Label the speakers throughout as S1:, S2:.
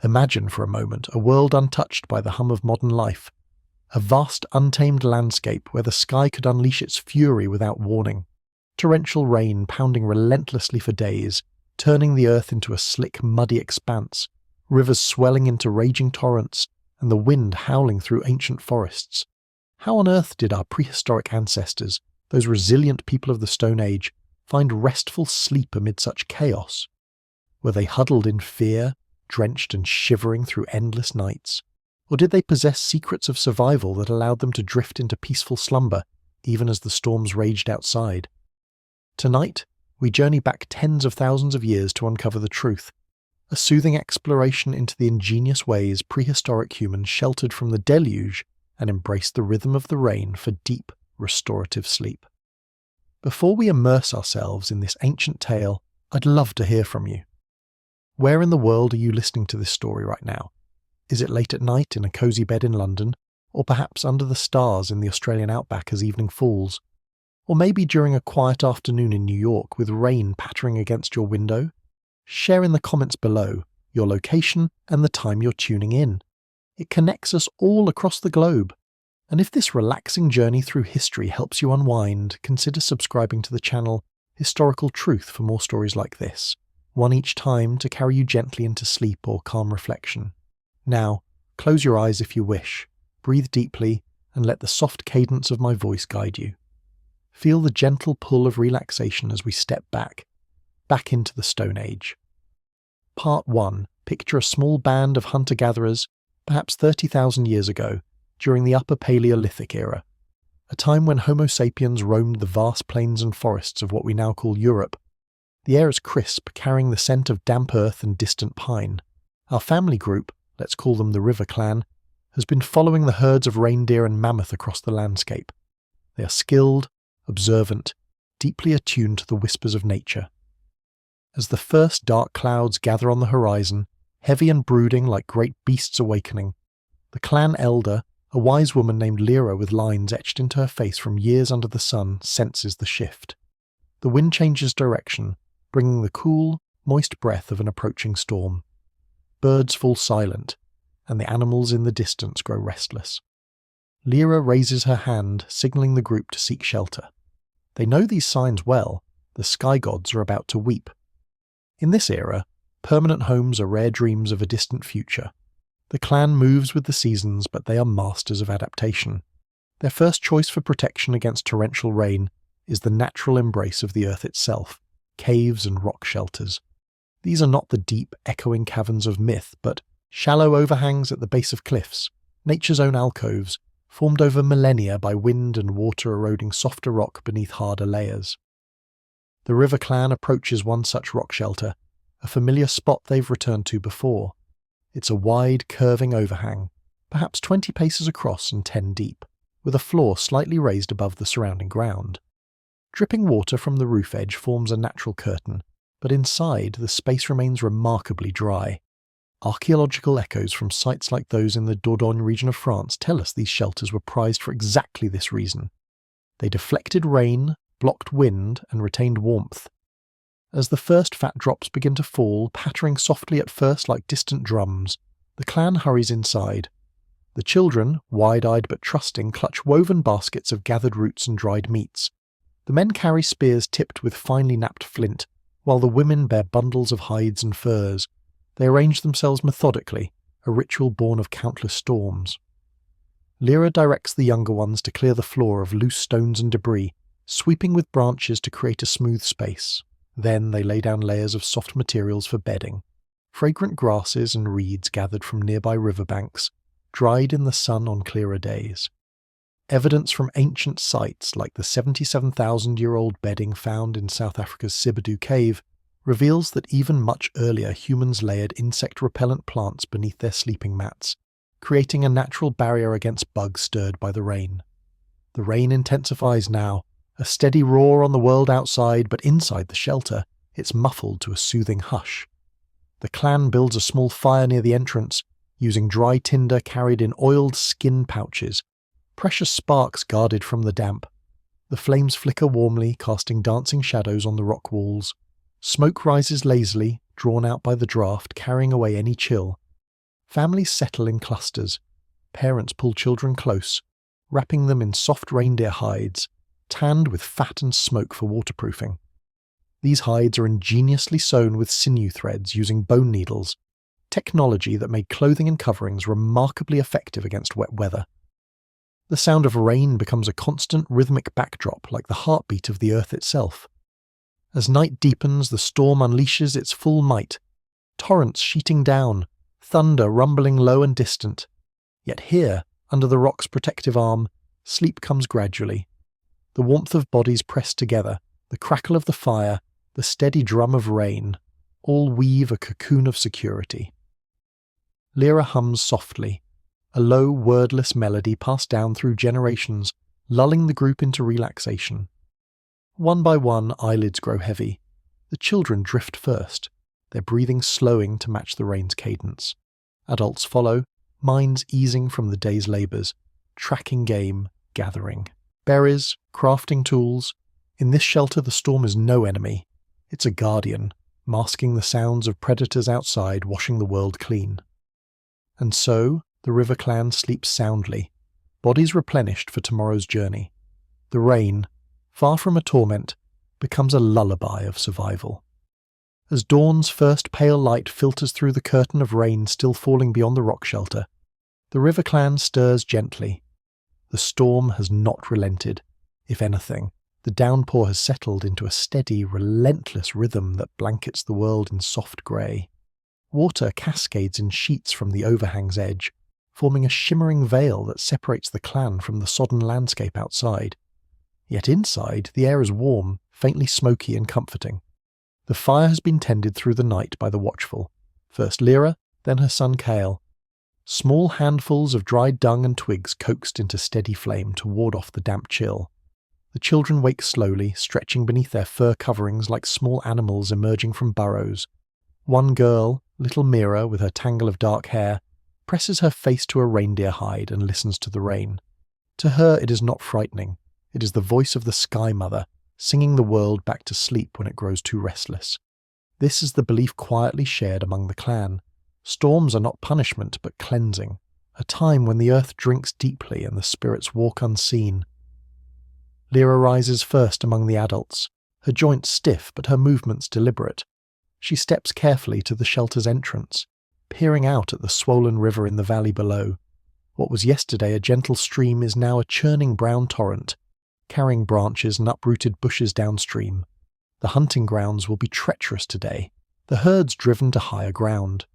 S1: Imagine for a moment a world untouched by the hum of modern life, a vast untamed landscape where the sky could unleash its fury without warning, torrential rain pounding relentlessly for days, turning the earth into a slick, muddy expanse, rivers swelling into raging torrents, and the wind howling through ancient forests. How on earth did our prehistoric ancestors, those resilient people of the Stone Age, find restful sleep amid such chaos? Were they huddled in fear, drenched and shivering through endless nights? Or did they possess secrets of survival that allowed them to drift into peaceful slumber, even as the storms raged outside? Tonight, we journey back tens of thousands of years to uncover the truth, a soothing exploration into the ingenious ways prehistoric humans sheltered from the deluge and embraced the rhythm of the rain for deep, restorative sleep. Before we immerse ourselves in this ancient tale, I'd love to hear from you. Where in the world are you listening to this story right now? Is it late at night in a cosy bed in London, or perhaps under the stars in the Australian outback as evening falls? Or maybe during a quiet afternoon in New York with rain pattering against your window? Share in the comments below your location and the time you're tuning in. It connects us all across the globe. And if this relaxing journey through history helps you unwind, consider subscribing to the channel Historical Truth for more stories like this, one each time to carry you gently into sleep or calm reflection. Now, close your eyes if you wish, breathe deeply, and let the soft cadence of my voice guide you. Feel the gentle pull of relaxation as we step back into the Stone Age. Part 1. Picture a small band of hunter-gatherers, perhaps 30,000 years ago, during the Upper Paleolithic era, a time when Homo sapiens roamed the vast plains and forests of what we now call Europe. The air is crisp, carrying the scent of damp earth and distant pine. Our family group, let's call them the River Clan, has been following the herds of reindeer and mammoth across the landscape. They are skilled, observant, deeply attuned to the whispers of nature. As the first dark clouds gather on the horizon, heavy and brooding like great beasts awakening, the clan elder, a wise woman named Lyra with lines etched into her face from years under the sun, senses the shift. The wind changes direction, bringing the cool, moist breath of an approaching storm. Birds fall silent, and the animals in the distance grow restless. Lyra raises her hand, signaling the group to seek shelter. They know these signs well. The sky gods are about to weep. In this era, permanent homes are rare dreams of a distant future. The clan moves with the seasons, but they are masters of adaptation. Their first choice for protection against torrential rain is the natural embrace of the earth itself, caves and rock shelters. These are not the deep, echoing caverns of myth, but shallow overhangs at the base of cliffs, nature's own alcoves, formed over millennia by wind and water eroding softer rock beneath harder layers. The River Clan approaches one such rock shelter, a familiar spot they've returned to before. It's a wide, curving overhang, perhaps 20 paces across and 10 deep, with a floor slightly raised above the surrounding ground. Dripping water from the roof edge forms a natural curtain, but inside the space remains remarkably dry. Archaeological echoes from sites like those in the Dordogne region of France tell us these shelters were prized for exactly this reason. They deflected rain, blocked wind, and retained warmth. As the first fat drops begin to fall, pattering softly at first like distant drums, the clan hurries inside. The children, wide-eyed but trusting, clutch woven baskets of gathered roots and dried meats. The men carry spears tipped with finely knapped flint, while the women bear bundles of hides and furs. They arrange themselves methodically, a ritual born of countless storms. Lyra directs the younger ones to clear the floor of loose stones and debris, sweeping with branches to create a smooth space. Then they lay down layers of soft materials for bedding, fragrant grasses and reeds gathered from nearby riverbanks, dried in the sun on clearer days. Evidence from ancient sites like the 77,000-year-old bedding found in South Africa's Sibadu Cave reveals that even much earlier humans layered insect-repellent plants beneath their sleeping mats, creating a natural barrier against bugs stirred by the rain. The rain intensifies now, a steady roar on the world outside, but inside the shelter, it's muffled to a soothing hush. The clan builds a small fire near the entrance, using dry tinder carried in oiled skin pouches, precious sparks guarded from the damp. The flames flicker warmly, casting dancing shadows on the rock walls. Smoke rises lazily, drawn out by the draft, carrying away any chill. Families settle in clusters. Parents pull children close, wrapping them in soft reindeer hides, tanned with fat and smoke for waterproofing. These hides are ingeniously sewn with sinew threads using bone needles, technology that made clothing and coverings remarkably effective against wet weather. The sound of rain becomes a constant rhythmic backdrop like the heartbeat of the earth itself. As night deepens, the storm unleashes its full might, torrents sheeting down, thunder rumbling low and distant. Yet here, under the rock's protective arm, sleep comes gradually. The warmth of bodies pressed together, the crackle of the fire, the steady drum of rain, all weave a cocoon of security. Lyra hums softly, a low, wordless melody passed down through generations, lulling the group into relaxation. One by one, eyelids grow heavy. The children drift first, their breathing slowing to match the rain's cadence. Adults follow, minds easing from the day's labours, tracking game, gathering. Berries, crafting tools. In this shelter the storm is no enemy. It's a guardian, masking the sounds of predators outside washing the world clean. And so, the river clan sleeps soundly, bodies replenished for tomorrow's journey. The rain, far from a torment, becomes a lullaby of survival. As dawn's first pale light filters through the curtain of rain still falling beyond the rock shelter, the river clan stirs gently. The storm has not relented. If anything, the downpour has settled into a steady, relentless rhythm that blankets the world in soft grey. Water cascades in sheets from the overhang's edge, forming a shimmering veil that separates the clan from the sodden landscape outside. Yet inside, the air is warm, faintly smoky and comforting. The fire has been tended through the night by the watchful, first Lyra, then her son Cale. Small handfuls of dried dung and twigs coaxed into steady flame to ward off the damp chill. The children wake slowly, stretching beneath their fur coverings like small animals emerging from burrows. One girl, little Mira with her tangle of dark hair, presses her face to a reindeer hide and listens to the rain. To her it is not frightening. It is the voice of the Sky Mother, singing the world back to sleep when it grows too restless. This is the belief quietly shared among the clan. Storms are not punishment but cleansing, a time when the earth drinks deeply and the spirits walk unseen. Lyra rises first among the adults, her joints stiff but her movements deliberate. She steps carefully to the shelter's entrance, peering out at the swollen river in the valley below. What was yesterday a gentle stream is now a churning brown torrent, carrying branches and uprooted bushes downstream. The hunting grounds will be treacherous today, the herds driven to higher ground.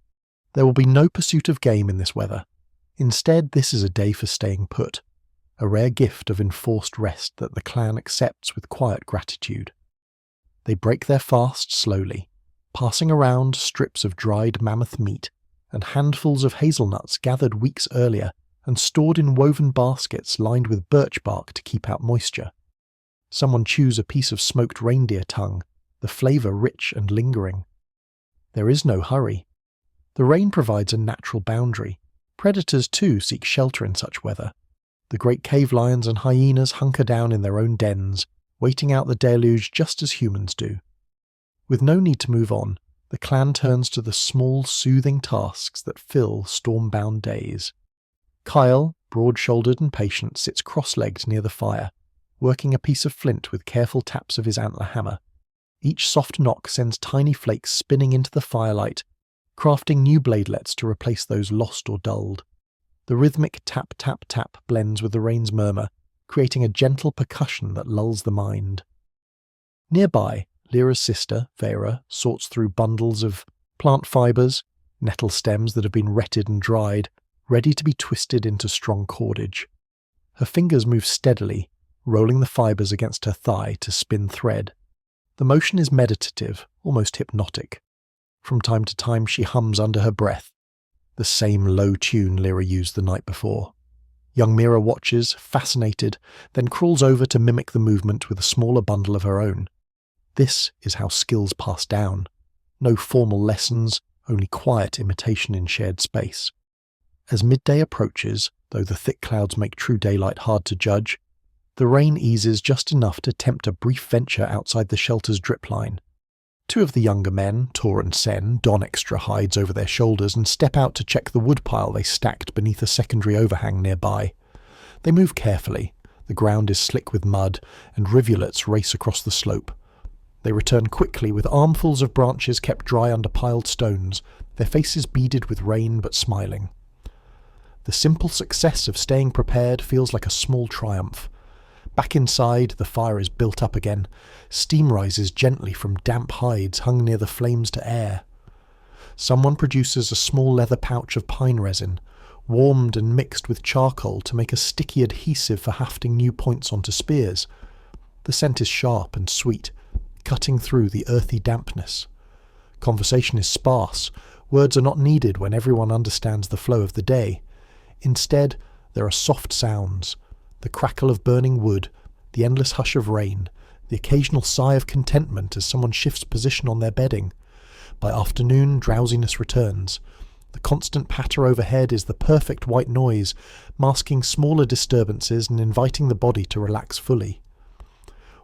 S1: There will be no pursuit of game in this weather. Instead, this is a day for staying put, a rare gift of enforced rest that the clan accepts with quiet gratitude. They break their fast slowly, passing around strips of dried mammoth meat and handfuls of hazelnuts gathered weeks earlier and stored in woven baskets lined with birch bark to keep out moisture. Someone chews a piece of smoked reindeer tongue, the flavour rich and lingering. There is no hurry. The rain provides a natural boundary. Predators too seek shelter in such weather. The great cave lions and hyenas hunker down in their own dens, waiting out the deluge just as humans do. With no need to move on, the clan turns to the small, soothing tasks that fill storm-bound days. Kyle, broad-shouldered and patient, sits cross-legged near the fire, working a piece of flint with careful taps of his antler hammer. Each soft knock sends tiny flakes spinning into the firelight, crafting new bladelets to replace those lost or dulled. The rhythmic tap-tap-tap blends with the rain's murmur, creating a gentle percussion that lulls the mind. Nearby, Lyra's sister, Vera, sorts through bundles of plant fibres, nettle stems that have been retted and dried, ready to be twisted into strong cordage. Her fingers move steadily, rolling the fibres against her thigh to spin thread. The motion is meditative, almost hypnotic. From time to time she hums under her breath, the same low tune Lyra used the night before. Young Mira watches, fascinated, then crawls over to mimic the movement with a smaller bundle of her own. This is how skills pass down. No formal lessons, only quiet imitation in shared space. As midday approaches, though the thick clouds make true daylight hard to judge, the rain eases just enough to tempt a brief venture outside the shelter's drip line. Two of the younger men, Tor and Sen, don extra hides over their shoulders and step out to check the woodpile they stacked beneath a secondary overhang nearby. They move carefully. The ground is slick with mud, and rivulets race across the slope. They return quickly with armfuls of branches kept dry under piled stones, their faces beaded with rain but smiling. The simple success of staying prepared feels like a small triumph. Back inside, the fire is built up again. Steam rises gently from damp hides hung near the flames to air. Someone produces a small leather pouch of pine resin, warmed and mixed with charcoal to make a sticky adhesive for hafting new points onto spears. The scent is sharp and sweet, cutting through the earthy dampness. Conversation is sparse. Words are not needed when everyone understands the flow of the day. Instead, there are soft sounds. The crackle of burning wood, the endless hush of rain, the occasional sigh of contentment as someone shifts position on their bedding. By afternoon, drowsiness returns. The constant patter overhead is the perfect white noise, masking smaller disturbances and inviting the body to relax fully.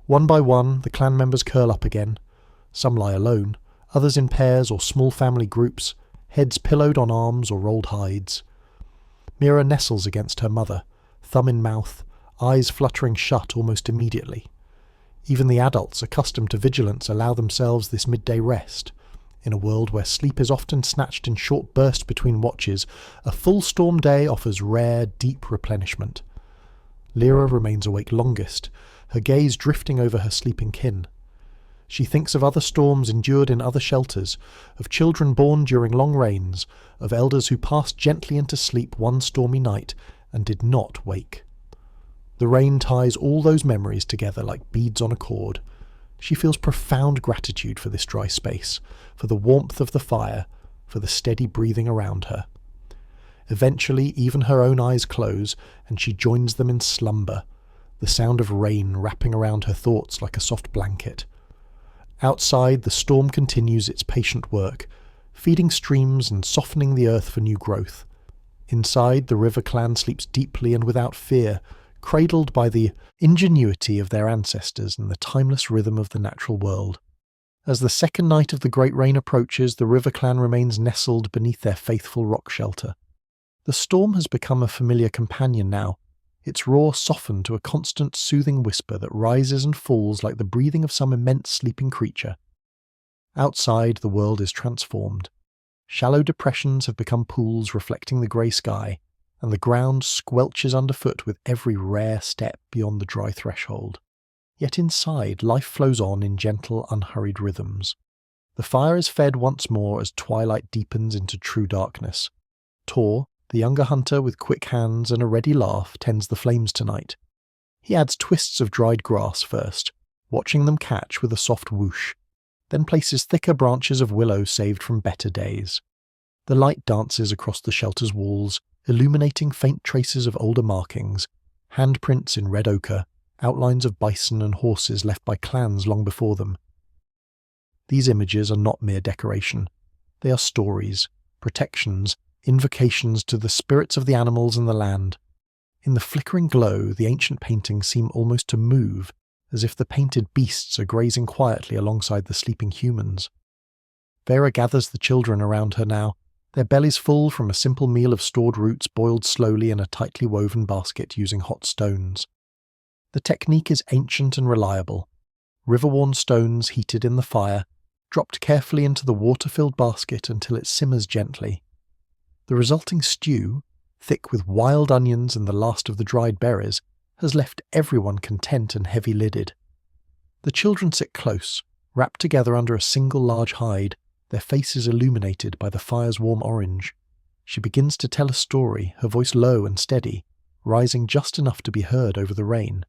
S1: One by one, the clan members curl up again. Some lie alone, others in pairs or small family groups, heads pillowed on arms or rolled hides. Mira nestles against her mother, thumb in mouth, eyes fluttering shut almost immediately. Even the adults, accustomed to vigilance, allow themselves this midday rest. In a world where sleep is often snatched in short bursts between watches, a full storm day offers rare, deep replenishment. Lyra remains awake longest, her gaze drifting over her sleeping kin. She thinks of other storms endured in other shelters, of children born during long rains, of elders who passed gently into sleep one stormy night and did not wake. The rain ties all those memories together like beads on a cord. She feels profound gratitude for this dry space, for the warmth of the fire, for the steady breathing around her. Eventually, even her own eyes close, and she joins them in slumber, the sound of rain wrapping around her thoughts like a soft blanket. Outside, the storm continues its patient work, feeding streams and softening the earth for new growth. Inside, the river clan sleeps deeply and without fear, cradled by the ingenuity of their ancestors and the timeless rhythm of the natural world. As the second night of the great rain approaches, the river clan remains nestled beneath their faithful rock shelter. The storm has become a familiar companion now, its roar softened to a constant soothing whisper that rises and falls like the breathing of some immense sleeping creature. Outside, the world is transformed. Shallow depressions have become pools reflecting the grey sky, and the ground squelches underfoot with every rare step beyond the dry threshold. Yet inside, life flows on in gentle, unhurried rhythms. The fire is fed once more as twilight deepens into true darkness. Tor, the younger hunter with quick hands and a ready laugh, tends the flames tonight. He adds twists of dried grass first, watching them catch with a soft whoosh, then places thicker branches of willow saved from better days. The light dances across the shelter's walls, illuminating faint traces of older markings, handprints in red ochre, outlines of bison and horses left by clans long before them. These images are not mere decoration. They are stories, protections, invocations to the spirits of the animals and the land. In the flickering glow, the ancient paintings seem almost to move, as if the painted beasts are grazing quietly alongside the sleeping humans. Vera gathers the children around her now, their bellies full from a simple meal of stored roots boiled slowly in a tightly woven basket using hot stones. The technique is ancient and reliable. River-worn stones heated in the fire, dropped carefully into the water-filled basket until it simmers gently. The resulting stew, thick with wild onions and the last of the dried berries, has left everyone content and heavy-lidded. The children sit close, wrapped together under a single large hide, their faces illuminated by the fire's warm orange. She begins to tell a story, her voice low and steady, rising just enough to be heard over the rain.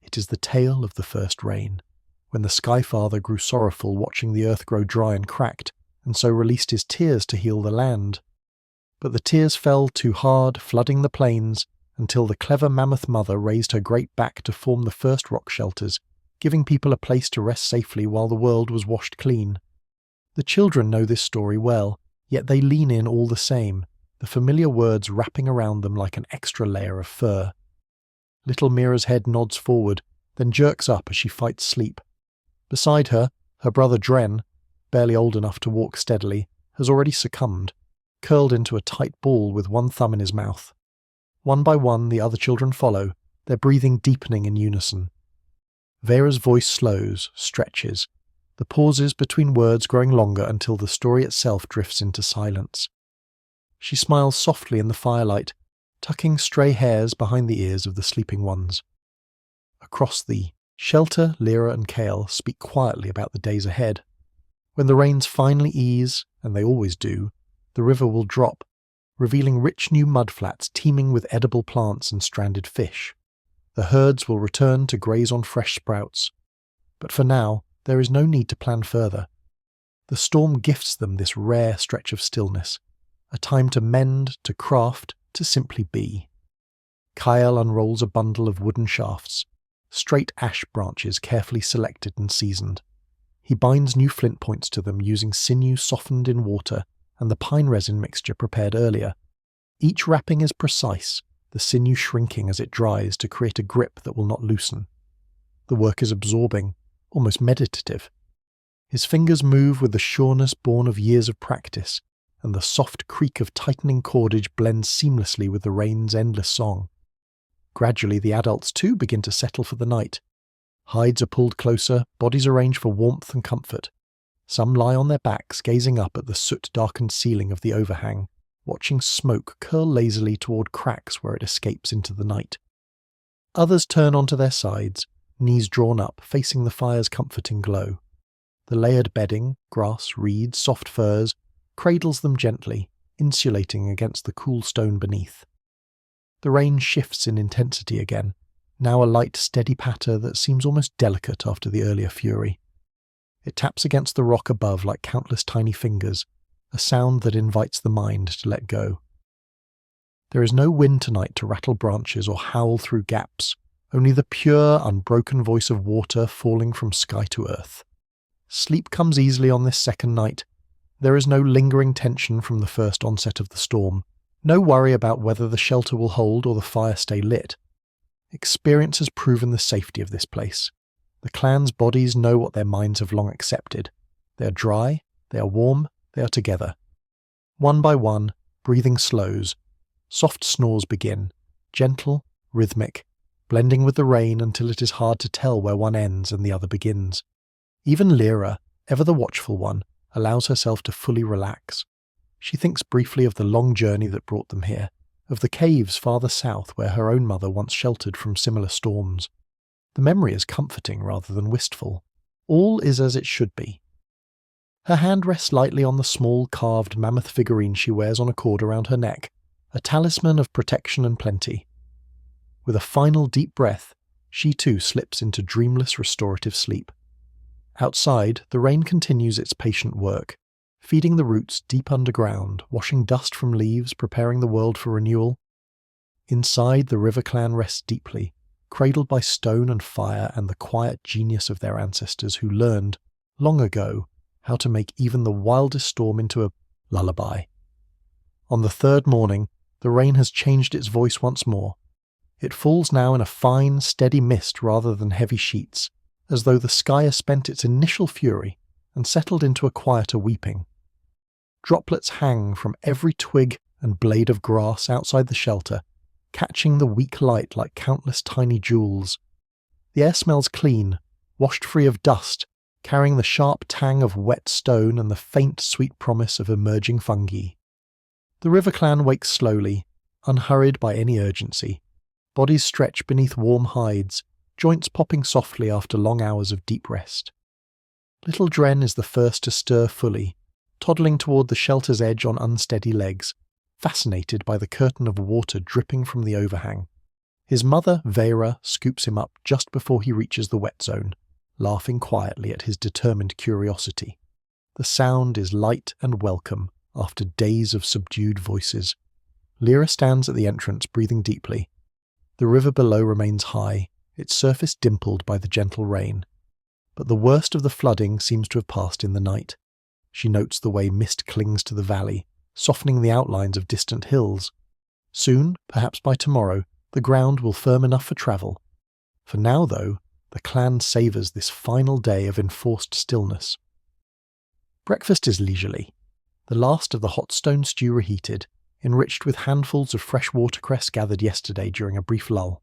S1: It is the tale of the first rain, when the Sky Father grew sorrowful watching the earth grow dry and cracked, and so released his tears to heal the land. But the tears fell too hard, flooding the plains, until the clever mammoth mother raised her great back to form the first rock shelters, giving people a place to rest safely while the world was washed clean. The children know this story well, yet they lean in all the same, the familiar words wrapping around them like an extra layer of fur. Little Mira's head nods forward, then jerks up as she fights sleep. Beside her, Her brother Dren, barely old enough to walk steadily, has already succumbed, curled into a tight ball with one thumb in his mouth. One by one the other children follow, their breathing deepening in unison. Vera's voice slows, stretches, the pauses between words growing longer until the story itself drifts into silence. She smiles softly in the firelight, tucking stray hairs behind the ears of the sleeping ones. Across the shelter, Lyra and Kale speak quietly about the days ahead. When the rains finally ease, and they always do, the river will drop, revealing rich new mudflats teeming with edible plants and stranded fish. The herds will return to graze on fresh sprouts. But for now, there is no need to plan further. The storm gifts them this rare stretch of stillness, a time to mend, to craft, to simply be. Kyle unrolls a bundle of wooden shafts, straight ash branches carefully selected and seasoned. He binds new flint points to them using sinew softened in water and the pine resin mixture prepared earlier. Each wrapping is precise, the sinew shrinking as it dries to create a grip that will not loosen. The work is absorbing, almost meditative. His fingers move with the sureness born of years of practice, and the soft creak of tightening cordage blends seamlessly with the rain's endless song. Gradually the adults too begin to settle for the night. Hides are pulled closer, bodies arranged for warmth and comfort. Some lie on their backs, gazing up at the soot-darkened ceiling of the overhang, watching smoke curl lazily toward cracks where it escapes into the night. Others turn onto their sides, knees drawn up, facing the fire's comforting glow. The layered bedding, grass, reeds, soft furs, cradles them gently, insulating against the cool stone beneath. The rain shifts in intensity again, now a light, steady patter that seems almost delicate after the earlier fury. It taps against the rock above like countless tiny fingers, a sound that invites the mind to let go. There is no wind tonight to rattle branches or howl through gaps, only the pure, unbroken voice of water falling from sky to earth. Sleep comes easily on this second night. There is no lingering tension from the first onset of the storm, no worry about whether the shelter will hold or the fire stay lit. Experience has proven the safety of this place. The clan's bodies know what their minds have long accepted. They are dry, they are warm, they are together. One by one, breathing slows. Soft snores begin, gentle, rhythmic, blending with the rain until it is hard to tell where one ends and the other begins. Even Lyra, ever the watchful one, allows herself to fully relax. She thinks briefly of the long journey that brought them here, of the caves farther south where her own mother once sheltered from similar storms. The memory is comforting rather than wistful. All is as it should be. Her hand rests lightly on the small carved mammoth figurine she wears on a cord around her neck, a talisman of protection and plenty. With a final deep breath, she too slips into dreamless restorative sleep. Outside, the rain continues its patient work, feeding the roots deep underground, washing dust from leaves, preparing the world for renewal. Inside, the river clan rests deeply, cradled by stone and fire and the quiet genius of their ancestors who learned, long ago, how to make even the wildest storm into a lullaby. On the third morning, the rain has changed its voice once more. It falls now in a fine, steady mist rather than heavy sheets, as though the sky has spent its initial fury and settled into a quieter weeping. Droplets hang from every twig and blade of grass outside the shelter, catching the weak light like countless tiny jewels. The air smells clean, washed free of dust, carrying the sharp tang of wet stone and the faint, sweet promise of emerging fungi. The river clan wakes slowly, unhurried by any urgency. Bodies stretch beneath warm hides, joints popping softly after long hours of deep rest. Little Dren is the first to stir fully, toddling toward the shelter's edge on unsteady legs, fascinated by the curtain of water dripping from the overhang. His mother, Vera, scoops him up just before he reaches the wet zone, laughing quietly at his determined curiosity. The sound is light and welcome after days of subdued voices. Lyra stands at the entrance, breathing deeply. The river below remains high, its surface dimpled by the gentle rain. But the worst of the flooding seems to have passed in the night. She notes the way mist clings to the valley, softening the outlines of distant hills. Soon, perhaps by tomorrow, the ground will firm enough for travel. For now, though, the clan savours this final day of enforced stillness. Breakfast is leisurely. The last of the hot stone stew reheated, enriched with handfuls of fresh watercress gathered yesterday during a brief lull.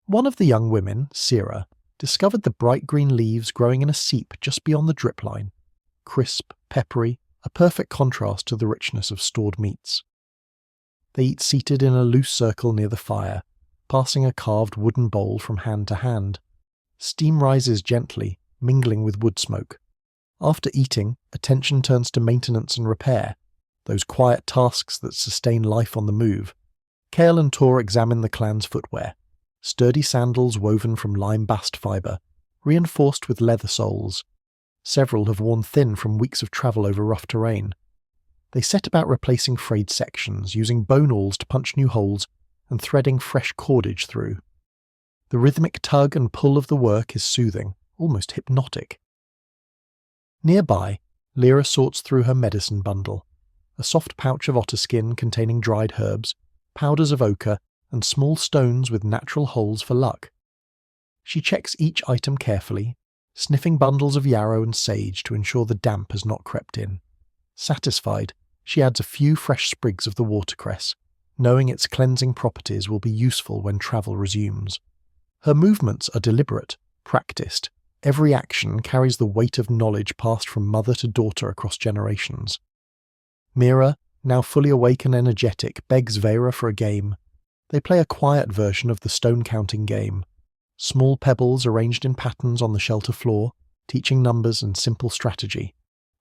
S1: One of the young women, Sierra, discovered the bright green leaves growing in a seep just beyond the drip line, crisp, peppery, a perfect contrast to the richness of stored meats. They eat seated in a loose circle near the fire, passing a carved wooden bowl from hand to hand. Steam rises gently, mingling with wood smoke. After eating, attention turns to maintenance and repair, those quiet tasks that sustain life on the move. Kale and Tor examine the clan's footwear, sturdy sandals woven from lime bast fibre, reinforced with leather soles. Several have worn thin from weeks of travel over rough terrain. They set about replacing frayed sections, using bone awls to punch new holes and threading fresh cordage through. The rhythmic tug and pull of the work is soothing, almost hypnotic. Nearby, Lyra sorts through her medicine bundle, a soft pouch of otter skin containing dried herbs, powders of ochre, and small stones with natural holes for luck. She checks each item carefully, sniffing bundles of yarrow and sage to ensure the damp has not crept in. Satisfied, she adds a few fresh sprigs of the watercress, knowing its cleansing properties will be useful when travel resumes. Her movements are deliberate, practiced. Every action carries the weight of knowledge passed from mother to daughter across generations. Mira, now fully awake and energetic, begs Vera for a game. They play a quiet version of the stone-counting game. Small pebbles arranged in patterns on the shelter floor, teaching numbers and simple strategy.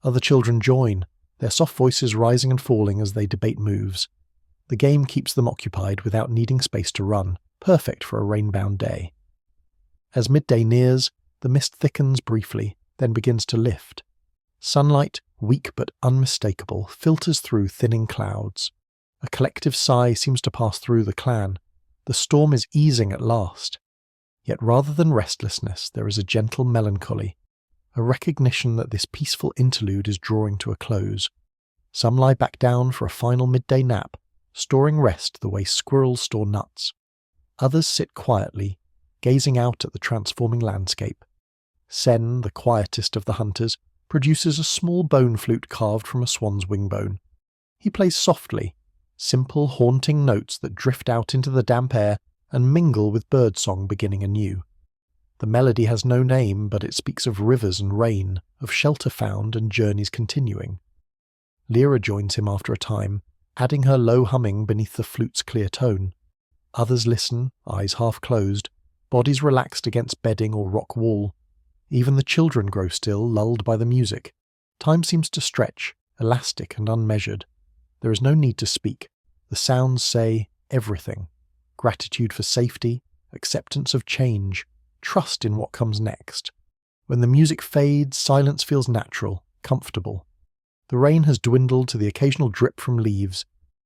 S1: Other children join, their soft voices rising and falling as they debate moves. The game keeps them occupied without needing space to run, perfect for a rain-bound day. As midday nears, the mist thickens briefly, then begins to lift. Sunlight, weak but unmistakable, filters through thinning clouds. A collective sigh seems to pass through the clan. The storm is easing at last. Yet rather than restlessness, there is a gentle melancholy, a recognition that this peaceful interlude is drawing to a close. Some lie back down for a final midday nap, storing rest the way squirrels store nuts. Others sit quietly, gazing out at the transforming landscape. Sen, the quietest of the hunters, produces a small bone flute carved from a swan's wingbone. He plays softly, simple, haunting notes that drift out into the damp air and mingle with birdsong beginning anew. The melody has no name, but it speaks of rivers and rain, of shelter found and journeys continuing. Lyra joins him after a time, adding her low humming beneath the flute's clear tone. Others listen, eyes half closed, bodies relaxed against bedding or rock wall. Even the children grow still, lulled by the music. Time seems to stretch, elastic and unmeasured. There is no need to speak. The sounds say everything. Gratitude for safety, acceptance of change, trust in what comes next. When the music fades, silence feels natural, comfortable. The rain has dwindled to the occasional drip from leaves.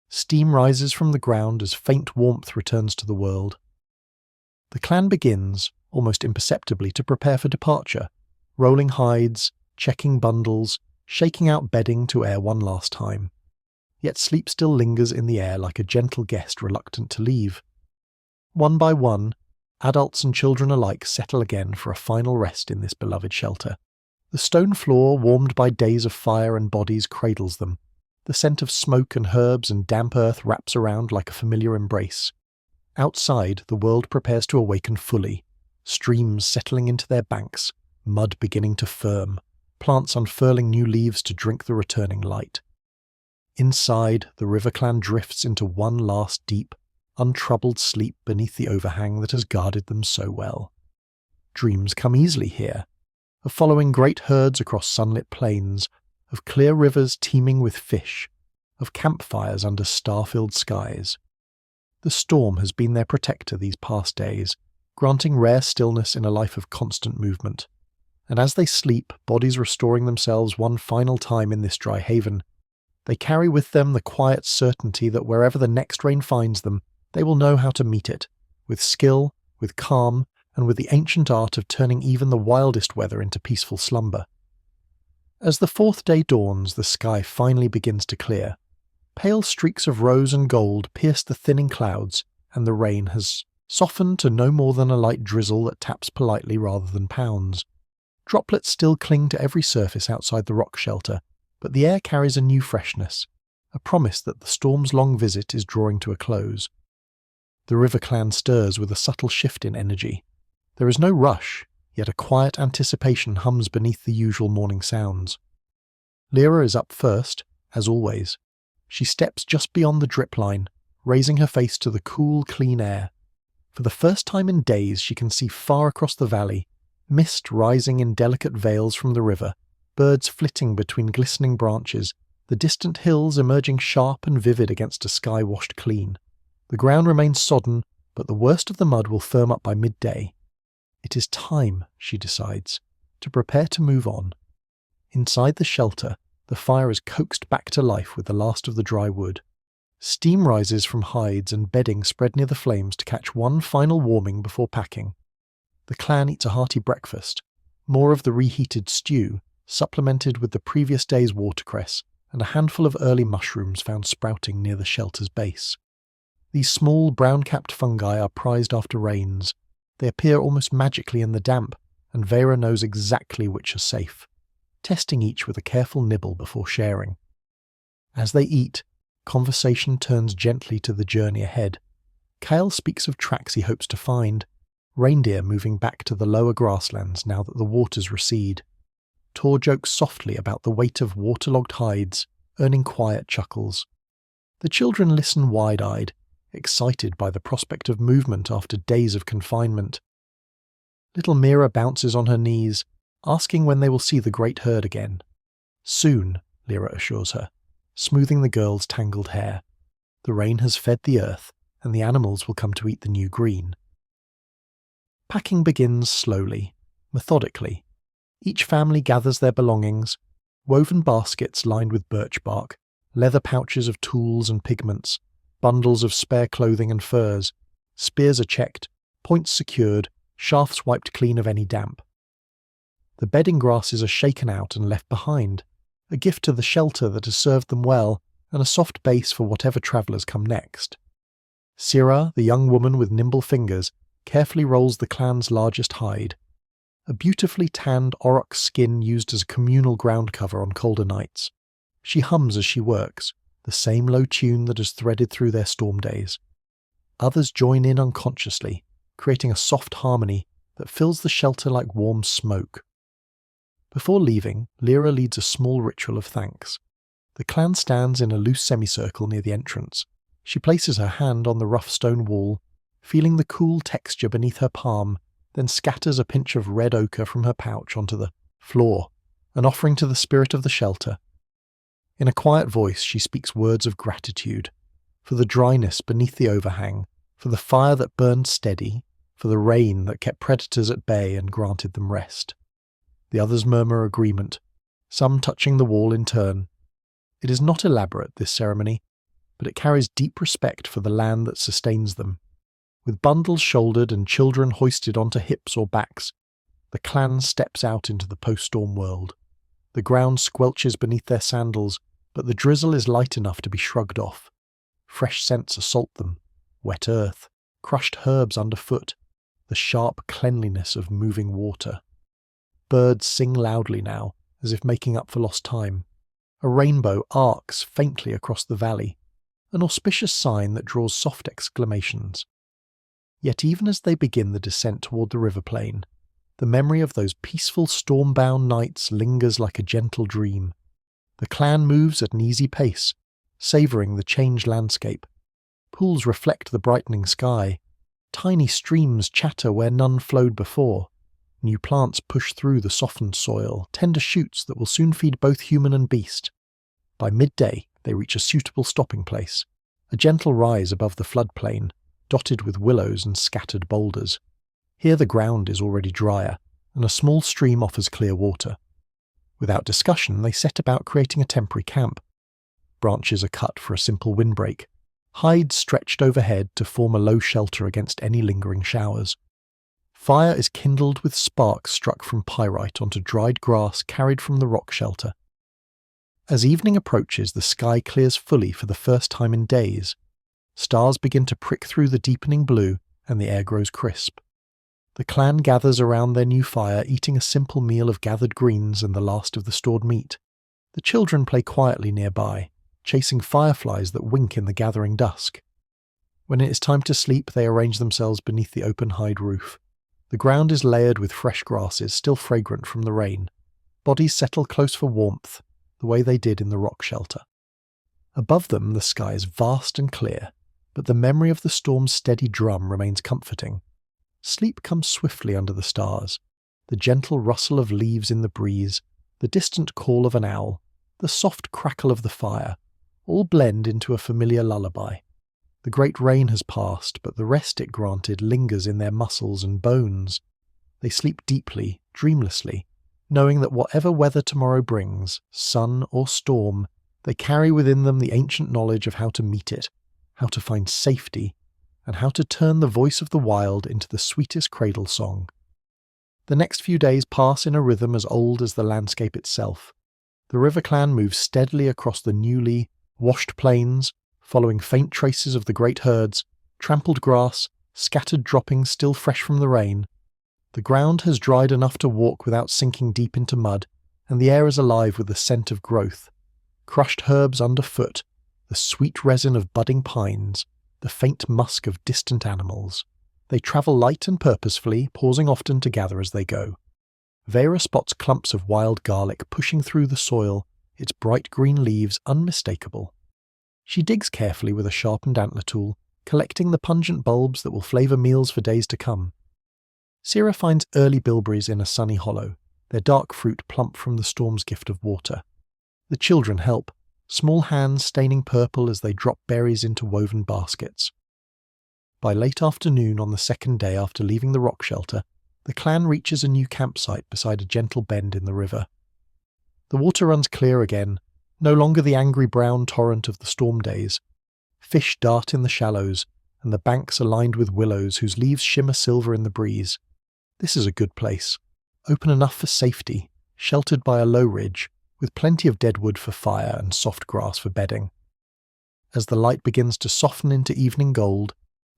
S1: Steam rises from the ground as faint warmth returns to the world. The clan begins, almost imperceptibly, to prepare for departure, rolling hides, checking bundles, shaking out bedding to air one last time. Yet sleep still lingers in the air like a gentle guest reluctant to leave. One by one, adults and children alike settle again for a final rest in this beloved shelter. The stone floor, warmed by days of fire and bodies, cradles them. The scent of smoke and herbs and damp earth wraps around like a familiar embrace. Outside, the world prepares to awaken fully, streams settling into their banks, mud beginning to firm, plants unfurling new leaves to drink the returning light. Inside, the river clan drifts into one last deep, untroubled sleep beneath the overhang that has guarded them so well. Dreams come easily here, of following great herds across sunlit plains, of clear rivers teeming with fish, of campfires under star-filled skies. The storm has been their protector these past days, granting rare stillness in a life of constant movement. And as they sleep, bodies restoring themselves one final time in this dry haven, they carry with them the quiet certainty that wherever the next rain finds them, they will know how to meet it, with skill, with calm, and with the ancient art of turning even the wildest weather into peaceful slumber. As the fourth day dawns, the sky finally begins to clear. Pale streaks of rose and gold pierce the thinning clouds, and the rain has softened to no more than a light drizzle that taps politely rather than pounds. Droplets still cling to every surface outside the rock shelter, but the air carries a new freshness, a promise that the storm's long visit is drawing to a close. The river clan stirs with a subtle shift in energy. There is no rush, yet a quiet anticipation hums beneath the usual morning sounds. Lyra is up first, as always. She steps just beyond the drip line, raising her face to the cool, clean air. For the first time in days she can see far across the valley, mist rising in delicate veils from the river, birds flitting between glistening branches, the distant hills emerging sharp and vivid against a sky washed clean. The ground remains sodden, but the worst of the mud will firm up by midday. It is time, she decides, to prepare to move on. Inside the shelter, the fire is coaxed back to life with the last of the dry wood. Steam rises from hides and bedding spread near the flames to catch one final warming before packing. The clan eats a hearty breakfast, more of the reheated stew, supplemented with the previous day's watercress and a handful of early mushrooms found sprouting near the shelter's base. These small, brown-capped fungi are prized after rains. They appear almost magically in the damp, and Vera knows exactly which are safe, testing each with a careful nibble before sharing. As they eat, conversation turns gently to the journey ahead. Kyle speaks of tracks he hopes to find, reindeer moving back to the lower grasslands now that the waters recede. Tor jokes softly about the weight of waterlogged hides, earning quiet chuckles. The children listen wide-eyed, excited by the prospect of movement after days of confinement. Little Mira bounces on her knees, asking when they will see the great herd again. Soon, Lyra assures her, smoothing the girl's tangled hair. The rain has fed the earth, and the animals will come to eat the new green. Packing begins slowly, methodically. Each family gathers their belongings, woven baskets lined with birch bark, leather pouches of tools and pigments, bundles of spare clothing and furs. Spears are checked, points secured, shafts wiped clean of any damp. The bedding grasses are shaken out and left behind, a gift to the shelter that has served them well, and a soft base for whatever travellers come next. Syrah, the young woman with nimble fingers, carefully rolls the clan's largest hide, a beautifully tanned aurochs skin used as a communal ground cover on colder nights. She hums as she works, the same low tune that has threaded through their storm days. Others join in unconsciously, creating a soft harmony that fills the shelter like warm smoke. Before leaving, Lyra leads a small ritual of thanks. The clan stands in a loose semicircle near the entrance. She places her hand on the rough stone wall, feeling the cool texture beneath her palm, then scatters a pinch of red ochre from her pouch onto the floor, an offering to the spirit of the shelter. In a quiet voice she speaks words of gratitude, for the dryness beneath the overhang, for the fire that burned steady, for the rain that kept predators at bay and granted them rest. The others murmur agreement, some touching the wall in turn. It is not elaborate, this ceremony, but it carries deep respect for the land that sustains them. With bundles shouldered and children hoisted onto hips or backs, the clan steps out into the post-storm world. The ground squelches beneath their sandals, but the drizzle is light enough to be shrugged off. Fresh scents assault them, wet earth, crushed herbs underfoot, the sharp cleanliness of moving water. Birds sing loudly now, as if making up for lost time. A rainbow arcs faintly across the valley, an auspicious sign that draws soft exclamations. Yet even as they begin the descent toward the river plain, the memory of those peaceful storm-bound nights lingers like a gentle dream. The clan moves at an easy pace, savouring the changed landscape. Pools reflect the brightening sky. Tiny streams chatter where none flowed before. New plants push through the softened soil, tender shoots that will soon feed both human and beast. By midday, they reach a suitable stopping place, a gentle rise above the floodplain, dotted with willows and scattered boulders. Here the ground is already drier, and a small stream offers clear water. Without discussion, they set about creating a temporary camp. Branches are cut for a simple windbreak, hides stretched overhead to form a low shelter against any lingering showers. Fire is kindled with sparks struck from pyrite onto dried grass carried from the rock shelter. As evening approaches, the sky clears fully for the first time in days. Stars begin to prick through the deepening blue, and the air grows crisp. The clan gathers around their new fire, eating a simple meal of gathered greens and the last of the stored meat. The children play quietly nearby, chasing fireflies that wink in the gathering dusk. When it is time to sleep, they arrange themselves beneath the open hide roof. The ground is layered with fresh grasses, still fragrant from the rain. Bodies settle close for warmth, the way they did in the rock shelter. Above them, the sky is vast and clear, but the memory of the storm's steady drum remains comforting. Sleep comes swiftly under the stars. The gentle rustle of leaves in the breeze, the distant call of an owl, the soft crackle of the fire, all blend into a familiar lullaby. The great rain has passed, but the rest it granted lingers in their muscles and bones. They sleep deeply, dreamlessly, knowing that whatever weather tomorrow brings, sun or storm, they carry within them the ancient knowledge of how to meet it, how to find safety, and how to turn the voice of the wild into the sweetest cradle song. The next few days pass in a rhythm as old as the landscape itself. The river clan moves steadily across the newly washed plains, following faint traces of the great herds, trampled grass, scattered droppings still fresh from the rain. The ground has dried enough to walk without sinking deep into mud, and the air is alive with the scent of growth. Crushed herbs underfoot, the sweet resin of budding pines, the faint musk of distant animals. They travel light and purposefully, pausing often to gather as they go. Vera spots clumps of wild garlic pushing through the soil, its bright green leaves unmistakable. She digs carefully with a sharpened antler tool, collecting the pungent bulbs that will flavour meals for days to come. Sira finds early bilberries in a sunny hollow, their dark fruit plump from the storm's gift of water. The children help, small hands staining purple as they drop berries into woven baskets. By late afternoon on the second day after leaving the rock shelter, the clan reaches a new campsite beside a gentle bend in the river. The water runs clear again, no longer the angry brown torrent of the storm days. Fish dart in the shallows, and the banks are lined with willows whose leaves shimmer silver in the breeze. This is a good place, open enough for safety, sheltered by a low ridge, with plenty of dead wood for fire and soft grass for bedding. As the light begins to soften into evening gold,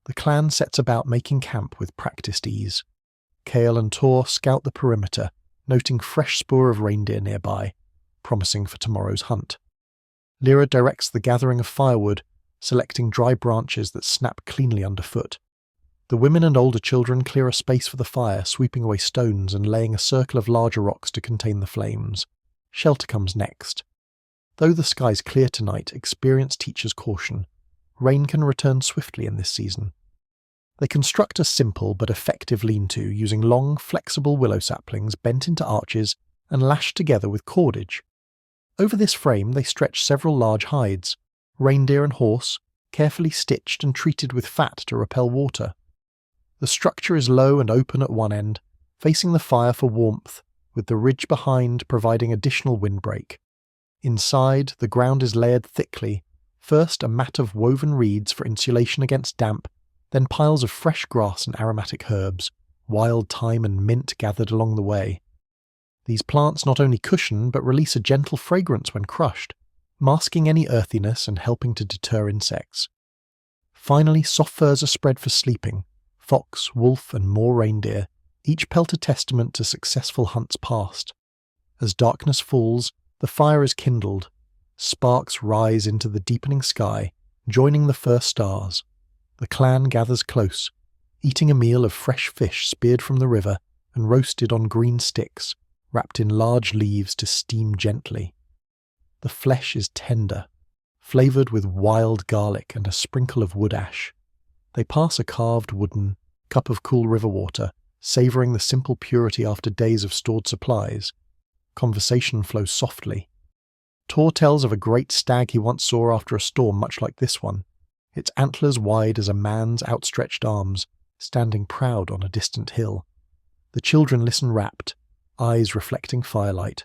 S1: the clan sets about making camp with practiced ease. Kale and Tor scout the perimeter, noting fresh spoor of reindeer nearby, promising for tomorrow's hunt. Lyra directs the gathering of firewood, selecting dry branches that snap cleanly underfoot. The women and older children clear a space for the fire, sweeping away stones and laying a circle of larger rocks to contain the flames. Shelter comes next. Though the skies clear tonight, experience teaches caution. Rain can return swiftly in this season. They construct a simple but effective lean-to using long, flexible willow saplings bent into arches and lashed together with cordage. Over this frame they stretch several large hides, reindeer and horse, carefully stitched and treated with fat to repel water. The structure is low and open at one end, facing the fire for warmth, with the ridge behind providing additional windbreak. Inside, the ground is layered thickly, first a mat of woven reeds for insulation against damp, then piles of fresh grass and aromatic herbs, wild thyme and mint gathered along the way. These plants not only cushion but release a gentle fragrance when crushed, masking any earthiness and helping to deter insects. Finally, soft furs are spread for sleeping, fox, wolf and more reindeer, each pelt a testament to successful hunts past. As darkness falls, the fire is kindled. Sparks rise into the deepening sky, joining the first stars. The clan gathers close, eating a meal of fresh fish speared from the river and roasted on green sticks, wrapped in large leaves to steam gently. The flesh is tender, flavoured with wild garlic and a sprinkle of wood ash. They pass a carved wooden cup of cool river water, savouring the simple purity after days of stored supplies. Conversation flows softly. Tor tells of a great stag he once saw after a storm much like this one, its antlers wide as a man's outstretched arms, standing proud on a distant hill. The children listen rapt, eyes reflecting firelight.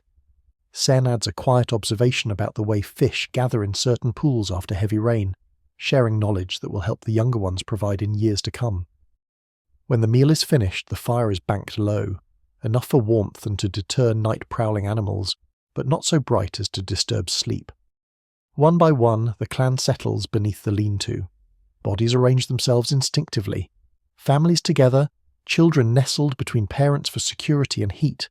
S1: Sen adds a quiet observation about the way fish gather in certain pools after heavy rain, sharing knowledge that will help the younger ones provide in years to come. When the meal is finished, the fire is banked low, enough for warmth and to deter night-prowling animals, but not so bright as to disturb sleep. One by one, the clan settles beneath the lean-to. Bodies arrange themselves instinctively. Families together, children nestled between parents for security and heat.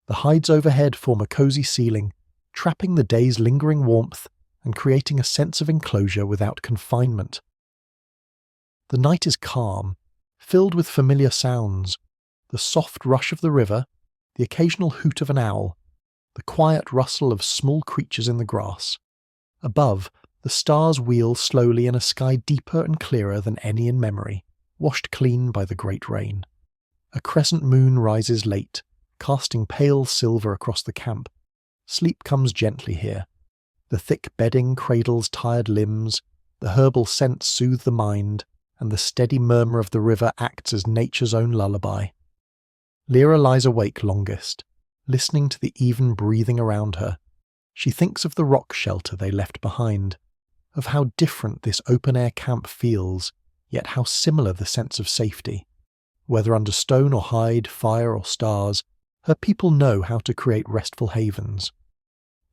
S1: The hides overhead form a cosy ceiling, trapping the day's lingering warmth and creating a sense of enclosure without confinement. The night is calm, filled with familiar sounds: the soft rush of the river, the occasional hoot of an owl, the quiet rustle of small creatures in the grass. Above, the stars wheel slowly in a sky deeper and clearer than any in memory, washed clean by the great rain. A crescent moon rises late, casting pale silver across the camp. Sleep comes gently here. The thick bedding cradles tired limbs, the herbal scents soothe the mind, and the steady murmur of the river acts as nature's own lullaby. Lyra lies awake longest, listening to the even breathing around her. She thinks of the rock shelter they left behind, of how different this open-air camp feels, yet how similar the sense of safety. Whether under stone or hide, fire or stars, her people know how to create restful havens.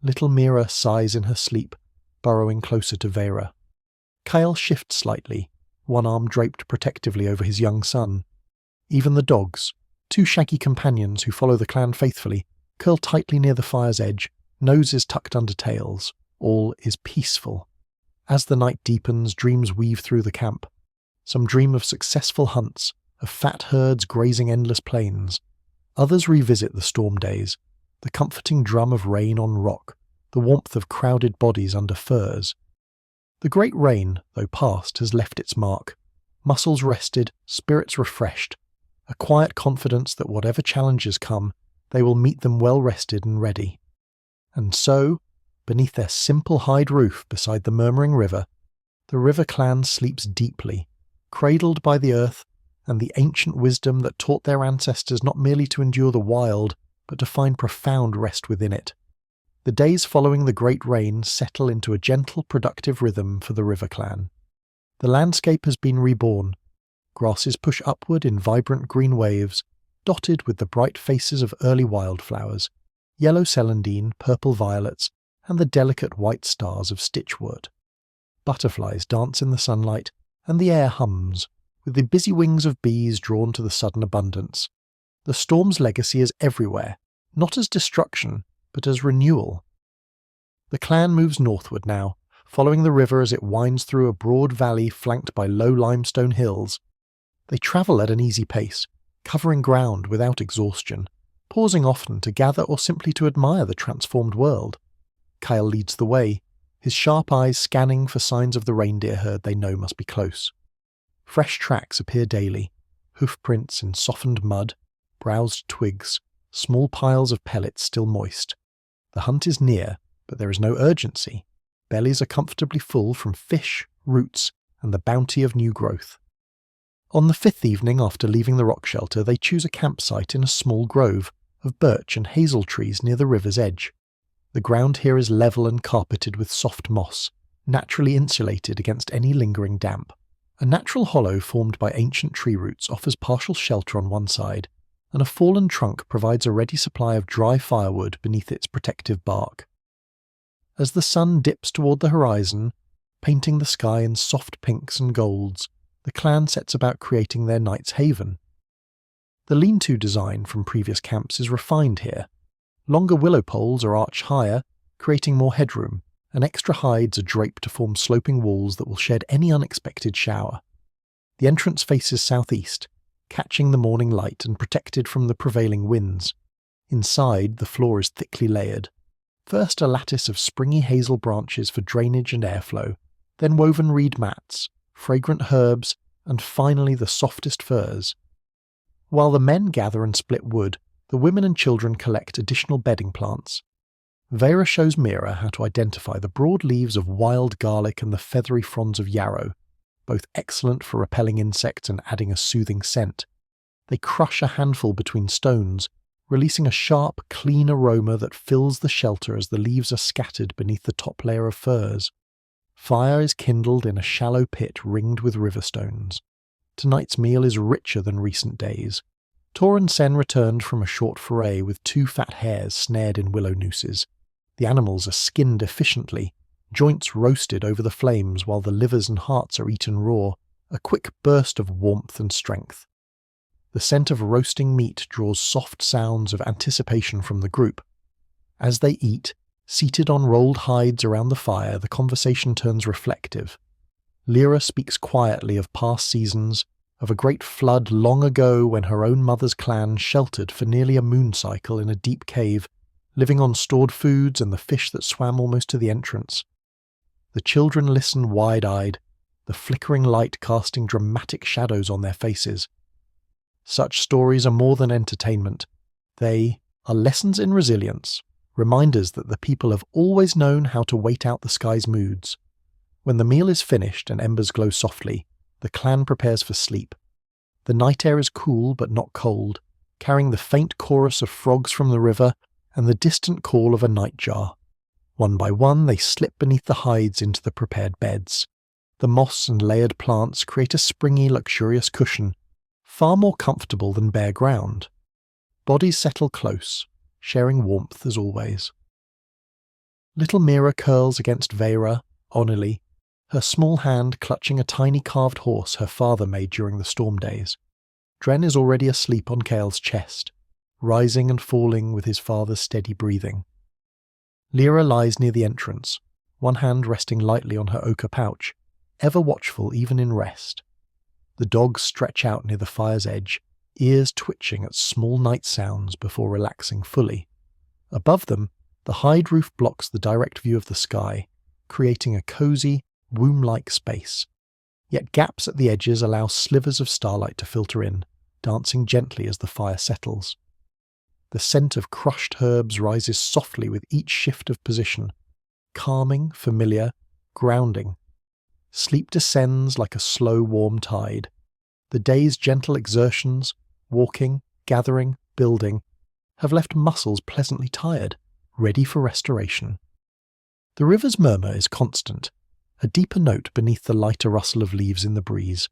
S1: Little Mira sighs in her sleep, burrowing closer to Vera. Kyle shifts slightly, one arm draped protectively over his young son. Even the dogs, two shaggy companions who follow the clan faithfully, curl tightly near the fire's edge, noses tucked under tails. All is peaceful. As the night deepens, dreams weave through the camp. Some dream of successful hunts, of fat herds grazing endless plains. Others revisit the storm days, the comforting drum of rain on rock, the warmth of crowded bodies under firs. The great rain, though past, has left its mark. Muscles rested, spirits refreshed, a quiet confidence that whatever challenges come, they will meet them well rested and ready. And so, beneath their simple hide roof beside the murmuring river, the River Clan sleeps deeply, cradled by the earth and the ancient wisdom that taught their ancestors not merely to endure the wild, but to find profound rest within it. The days following the great rain settle into a gentle, productive rhythm for the River Clan. The landscape has been reborn. Grasses push upward in vibrant green waves, dotted with the bright faces of early wildflowers, yellow celandine, purple violets, and the delicate white stars of stitchwort. Butterflies dance in the sunlight, and the air hums, with the busy wings of bees drawn to the sudden abundance. The storm's legacy is everywhere, not as destruction, but as renewal. The clan moves northward now, following the river as it winds through a broad valley flanked by low limestone hills. They travel at an easy pace, covering ground without exhaustion, pausing often to gather or simply to admire the transformed world. Kyle leads the way, his sharp eyes scanning for signs of the reindeer herd they know must be close. Fresh tracks appear daily, hoof prints in softened mud, browsed twigs, small piles of pellets still moist. The hunt is near, but there is no urgency. Bellies are comfortably full from fish, roots, and the bounty of new growth. On the fifth evening after leaving the rock shelter, they choose a campsite in a small grove of birch and hazel trees near the river's edge. The ground here is level and carpeted with soft moss, naturally insulated against any lingering damp. A natural hollow formed by ancient tree roots offers partial shelter on one side, and a fallen trunk provides a ready supply of dry firewood beneath its protective bark. As the sun dips toward the horizon, painting the sky in soft pinks and golds, the clan sets about creating their night's haven. The lean-to design from previous camps is refined here. Longer willow poles are arched higher, creating more headroom, and extra hides are draped to form sloping walls that will shed any unexpected shower. The entrance faces southeast, catching the morning light and protected from the prevailing winds. Inside, the floor is thickly layered. First a lattice of springy hazel branches for drainage and airflow, then woven reed mats, fragrant herbs, and finally the softest furs. While the men gather and split wood, the women and children collect additional bedding plants. Vera shows Mira how to identify the broad leaves of wild garlic and the feathery fronds of yarrow, both excellent for repelling insects and adding a soothing scent. They crush a handful between stones, releasing a sharp, clean aroma that fills the shelter as the leaves are scattered beneath the top layer of furs. Fire is kindled in a shallow pit ringed with river stones. Tonight's meal is richer than recent days. Tor and Sen returned from a short foray with 2 fat hares snared in willow nooses. The animals are skinned efficiently, joints roasted over the flames while the livers and hearts are eaten raw, a quick burst of warmth and strength. The scent of roasting meat draws soft sounds of anticipation from the group. As they eat, seated on rolled hides around the fire, the conversation turns reflective. Lyra speaks quietly of past seasons, of a great flood long ago when her own mother's clan sheltered for nearly a moon cycle in a deep cave, living on stored foods and the fish that swam almost to the entrance. The children listen wide-eyed, the flickering light casting dramatic shadows on their faces. Such stories are more than entertainment. They are lessons in resilience, reminders that the people have always known how to wait out the sky's moods. When the meal is finished and embers glow softly, the clan prepares for sleep. The night air is cool but not cold, carrying the faint chorus of frogs from the river and the distant call of a nightjar. One by one they slip beneath the hides into the prepared beds. The moss and layered plants create a springy, luxurious cushion, far more comfortable than bare ground. Bodies settle close, sharing warmth as always. Little Mira curls against Vera, Onili, her small hand clutching a tiny carved horse her father made during the storm days. Dren is already asleep on Kael's chest, rising and falling with his father's steady breathing. Lyra lies near the entrance, one hand resting lightly on her ochre pouch, ever watchful even in rest. The dogs stretch out near the fire's edge, ears twitching at small night sounds before relaxing fully. Above them, the hide roof blocks the direct view of the sky, creating a cosy, womb-like space. Yet gaps at the edges allow slivers of starlight to filter in, dancing gently as the fire settles. The scent of crushed herbs rises softly with each shift of position, calming, familiar, grounding. Sleep descends like a slow, warm tide. The day's gentle exertions, walking, gathering, building, have left muscles pleasantly tired, ready for restoration. The river's murmur is constant, a deeper note beneath the lighter rustle of leaves in the breeze.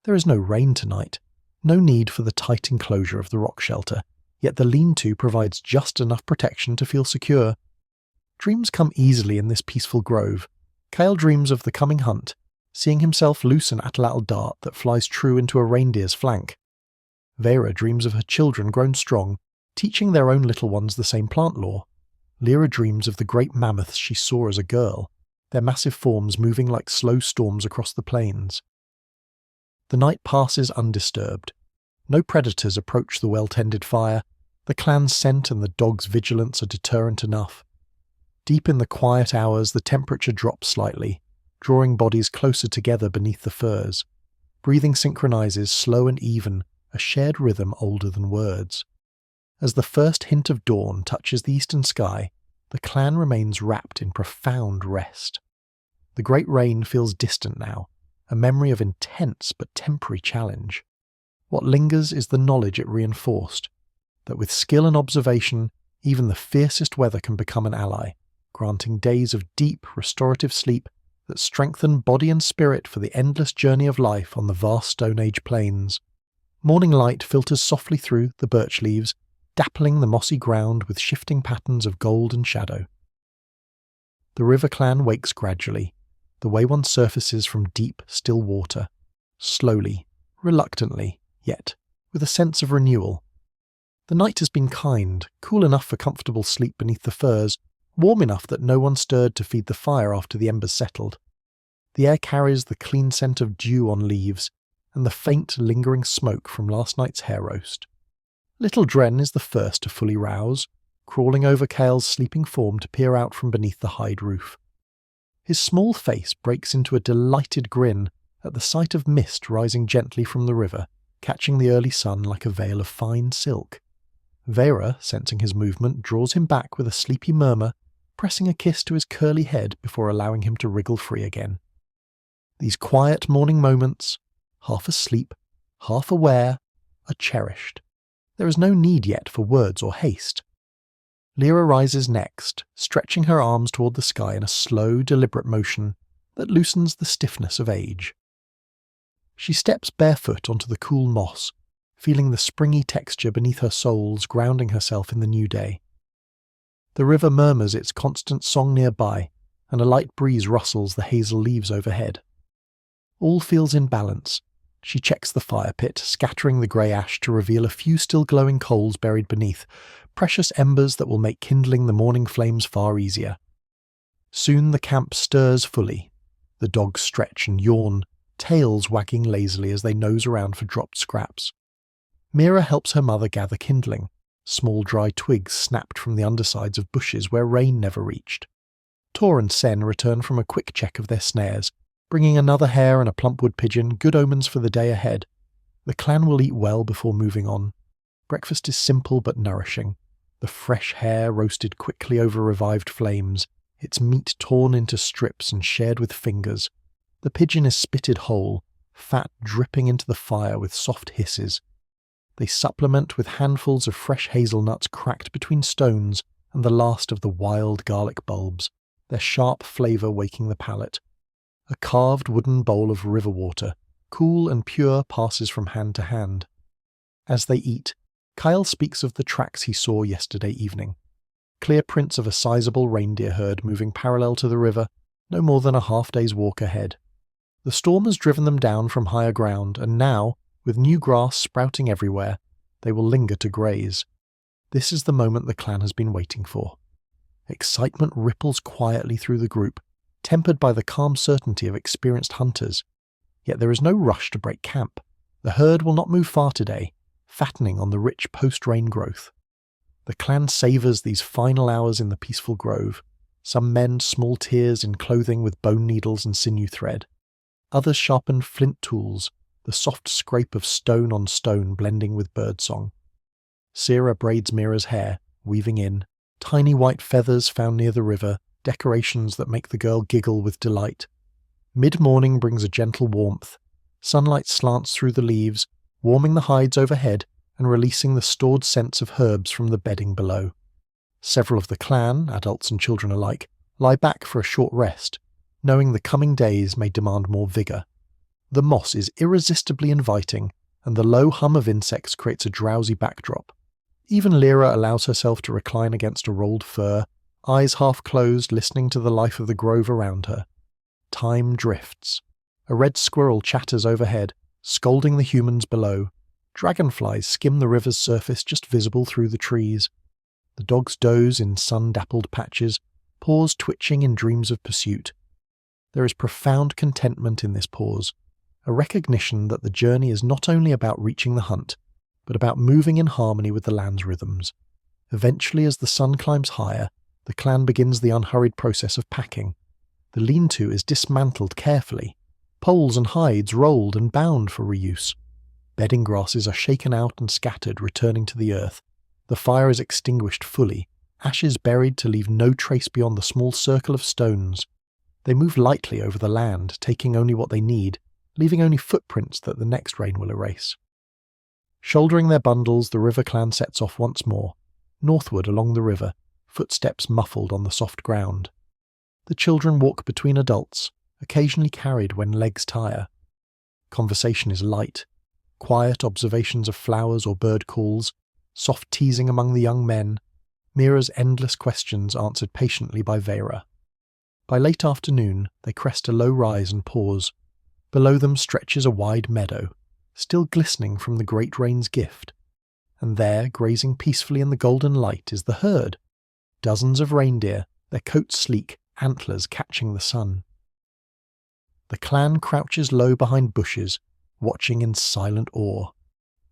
S1: There is no rain tonight, no need for the tight enclosure of the rock shelter, yet the lean-to provides just enough protection to feel secure. Dreams come easily in this peaceful grove. Kael dreams of the coming hunt, seeing himself loose an atlatl dart that flies true into a reindeer's flank. Vera dreams of her children grown strong, teaching their own little ones the same plant lore. Lyra dreams of the great mammoths she saw as a girl, their massive forms moving like slow storms across the plains. The night passes undisturbed. No predators approach the well-tended fire. The clan's scent and the dog's vigilance are deterrent enough. Deep in the quiet hours, the temperature drops slightly, drawing bodies closer together beneath the furs. Breathing synchronizes, slow and even, a shared rhythm older than words. As the first hint of dawn touches the eastern sky, the clan remains wrapped in profound rest. The great rain feels distant now, a memory of intense but temporary challenge. What lingers is the knowledge it reinforced, that with skill and observation, even the fiercest weather can become an ally, granting days of deep, restorative sleep that strengthen body and spirit for the endless journey of life on the vast Stone Age plains. Morning light filters softly through the birch leaves, dappling the mossy ground with shifting patterns of gold and shadow. The river clan wakes gradually, the way one surfaces from deep, still water, slowly, reluctantly, yet with a sense of renewal. The night has been kind, cool enough for comfortable sleep beneath the firs, warm enough that no one stirred to feed the fire after the embers settled. The air carries the clean scent of dew on leaves, and the faint, lingering smoke from last night's hair roast. Little Dren is the first to fully rouse, crawling over Kael's sleeping form to peer out from beneath the hide roof. His small face breaks into a delighted grin at the sight of mist rising gently from the river, catching the early sun like a veil of fine silk. Vera, sensing his movement, draws him back with a sleepy murmur, pressing a kiss to his curly head before allowing him to wriggle free again. These quiet morning moments, half asleep, half aware, are cherished. There is no need yet for words or haste. Lyra rises next, stretching her arms toward the sky in a slow, deliberate motion that loosens the stiffness of age. She steps barefoot onto the cool moss, feeling the springy texture beneath her soles, grounding herself in the new day. The river murmurs its constant song nearby, and a light breeze rustles the hazel leaves overhead. All feels in balance. She checks the fire pit, scattering the grey ash to reveal a few still glowing coals buried beneath, precious embers that will make kindling the morning flames far easier. Soon the camp stirs fully. The dogs stretch and yawn, tails wagging lazily as they nose around for dropped scraps. Mira helps her mother gather kindling, small dry twigs snapped from the undersides of bushes where rain never reached. Tor and Sen return from a quick check of their snares, bringing another hare and a plump wood pigeon, good omens for the day ahead. The clan will eat well before moving on. Breakfast is simple but nourishing. The fresh hare roasted quickly over revived flames, its meat torn into strips and shared with fingers. The pigeon is spitted whole, fat dripping into the fire with soft hisses. They supplement with handfuls of fresh hazelnuts cracked between stones and the last of the wild garlic bulbs, their sharp flavour waking the palate. A carved wooden bowl of river water, cool and pure, passes from hand to hand. As they eat, Kyle speaks of the tracks he saw yesterday evening. Clear prints of a sizable reindeer herd moving parallel to the river, no more than a half-day's walk ahead. The storm has driven them down from higher ground, and now, with new grass sprouting everywhere, they will linger to graze. This is the moment the clan has been waiting for. Excitement ripples quietly through the group, tempered by the calm certainty of experienced hunters. Yet there is no rush to break camp. The herd will not move far today, fattening on the rich post-rain growth. The clan savours these final hours in the peaceful grove. Some mend small tears in clothing with bone needles and sinew thread. Others sharpen flint tools, the soft scrape of stone on stone blending with birdsong. Sira braids Mira's hair, weaving in, tiny white feathers found near the river, decorations that make the girl giggle with delight. Mid-morning brings a gentle warmth. Sunlight slants through the leaves, warming the hides overhead and releasing the stored scents of herbs from the bedding below. Several of the clan, adults and children alike, lie back for a short rest, knowing the coming days may demand more vigour. The moss is irresistibly inviting, and the low hum of insects creates a drowsy backdrop. Even Lyra allows herself to recline against a rolled fur, eyes half closed, listening to the life of the grove around her. Time drifts. A red squirrel chatters overhead, scolding the humans below. Dragonflies skim the river's surface just visible through the trees. The dogs doze in sun-dappled patches, paws twitching in dreams of pursuit. There is profound contentment in this pause, a recognition that the journey is not only about reaching the hunt, but about moving in harmony with the land's rhythms. Eventually, as the sun climbs higher, the clan begins the unhurried process of packing. The lean-to is dismantled carefully, poles and hides rolled and bound for reuse. Bedding grasses are shaken out and scattered, returning to the earth. The fire is extinguished fully, ashes buried to leave no trace beyond the small circle of stones. They move lightly over the land, taking only what they need, leaving only footprints that the next rain will erase. Shouldering their bundles, the river clan sets off once more, northward along the river, footsteps muffled on the soft ground. The children walk between adults, occasionally carried when legs tire. Conversation is light, quiet observations of flowers or bird calls, soft teasing among the young men, Mira's endless questions answered patiently by Vera. By late afternoon, they crest a low rise and pause. Below them stretches a wide meadow, still glistening from the great rain's gift. And there, grazing peacefully in the golden light, is the herd. Dozens of reindeer, their coats sleek, antlers catching the sun. The clan crouches low behind bushes, watching in silent awe.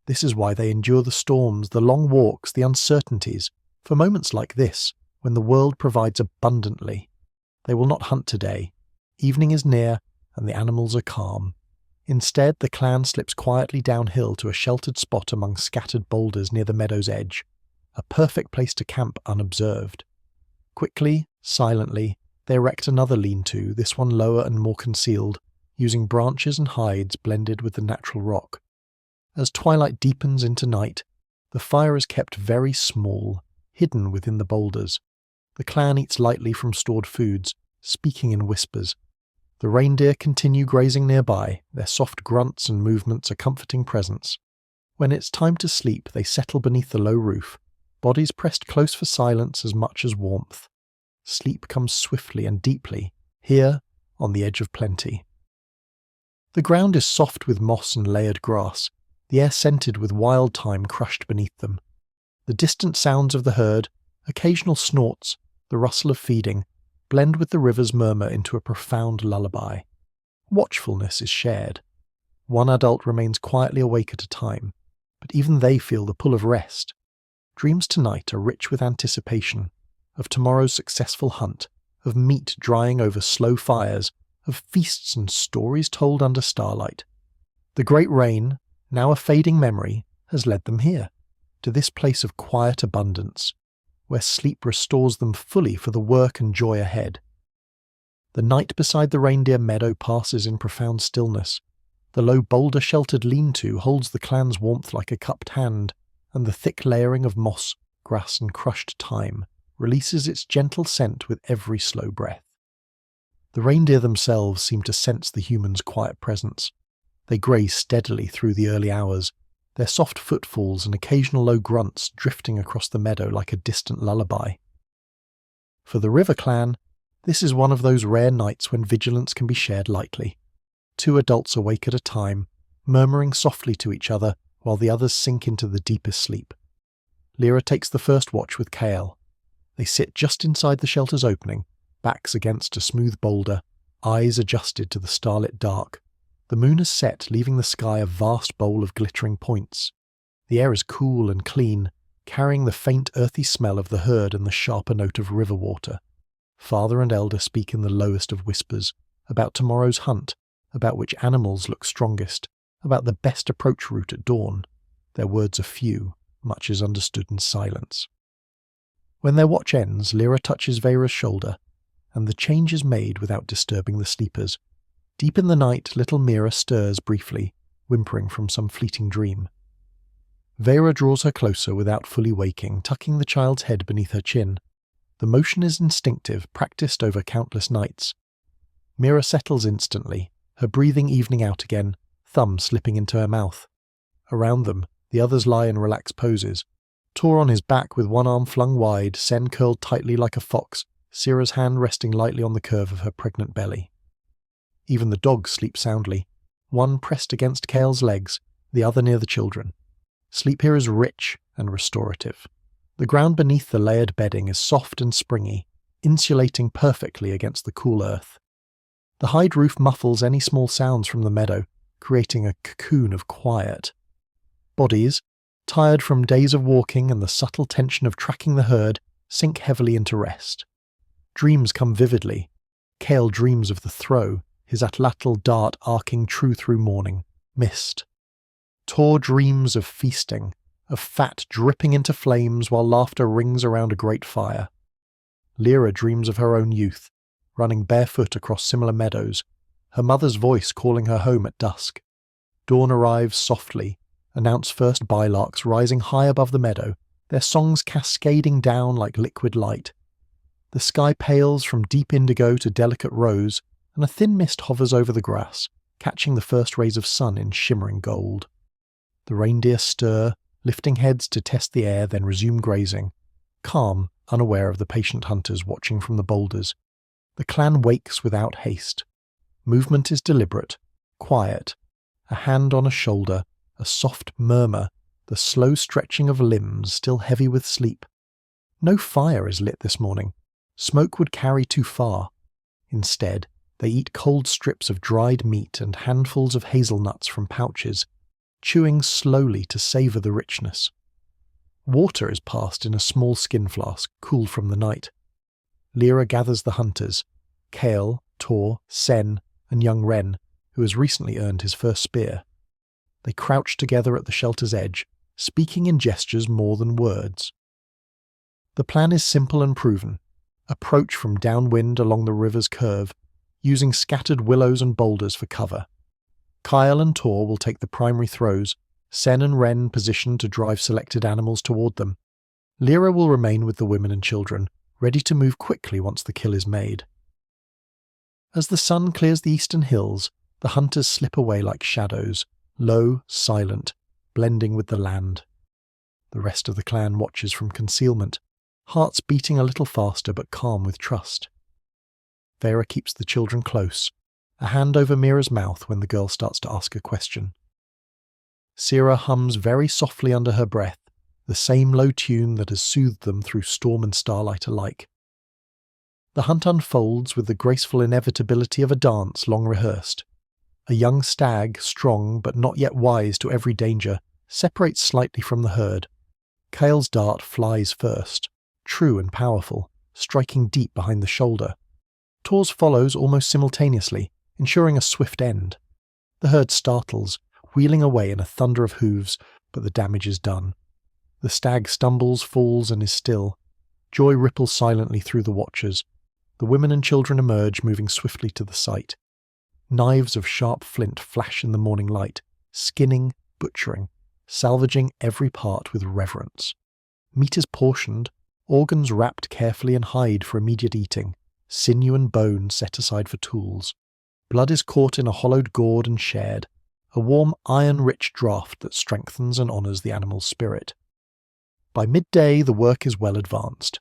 S1: This is why they endure the storms, the long walks, the uncertainties, for moments like this, when the world provides abundantly. They will not hunt today. Evening is near, and the animals are calm. Instead, the clan slips quietly downhill to a sheltered spot among scattered boulders near the meadow's edge, a perfect place to camp unobserved. Quickly, silently, they erect another lean-to, this one lower and more concealed, using branches and hides blended with the natural rock. As twilight deepens into night, the fire is kept very small, hidden within the boulders. The clan eats lightly from stored foods, speaking in whispers. The reindeer continue grazing nearby, their soft grunts and movements a comforting presence. When it's time to sleep, they settle beneath the low roof, bodies pressed close for silence as much as warmth. Sleep comes swiftly and deeply, here, on the edge of plenty. The ground is soft with moss and layered grass, the air scented with wild thyme crushed beneath them. The distant sounds of the herd, occasional snorts, the rustle of feeding, blend with the river's murmur into a profound lullaby. Watchfulness is shared. One adult remains quietly awake at a time, but even they feel the pull of rest. Dreams tonight are rich with anticipation, of tomorrow's successful hunt, of meat drying over slow fires, of feasts and stories told under starlight. The great rain, now a fading memory, has led them here, to this place of quiet abundance, where sleep restores them fully for the work and joy ahead. The night beside the reindeer meadow passes in profound stillness. The low boulder-sheltered lean-to holds the clan's warmth like a cupped hand, and the thick layering of moss, grass and crushed thyme releases its gentle scent with every slow breath. The reindeer themselves seem to sense the human's quiet presence. They graze steadily through the early hours, their soft footfalls and occasional low grunts drifting across the meadow like a distant lullaby. For the river clan, this is one of those rare nights when vigilance can be shared lightly. 2 adults awake at a time, murmuring softly to each other while the others sink into the deepest sleep. Lyra takes the first watch with Kale. They sit just inside the shelter's opening, backs against a smooth boulder, eyes adjusted to the starlit dark. The moon has set, leaving the sky a vast bowl of glittering points. The air is cool and clean, carrying the faint earthy smell of the herd and the sharper note of river water. Father and elder speak in the lowest of whispers, about tomorrow's hunt, about which animals look strongest, about the best approach route at dawn. Their words are few, much is understood in silence. When their watch ends, Lyra touches Veyra's shoulder, and the change is made without disturbing the sleepers. Deep in the night, little Mira stirs briefly, whimpering from some fleeting dream. Veyra draws her closer without fully waking, tucking the child's head beneath her chin. The motion is instinctive, practiced over countless nights. Mira settles instantly, her breathing evening out again, thumb slipping into her mouth. Around them, the others lie in relaxed poses. Tor on his back with one arm flung wide, Sen curled tightly like a fox, Sira's hand resting lightly on the curve of her pregnant belly. Even the dogs sleep soundly, one pressed against Kale's legs, the other near the children. Sleep here is rich and restorative. The ground beneath the layered bedding is soft and springy, insulating perfectly against the cool earth. The hide roof muffles any small sounds from the meadow, creating a cocoon of quiet. Bodies, tired from days of walking and the subtle tension of tracking the herd, sink heavily into rest. Dreams come vividly. Kale dreams of the throw, his atlatl dart arcing true through morning, missed. Tor dreams of feasting, of fat dripping into flames while laughter rings around a great fire. Lyra dreams of her own youth, running barefoot across similar meadows, her mother's voice calling her home at dusk. Dawn arrives softly, announce first bylarks rising high above the meadow, their songs cascading down like liquid light. The sky pales from deep indigo to delicate rose, and a thin mist hovers over the grass, catching the first rays of sun in shimmering gold. The reindeer stir, lifting heads to test the air, then resume grazing, calm, unaware of the patient hunters watching from the boulders. The clan wakes without haste. Movement is deliberate, quiet, a hand on a shoulder, a soft murmur, the slow stretching of limbs still heavy with sleep. No fire is lit this morning. Smoke would carry too far. Instead, they eat cold strips of dried meat and handfuls of hazelnuts from pouches, chewing slowly to savour the richness. Water is passed in a small skin flask, cooled from the night. Lyra gathers the hunters, Kale, Tor, Sen, and young Ren, who has recently earned his first spear. They crouch together at the shelter's edge, speaking in gestures more than words. The plan is simple and proven. Approach from downwind along the river's curve, using scattered willows and boulders for cover. Kyle and Tor will take the primary throws, Sen and Ren positioned to drive selected animals toward them. Lyra will remain with the women and children, ready to move quickly once the kill is made. As the sun clears the eastern hills, the hunters slip away like shadows, low, silent, blending with the land. The rest of the clan watches from concealment, hearts beating a little faster but calm with trust. Veyra keeps the children close, a hand over Mira's mouth when the girl starts to ask a question. Sira hums very softly under her breath, the same low tune that has soothed them through storm and starlight alike. The hunt unfolds with the graceful inevitability of a dance long rehearsed. A young stag, strong but not yet wise to every danger, separates slightly from the herd. Kale's dart flies first, true and powerful, striking deep behind the shoulder. Tor's follows almost simultaneously, ensuring a swift end. The herd startles, wheeling away in a thunder of hooves, but the damage is done. The stag stumbles, falls, and is still. Joy ripples silently through the watchers. The women and children emerge, moving swiftly to the site. Knives of sharp flint flash in the morning light, skinning, butchering, salvaging every part with reverence. Meat is portioned, organs wrapped carefully in hide for immediate eating, sinew and bone set aside for tools. Blood is caught in a hollowed gourd and shared, a warm iron-rich draught that strengthens and honours the animal's spirit. By midday the work is well advanced.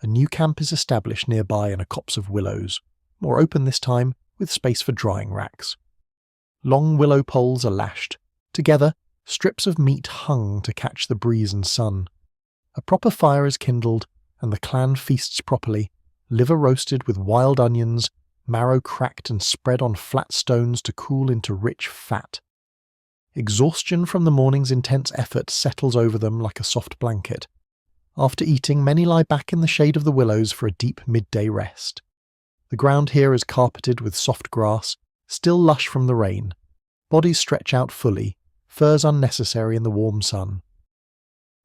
S1: A new camp is established nearby in a copse of willows, more open this time, with space for drying racks. Long willow poles are lashed. Together, strips of meat hung to catch the breeze and sun. A proper fire is kindled, and the clan feasts properly, liver roasted with wild onions, marrow cracked and spread on flat stones to cool into rich fat. Exhaustion from the morning's intense effort settles over them like a soft blanket. After eating, many lie back in the shade of the willows for a deep midday rest. The ground here is carpeted with soft grass, still lush from the rain. Bodies stretch out fully, furs unnecessary in the warm sun.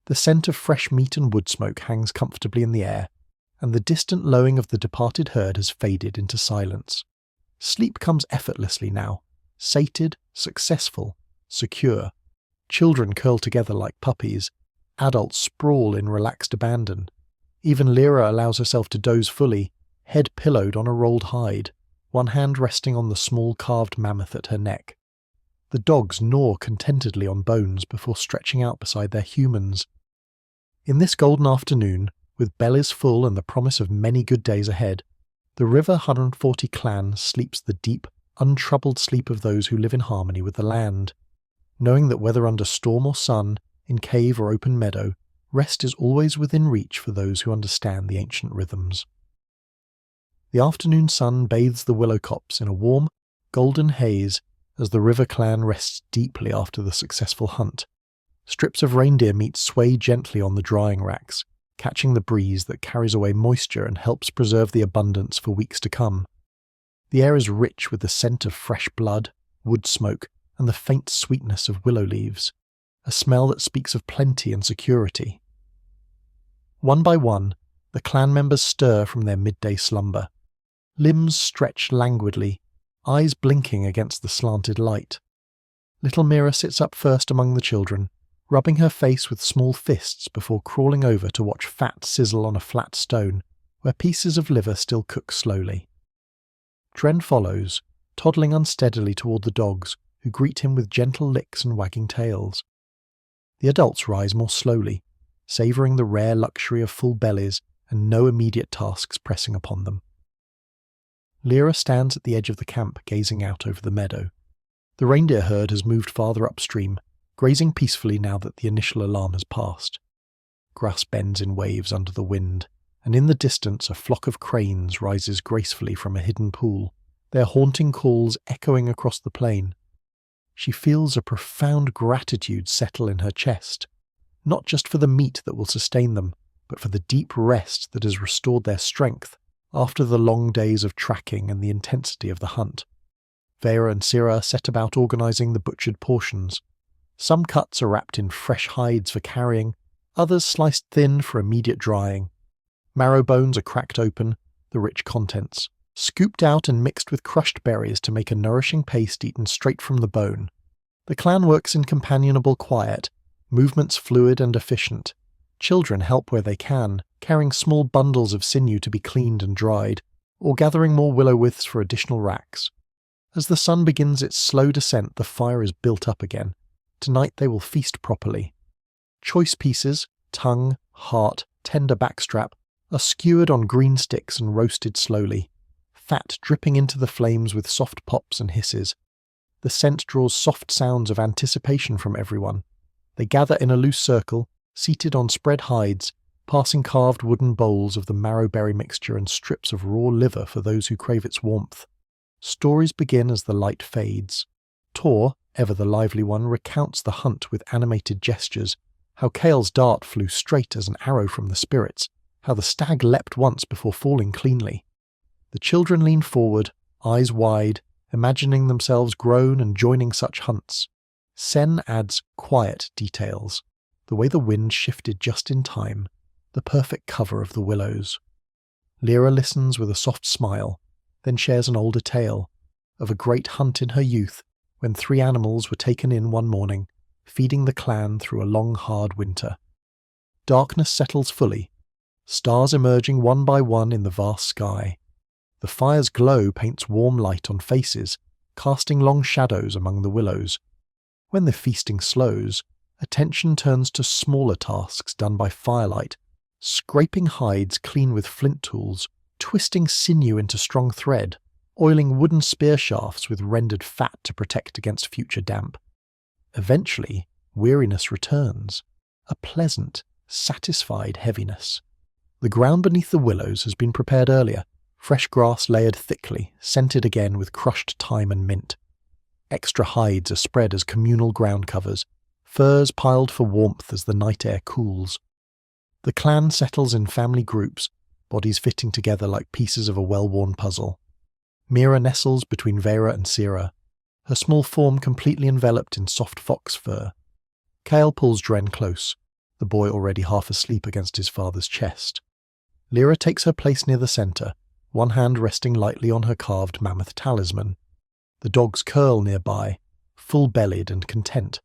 S1: The scent of fresh meat and wood smoke hangs comfortably in the air, and the distant lowing of the departed herd has faded into silence. Sleep comes effortlessly now, sated, successful, secure. Children curl together like puppies, adults sprawl in relaxed abandon. Even Lyra allows herself to doze fully, head pillowed on a rolled hide, one hand resting on the small carved mammoth at her neck. The dogs gnaw contentedly on bones before stretching out beside their humans. In this golden afternoon, with bellies full and the promise of many good days ahead, the River 140 clan sleeps the deep, untroubled sleep of those who live in harmony with the land, knowing that whether under storm or sun, in cave or open meadow, rest is always within reach for those who understand the ancient rhythms. The afternoon sun bathes the willow copse in a warm, golden haze as the River clan rests deeply after the successful hunt. Strips of reindeer meat sway gently on the drying racks, catching the breeze that carries away moisture and helps preserve the abundance for weeks to come. The air is rich with the scent of fresh blood, wood smoke, and the faint sweetness of willow leaves, a smell that speaks of plenty and security. One by one, the clan members stir from their midday slumber. Limbs stretch languidly, eyes blinking against the slanted light. Little Mira sits up first among the children, rubbing her face with small fists before crawling over to watch fat sizzle on a flat stone, where pieces of liver still cook slowly. Dren follows, toddling unsteadily toward the dogs, who greet him with gentle licks and wagging tails. The adults rise more slowly, savouring the rare luxury of full bellies and no immediate tasks pressing upon them. Lyra stands at the edge of the camp, gazing out over the meadow. The reindeer herd has moved farther upstream, grazing peacefully now that the initial alarm has passed. Grass bends in waves under the wind, and in the distance a flock of cranes rises gracefully from a hidden pool, their haunting calls echoing across the plain. She feels a profound gratitude settle in her chest, not just for the meat that will sustain them, but for the deep rest that has restored their strength after the long days of tracking and the intensity of the hunt. Vera and Sira set about organising the butchered portions. Some cuts are wrapped in fresh hides for carrying, others sliced thin for immediate drying. Marrow bones are cracked open, the rich contents, scooped out and mixed with crushed berries to make a nourishing paste eaten straight from the bone. The clan works in companionable quiet, movements fluid and efficient. Children help where they can, carrying small bundles of sinew to be cleaned and dried, or gathering more willow withes for additional racks. As the sun begins its slow descent, the fire is built up again. Tonight they will feast properly. Choice pieces, tongue, heart, tender backstrap, are skewered on green sticks and roasted slowly. fat dripping into the flames with soft pops and hisses. The scent draws soft sounds of anticipation from everyone. They gather in a loose circle, seated on spread hides, passing carved wooden bowls of the marrowberry mixture and strips of raw liver for those who crave its warmth. Stories begin as the light fades. Tor, ever the lively one, recounts the hunt with animated gestures, how Kale's dart flew straight as an arrow from the spirits, how the stag leapt once before falling cleanly. The children lean forward, eyes wide, imagining themselves grown and joining such hunts. Sen adds quiet details, the way the wind shifted just in time, the perfect cover of the willows. Lyra listens with a soft smile, then shares an older tale of a great hunt in her youth when 3 animals were taken in one morning, feeding the clan through a long, hard winter. Darkness settles fully, stars emerging one by one in the vast sky. The fire's glow paints warm light on faces, casting long shadows among the willows. When the feasting slows, attention turns to smaller tasks done by firelight, scraping hides clean with flint tools, twisting sinew into strong thread, oiling wooden spear shafts with rendered fat to protect against future damp. Eventually, weariness returns, a pleasant, satisfied heaviness. The ground beneath the willows has been prepared earlier, fresh grass layered thickly, scented again with crushed thyme and mint. Extra hides are spread as communal ground covers, furs piled for warmth as the night air cools. The clan settles in family groups, bodies fitting together like pieces of a well-worn puzzle. Mira nestles between Vera and Sira, her small form completely enveloped in soft fox fur. Kale pulls Dren close, the boy already half asleep against his father's chest. Lyra takes her place near the centre, one hand resting lightly on her carved mammoth talisman. The dogs curl nearby, full-bellied and content.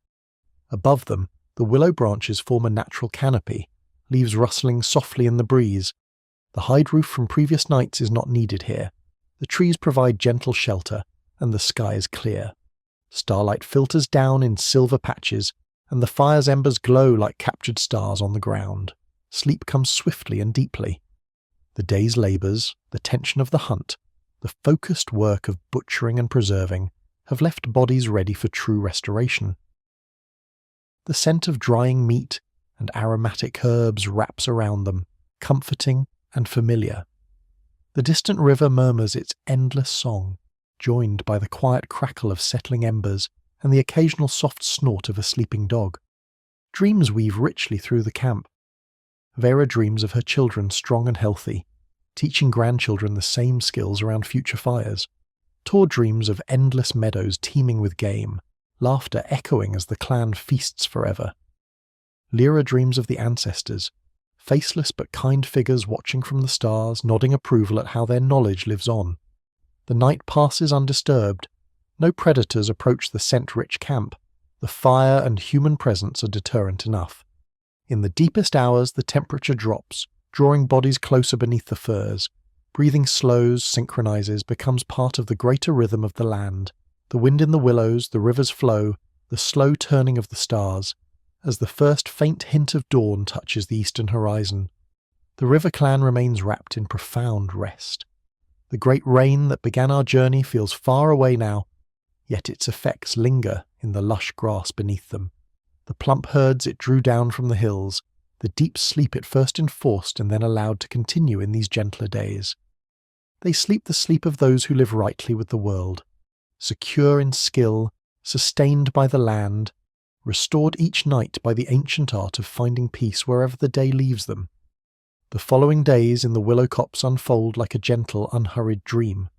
S1: Above them, the willow branches form a natural canopy, leaves rustling softly in the breeze. The hide roof from previous nights is not needed here. The trees provide gentle shelter, and the sky is clear. Starlight filters down in silver patches, and the fire's embers glow like captured stars on the ground. Sleep comes swiftly and deeply. The day's labours, the tension of the hunt, the focused work of butchering and preserving, have left bodies ready for true restoration. The scent of drying meat and aromatic herbs wraps around them, comforting and familiar. The distant river murmurs its endless song, joined by the quiet crackle of settling embers and the occasional soft snort of a sleeping dog. Dreams weave richly through the camp. Vera dreams of her children strong and healthy, teaching grandchildren the same skills around future fires. Tor dreams of endless meadows teeming with game, laughter echoing as the clan feasts forever. Lyra dreams of the ancestors, faceless but kind figures watching from the stars, nodding approval at how their knowledge lives on. The night passes undisturbed. No predators approach the scent-rich camp. The fire and human presence are deterrent enough. In the deepest hours, the temperature drops, drawing bodies closer beneath the furs. Breathing slows, synchronizes, becomes part of the greater rhythm of the land. The wind in the willows, the river's flow, the slow turning of the stars. As the first faint hint of dawn touches the eastern horizon, the river clan remains wrapped in profound rest. The great rain that began our journey feels far away now, yet its effects linger in the lush grass beneath them. The plump herds it drew down from the hills, the deep sleep it first enforced and then allowed to continue in these gentler days. They sleep the sleep of those who live rightly with the world, secure in skill, sustained by the land, restored each night by the ancient art of finding peace wherever the day leaves them. The following days in the willow copse unfold like a gentle, unhurried dream,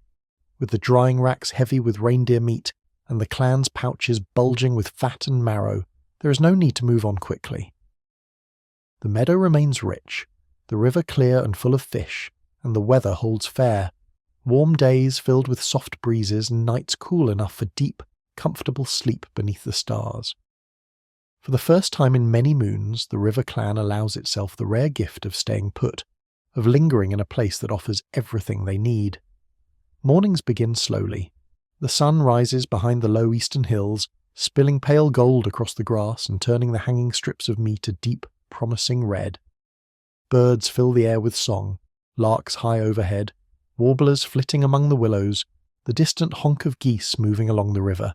S1: with the drying racks heavy with reindeer meat and the clan's pouches bulging with fat and marrow. There is no need to move on quickly. The meadow remains rich, the river clear and full of fish, and the weather holds fair. Warm days filled with soft breezes and nights cool enough for deep, comfortable sleep beneath the stars. For the first time in many moons, the river clan allows itself the rare gift of staying put, of lingering in a place that offers everything they need. Mornings begin slowly. The sun rises behind the low eastern hills, spilling pale gold across the grass and turning the hanging strips of meat a deep, promising red. Birds fill the air with song, larks high overhead, warblers flitting among the willows, the distant honk of geese moving along the river.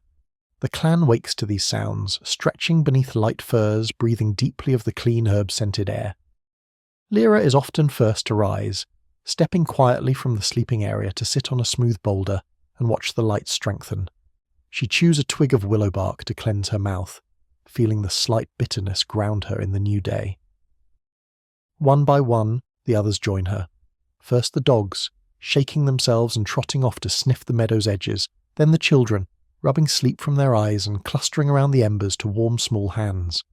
S1: The clan wakes to these sounds, stretching beneath light furs, breathing deeply of the clean herb-scented air. Lyra is often first to rise, stepping quietly from the sleeping area to sit on a smooth boulder and watch the light strengthen. She chews a twig of willow bark to cleanse her mouth, feeling the slight bitterness ground her in the new day. One by one, the others join her. First the dogs, shaking themselves and trotting off to sniff the meadow's edges, then the children, rubbing sleep from their eyes and clustering around the embers to warm small hands.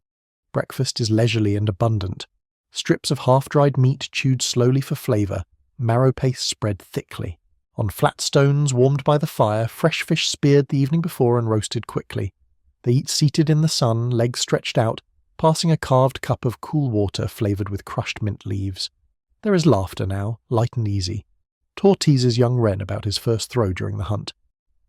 S1: Breakfast is leisurely and abundant. Strips of half-dried meat chewed slowly for flavour, marrow paste spread thickly. On flat stones warmed by the fire, fresh fish speared the evening before and roasted quickly. They eat seated in the sun, legs stretched out, passing a carved cup of cool water flavoured with crushed mint leaves. There is laughter now, light and easy. Tor teases young Wren about his first throw during the hunt,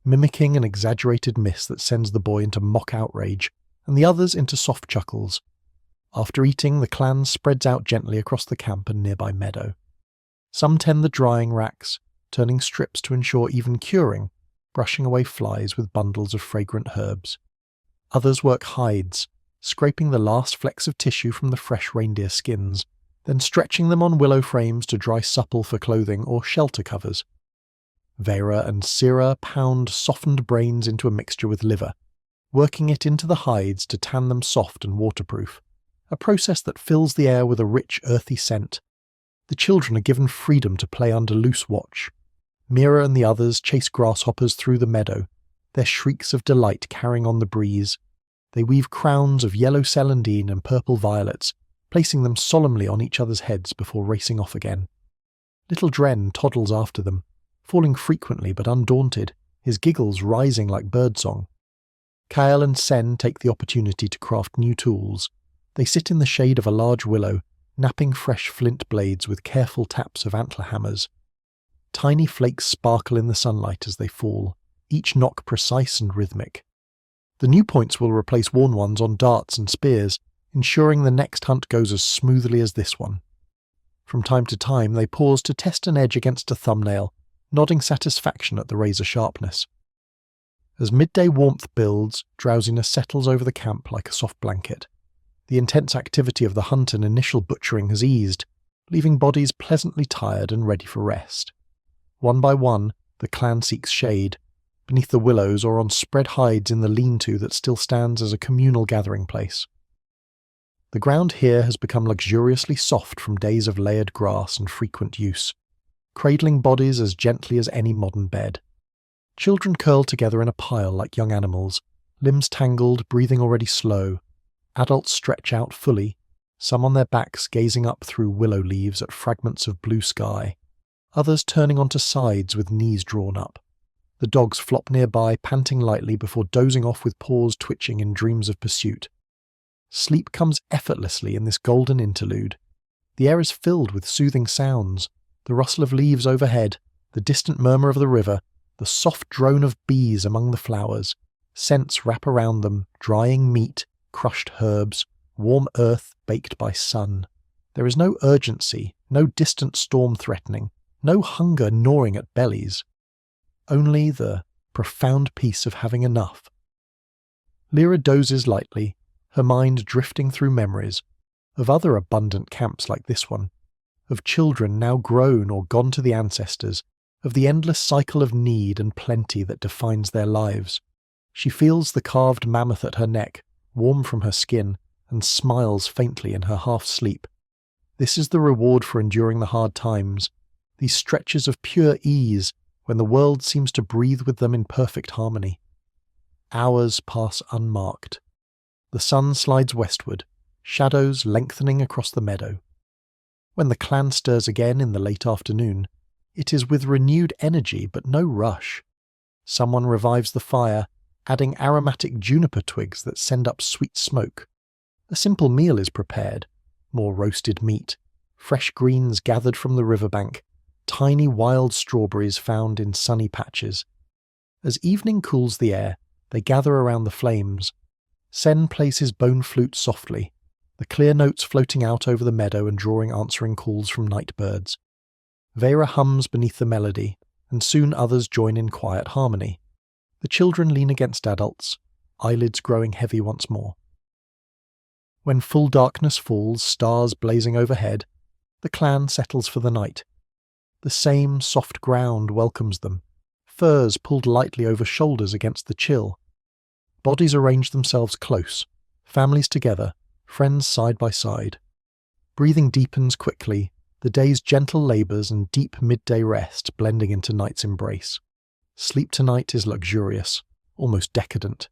S1: mimicking an exaggerated miss that sends the boy into mock outrage, and the others into soft chuckles. After eating, the clan spreads out gently across the camp and nearby meadow. Some tend the drying racks, turning strips to ensure even curing, brushing away flies with bundles of fragrant herbs. Others work hides, scraping the last flecks of tissue from the fresh reindeer skins, then stretching them on willow frames to dry supple for clothing or shelter covers. Vera and Sira pound softened brains into a mixture with liver, working it into the hides to tan them soft and waterproof, a process that fills the air with a rich, earthy scent. The children are given freedom to play under loose watch. Mira and the others chase grasshoppers through the meadow, their shrieks of delight carrying on the breeze. They weave crowns of yellow celandine and purple violets, placing them solemnly on each other's heads before racing off again. Little Dren toddles after them, falling frequently but undaunted, his giggles rising like birdsong. Kyle and Sen take the opportunity to craft new tools. They sit in the shade of a large willow, napping fresh flint blades with careful taps of antler hammers. Tiny flakes sparkle in the sunlight as they fall, each knock precise and rhythmic. The new points will replace worn ones on darts and spears, ensuring the next hunt goes as smoothly as this one. From time to time they pause to test an edge against a thumbnail, nodding satisfaction at the razor sharpness. As midday warmth builds, drowsiness settles over the camp like a soft blanket. The intense activity of the hunt and initial butchering has eased, leaving bodies pleasantly tired and ready for rest. One by one, the clan seeks shade, beneath the willows or on spread hides in the lean-to that still stands as a communal gathering place. The ground here has become luxuriously soft from days of layered grass and frequent use, cradling bodies as gently as any modern bed. Children curl together in a pile like young animals, limbs tangled, breathing already slow. Adults stretch out fully, some on their backs gazing up through willow leaves at fragments of blue sky, others turning onto sides with knees drawn up. The dogs flop nearby, panting lightly before dozing off with paws twitching in dreams of pursuit. Sleep comes effortlessly in this golden interlude. The air is filled with soothing sounds, the rustle of leaves overhead, the distant murmur of the river, the soft drone of bees among the flowers. Scents wrap around them, drying meat, crushed herbs, warm earth baked by sun. There is no urgency, no distant storm threatening, no hunger gnawing at bellies. Only the profound peace of having enough. Lyra dozes lightly, her mind drifting through memories of other abundant camps like this one, of children now grown or gone to the ancestors, of the endless cycle of need and plenty that defines their lives. She feels the carved mammoth at her neck, warm from her skin, and smiles faintly in her half-sleep. This is the reward for enduring the hard times, these stretches of pure ease when the world seems to breathe with them in perfect harmony. Hours pass unmarked. The sun slides westward, shadows lengthening across the meadow. When the clan stirs again in the late afternoon, it is with renewed energy but no rush. Someone revives the fire, adding aromatic juniper twigs that send up sweet smoke. A simple meal is prepared, more roasted meat, fresh greens gathered from the riverbank, tiny wild strawberries found in sunny patches. As evening cools the air, they gather around the flames. Sen plays his bone flute softly, the clear notes floating out over the meadow and drawing answering calls from night birds. Vera hums beneath the melody, and soon others join in quiet harmony. The children lean against adults, eyelids growing heavy once more. When full darkness falls, stars blazing overhead, the clan settles for the night. The same soft ground welcomes them, furs pulled lightly over shoulders against the chill. Bodies arrange themselves close, families together, friends side by side. Breathing deepens quickly, the day's gentle labours and deep midday rest blending into night's embrace. Sleep tonight is luxurious, almost decadent.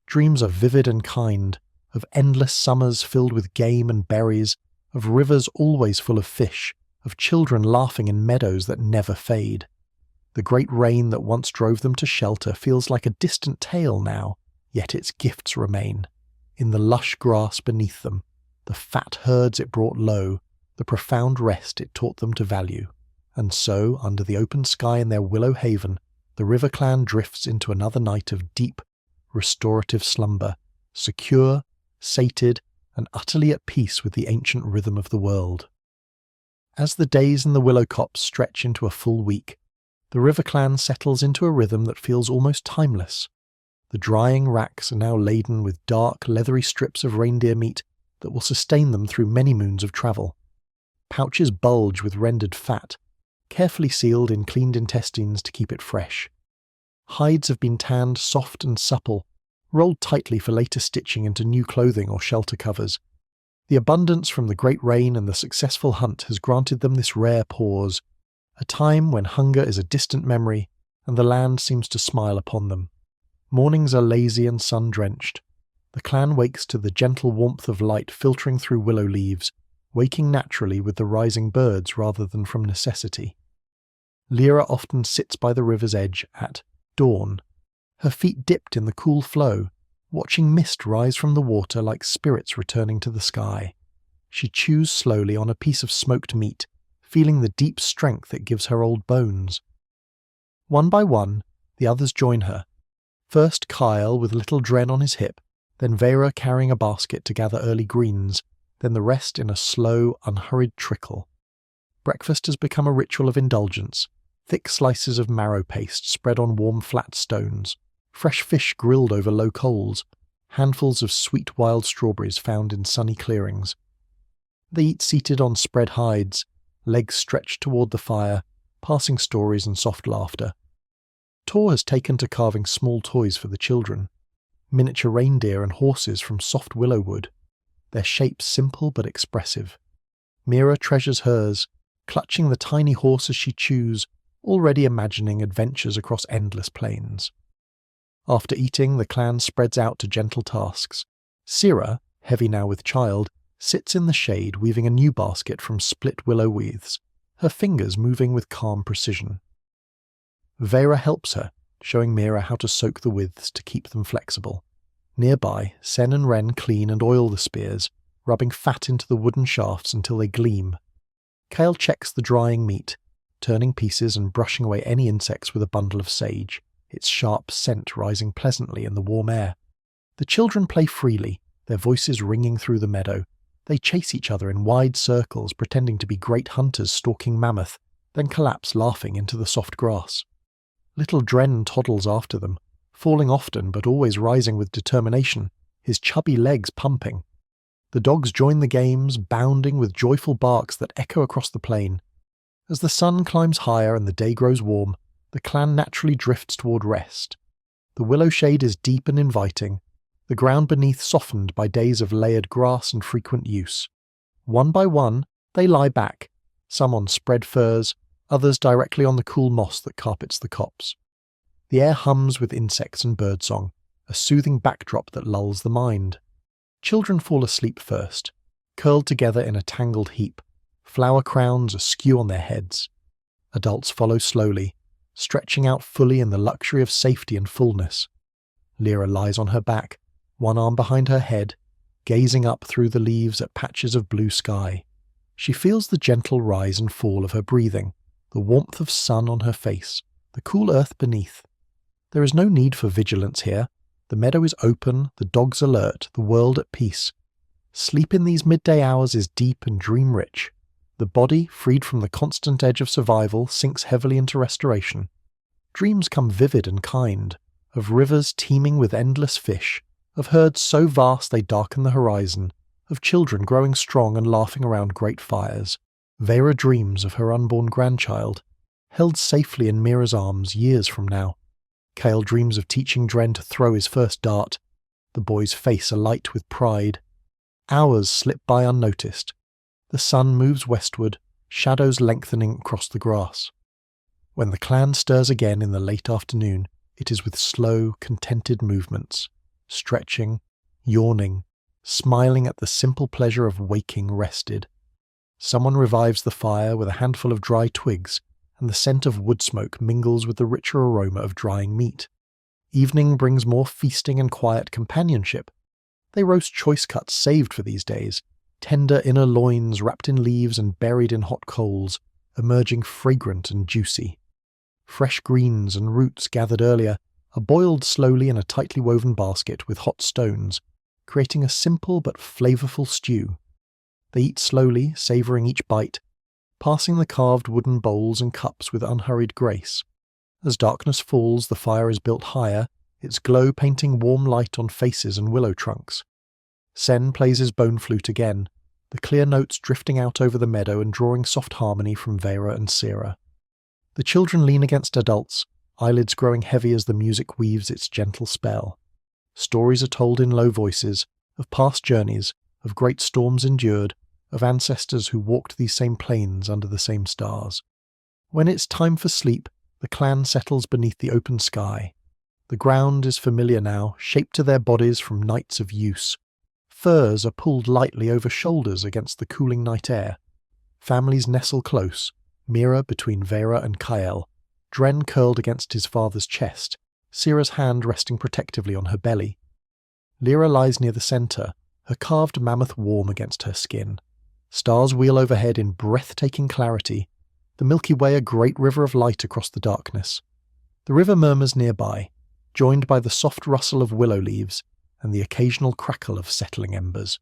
S1: Dreams are vivid and kind, of endless summers filled with game and berries, of rivers always full of fish, of children laughing in meadows that never fade. The great rain that once drove them to shelter feels like a distant tale now, yet its gifts remain. In the lush grass beneath them, the fat herds it brought low, the profound rest it taught them to value. And so, under the open sky in their willow haven, the river clan drifts into another night of deep, restorative slumber, secure, sated, and utterly at peace with the ancient rhythm of the world. As the days in the willow copse stretch into a full week, the river clan settles into a rhythm that feels almost timeless. The drying racks are now laden with dark, leathery strips of reindeer meat that will sustain them through many moons of travel. Pouches bulge with rendered fat, carefully sealed in cleaned intestines to keep it fresh. Hides have been tanned soft and supple, rolled tightly for later stitching into new clothing or shelter covers. The abundance from the great rain and the successful hunt has granted them this rare pause, a time when hunger is a distant memory and the land seems to smile upon them. Mornings are lazy and sun-drenched. The clan wakes to the gentle warmth of light filtering through willow leaves, waking naturally with the rising birds rather than from necessity. Lyra often sits by the river's edge at dawn, her feet dipped in the cool flow, watching mist rise from the water like spirits returning to the sky. She chews slowly on a piece of smoked meat, feeling the deep strength it gives her old bones. One by one, the others join her. First Kyle with little Dren on his hip, then Vera carrying a basket to gather early greens, then the rest in a slow, unhurried trickle. Breakfast has become a ritual of indulgence, thick slices of marrow paste spread on warm flat stones, fresh fish grilled over low coals, handfuls of sweet wild strawberries found in sunny clearings. They eat seated on spread hides, legs stretched toward the fire, passing stories and soft laughter. Tor has taken to carving small toys for the children, miniature reindeer and horses from soft willow wood, their shapes simple but expressive. Mira treasures hers, clutching the tiny horse as she chews, already imagining adventures across endless plains. After eating, the clan spreads out to gentle tasks. Sira, heavy now with child, sits in the shade weaving a new basket from split willow wreaths, her fingers moving with calm precision. Vera helps her, showing Mira how to soak the withes to keep them flexible. Nearby, Sen and Ren clean and oil the spears, rubbing fat into the wooden shafts until they gleam. Kale checks the drying meat, turning pieces and brushing away any insects with a bundle of sage, its sharp scent rising pleasantly in the warm air. The children play freely, their voices ringing through the meadow. They chase each other in wide circles, pretending to be great hunters stalking mammoth, then collapse laughing into the soft grass. Little Dren toddles after them, falling often but always rising with determination, his chubby legs pumping. The dogs join the games, bounding with joyful barks that echo across the plain. As the sun climbs higher and the day grows warm, the clan naturally drifts toward rest. The willow shade is deep and inviting, the ground beneath softened by days of layered grass and frequent use. One by one, they lie back, some on spread furs, others directly on the cool moss that carpets the copse. The air hums with insects and birdsong, a soothing backdrop that lulls the mind. Children fall asleep first, curled together in a tangled heap, flower crowns askew on their heads. Adults follow slowly, stretching out fully in the luxury of safety and fullness. Lyra lies on her back, one arm behind her head, gazing up through the leaves at patches of blue sky. She feels the gentle rise and fall of her breathing, the warmth of sun on her face, the cool earth beneath. There is no need for vigilance here. The meadow is open, the dogs alert, the world at peace. Sleep in these midday hours is deep and dream-rich. The body, freed from the constant edge of survival, sinks heavily into restoration. Dreams come vivid and kind, of rivers teeming with endless fish, of herds so vast they darken the horizon, of children growing strong and laughing around great fires. Vera dreams of her unborn grandchild, held safely in Mira's arms years from now. Kale dreams of teaching Dren to throw his first dart, the boy's face alight with pride. Hours slip by unnoticed. The sun moves westward, shadows lengthening across the grass. When the clan stirs again in the late afternoon, it is with slow, contented movements, stretching, yawning, smiling at the simple pleasure of waking rested. Someone revives the fire with a handful of dry twigs, and the scent of wood smoke mingles with the richer aroma of drying meat. Evening brings more feasting and quiet companionship. They roast choice cuts saved for these days, tender inner loins wrapped in leaves and buried in hot coals, emerging fragrant and juicy. Fresh greens and roots gathered earlier are boiled slowly in a tightly woven basket with hot stones, creating a simple but flavorful stew. They eat slowly, savoring each bite, passing the carved wooden bowls and cups with unhurried grace. As darkness falls, the fire is built higher, its glow painting warm light on faces and willow trunks. Sen plays his bone flute again, the clear notes drifting out over the meadow and drawing soft harmony from Vera and Sira. The children lean against adults, eyelids growing heavy as the music weaves its gentle spell. Stories are told in low voices, of past journeys, of great storms endured, of ancestors who walked these same plains under the same stars. When it's time for sleep, the clan settles beneath the open sky. The ground is familiar now, shaped to their bodies from nights of use. Furs are pulled lightly over shoulders against the cooling night air. Families nestle close, Mira between Vera and Kael, Dren curled against his father's chest, Sira's hand resting protectively on her belly. Lyra lies near the centre, her carved mammoth warm against her skin. Stars wheel overhead in breathtaking clarity, the Milky Way a great river of light across the darkness. The river murmurs nearby, joined by the soft rustle of willow leaves and the occasional crackle of settling embers.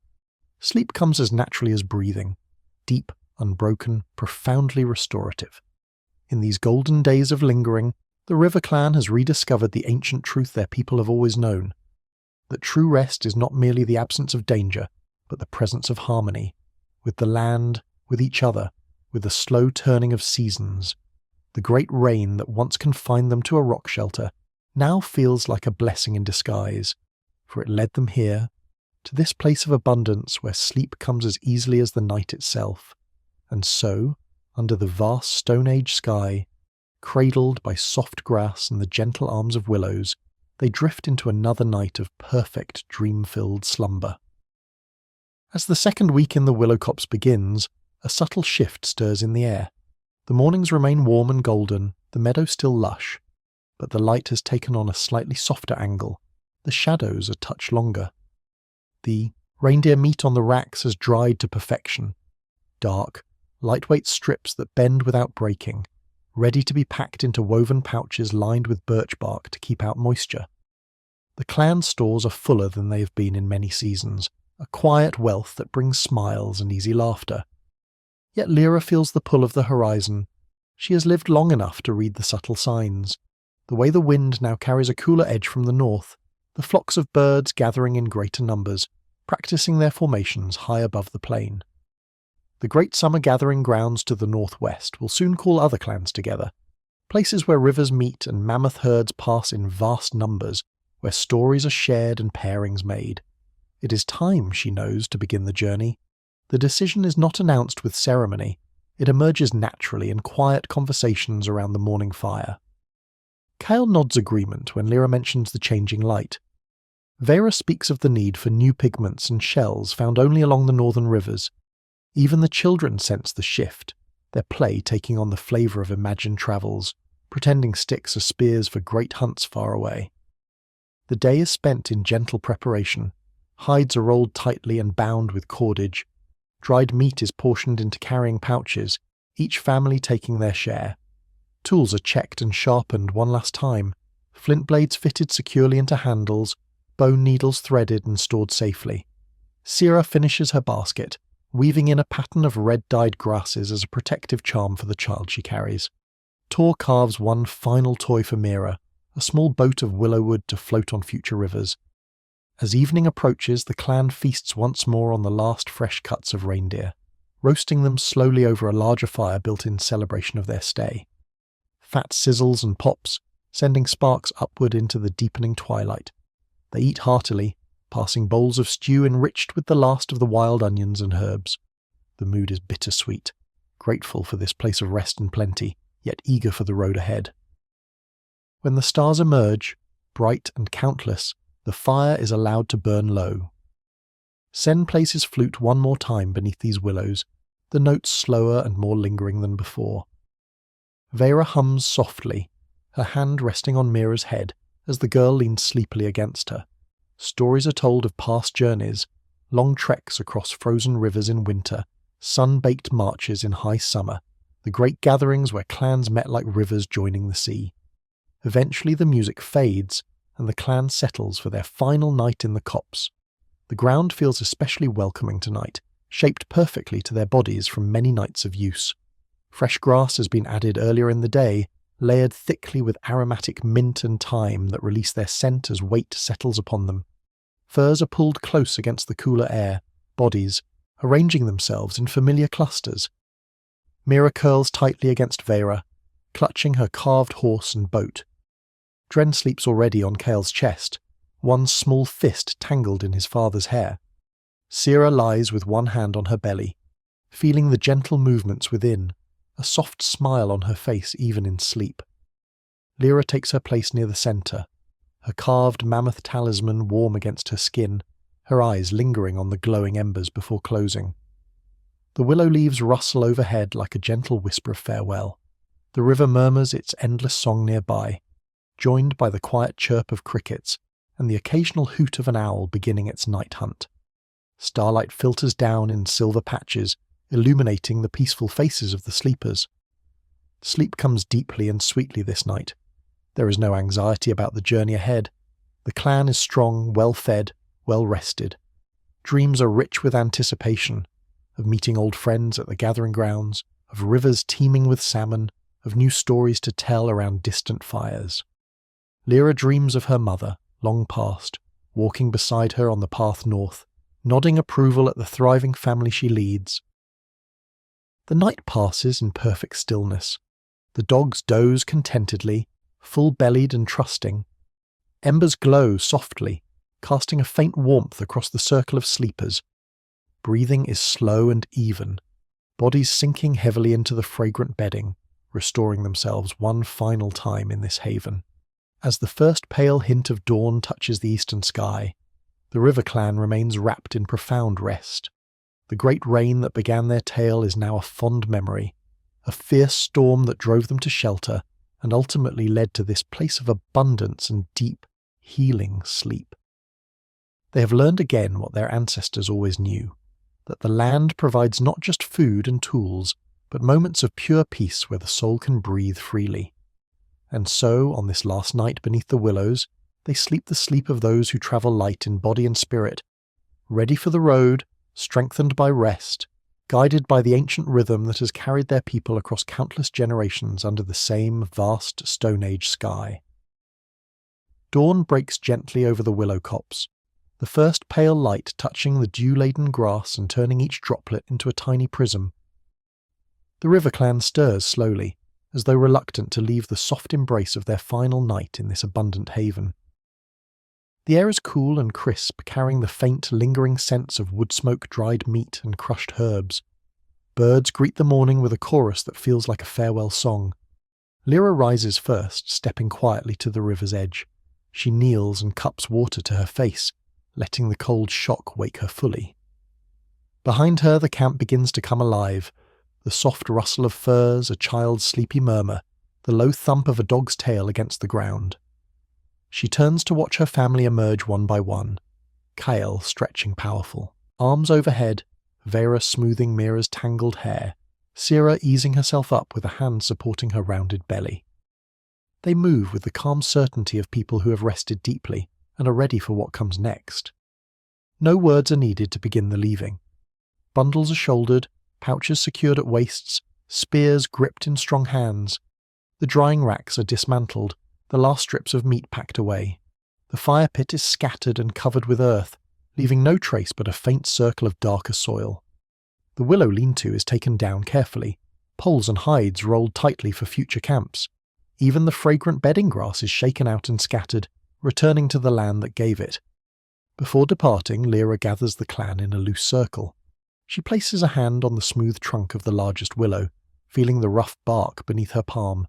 S1: Sleep comes as naturally as breathing, deep, unbroken, profoundly restorative. In these golden days of lingering, the River Clan has rediscovered the ancient truth their people have always known, that true rest is not merely the absence of danger, but the presence of harmony, with the land, with each other, with the slow turning of seasons. The great rain that once confined them to a rock shelter now feels like a blessing in disguise, for it led them here, to this place of abundance where sleep comes as easily as the night itself. And so, under the vast Stone Age sky, cradled by soft grass and the gentle arms of willows, they drift into another night of perfect dream-filled slumber. As the second week in the willow copse begins, a subtle shift stirs in the air. The mornings remain warm and golden, the meadow still lush, but the light has taken on a slightly softer angle, the shadows a touch longer. The reindeer meat on the racks has dried to perfection, dark, lightweight strips that bend without breaking, ready to be packed into woven pouches lined with birch bark to keep out moisture. The clan stores are fuller than they have been in many seasons, a quiet wealth that brings smiles and easy laughter. Yet Lyra feels the pull of the horizon. She has lived long enough to read the subtle signs. The way the wind now carries a cooler edge from the north, the flocks of birds gathering in greater numbers, practicing their formations high above the plain. The great summer gathering grounds to the northwest will soon call other clans together, places where rivers meet and mammoth herds pass in vast numbers, where stories are shared and pairings made. It is time, she knows, to begin the journey. The decision is not announced with ceremony. It emerges naturally in quiet conversations around the morning fire. Kyle nods agreement when Lyra mentions the changing light. Vera speaks of the need for new pigments and shells found only along the northern rivers. Even the children sense the shift, their play taking on the flavour of imagined travels, pretending sticks are spears for great hunts far away. The day is spent in gentle preparation. Hides are rolled tightly and bound with cordage. Dried meat is portioned into carrying pouches, each family taking their share. Tools are checked and sharpened one last time, flint blades fitted securely into handles, bone needles threaded and stored safely. Sira finishes her basket, weaving in a pattern of red-dyed grasses as a protective charm for the child she carries. Tor carves one final toy for Mira, a small boat of willow wood to float on future rivers. As evening approaches, the clan feasts once more on the last fresh cuts of reindeer, roasting them slowly over a larger fire built in celebration of their stay. Fat sizzles and pops, sending sparks upward into the deepening twilight. They eat heartily, passing bowls of stew enriched with the last of the wild onions and herbs. The mood is bittersweet, grateful for this place of rest and plenty, yet eager for the road ahead. When the stars emerge, bright and countless, the fire is allowed to burn low. Sen plays his flute one more time beneath these willows, the notes slower and more lingering than before. Vera hums softly, her hand resting on Mira's head as the girl leans sleepily against her. Stories are told of past journeys, long treks across frozen rivers in winter, sun-baked marches in high summer, the great gatherings where clans met like rivers joining the sea. Eventually the music fades, and the clan settles for their final night in the copse. The ground feels especially welcoming tonight, shaped perfectly to their bodies from many nights of use. Fresh grass has been added earlier in the day, layered thickly with aromatic mint and thyme that release their scent as weight settles upon them. Furs are pulled close against the cooler air, bodies, arranging themselves in familiar clusters. Mira curls tightly against Vera, clutching her carved horse and boat. Dren sleeps already on Kale's chest, one small fist tangled in his father's hair. Sira lies with one hand on her belly, feeling the gentle movements within, a soft smile on her face even in sleep. Lyra takes her place near the centre, her carved mammoth talisman warm against her skin, her eyes lingering on the glowing embers before closing. The willow leaves rustle overhead like a gentle whisper of farewell. The river murmurs its endless song nearby, joined by the quiet chirp of crickets and the occasional hoot of an owl beginning its night hunt. Starlight filters down in silver patches, illuminating the peaceful faces of the sleepers. Sleep comes deeply and sweetly this night. There is no anxiety about the journey ahead. The clan is strong, well-fed, well-rested. Dreams are rich with anticipation, of meeting old friends at the gathering grounds, of rivers teeming with salmon, of new stories to tell around distant fires. Lyra dreams of her mother, long past, walking beside her on the path north, nodding approval at the thriving family she leads. The night passes in perfect stillness. The dogs doze contentedly, full-bellied and trusting. Embers glow softly, casting a faint warmth across the circle of sleepers. Breathing is slow and even, bodies sinking heavily into the fragrant bedding, restoring themselves one final time in this haven. As the first pale hint of dawn touches the eastern sky, the River Clan remains wrapped in profound rest. The great rain that began their tale is now a fond memory, a fierce storm that drove them to shelter and ultimately led to this place of abundance and deep, healing sleep. They have learned again what their ancestors always knew, that the land provides not just food and tools, but moments of pure peace where the soul can breathe freely. And so, on this last night beneath the willows, they sleep the sleep of those who travel light in body and spirit, ready for the road, strengthened by rest, guided by the ancient rhythm that has carried their people across countless generations under the same vast Stone Age sky. Dawn breaks gently over the willow copse, the first pale light touching the dew-laden grass and turning each droplet into a tiny prism. The River Clan stirs slowly, as though reluctant to leave the soft embrace of their final night in this abundant haven. The air is cool and crisp, carrying the faint, lingering scents of wood smoke, dried meat, and crushed herbs. Birds greet the morning with a chorus that feels like a farewell song. Lyra rises first, stepping quietly to the river's edge. She kneels and cups water to her face, letting the cold shock wake her fully. Behind her, the camp begins to come alive. The soft rustle of furs, a child's sleepy murmur, the low thump of a dog's tail against the ground. She turns to watch her family emerge one by one, Kale stretching powerful, arms overhead, Vera smoothing Mira's tangled hair, Sira easing herself up with a hand supporting her rounded belly. They move with the calm certainty of people who have rested deeply and are ready for what comes next. No words are needed to begin the leaving. Bundles are shouldered, pouches secured at waists, spears gripped in strong hands. The drying racks are dismantled, the last strips of meat packed away. The fire pit is scattered and covered with earth, leaving no trace but a faint circle of darker soil. The willow lean-to is taken down carefully, poles and hides rolled tightly for future camps. Even the fragrant bedding grass is shaken out and scattered, returning to the land that gave it. Before departing, Lyra gathers the clan in a loose circle. She places a hand on the smooth trunk of the largest willow, feeling the rough bark beneath her palm,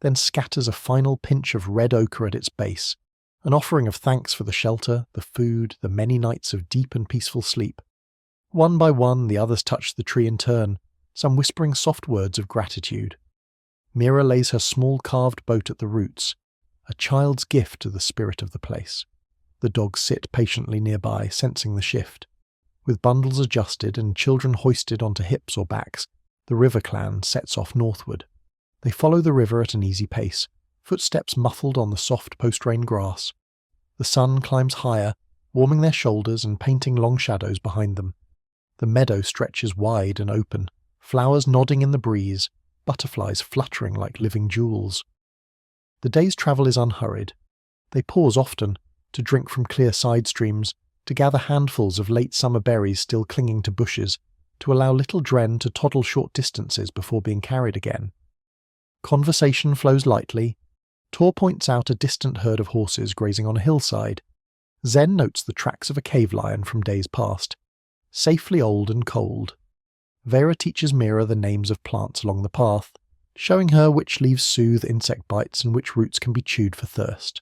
S1: then scatters a final pinch of red ochre at its base, an offering of thanks for the shelter, the food, the many nights of deep and peaceful sleep. One by one, the others touch the tree in turn, some whispering soft words of gratitude. Mira lays her small carved boat at the roots, a child's gift to the spirit of the place. The dogs sit patiently nearby, sensing the shift. With bundles adjusted and children hoisted onto hips or backs, the river clan sets off northward. They follow the river at an easy pace, footsteps muffled on the soft post-rain grass. The sun climbs higher, warming their shoulders and painting long shadows behind them. The meadow stretches wide and open, flowers nodding in the breeze, butterflies fluttering like living jewels. The day's travel is unhurried. They pause often, to drink from clear side streams, to gather handfuls of late summer berries still clinging to bushes, to allow little Dren to toddle short distances before being carried again. Conversation flows lightly. Tor points out a distant herd of horses grazing on a hillside. Zen notes the tracks of a cave lion from days past, safely old and cold. Vera teaches Mira the names of plants along the path, showing her which leaves soothe insect bites and which roots can be chewed for thirst.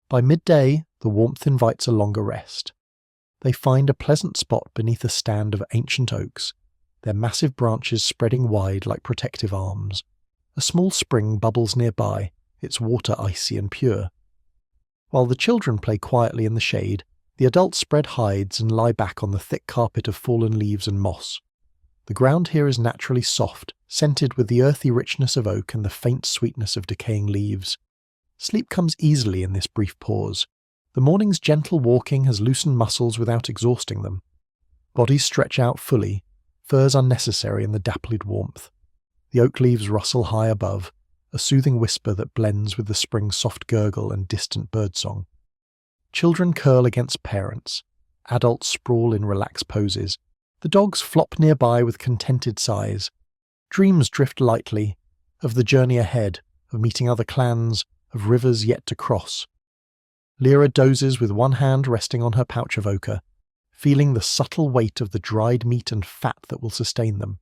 S1: By midday, the warmth invites a longer rest. They find a pleasant spot beneath a stand of ancient oaks, their massive branches spreading wide like protective arms. A small spring bubbles nearby, its water icy and pure. While the children play quietly in the shade, the adults spread hides and lie back on the thick carpet of fallen leaves and moss. The ground here is naturally soft, scented with the earthy richness of oak and the faint sweetness of decaying leaves. Sleep comes easily in this brief pause. The morning's gentle walking has loosened muscles without exhausting them. Bodies stretch out fully, furs unnecessary in the dappled warmth. The oak leaves rustle high above, a soothing whisper that blends with the spring's soft gurgle and distant birdsong. Children curl against parents. Adults sprawl in relaxed poses. The dogs flop nearby with contented sighs. Dreams drift lightly, of the journey ahead, of meeting other clans, of rivers yet to cross. Lyra dozes with one hand resting on her pouch of ochre, feeling the subtle weight of the dried meat and fat that will sustain them.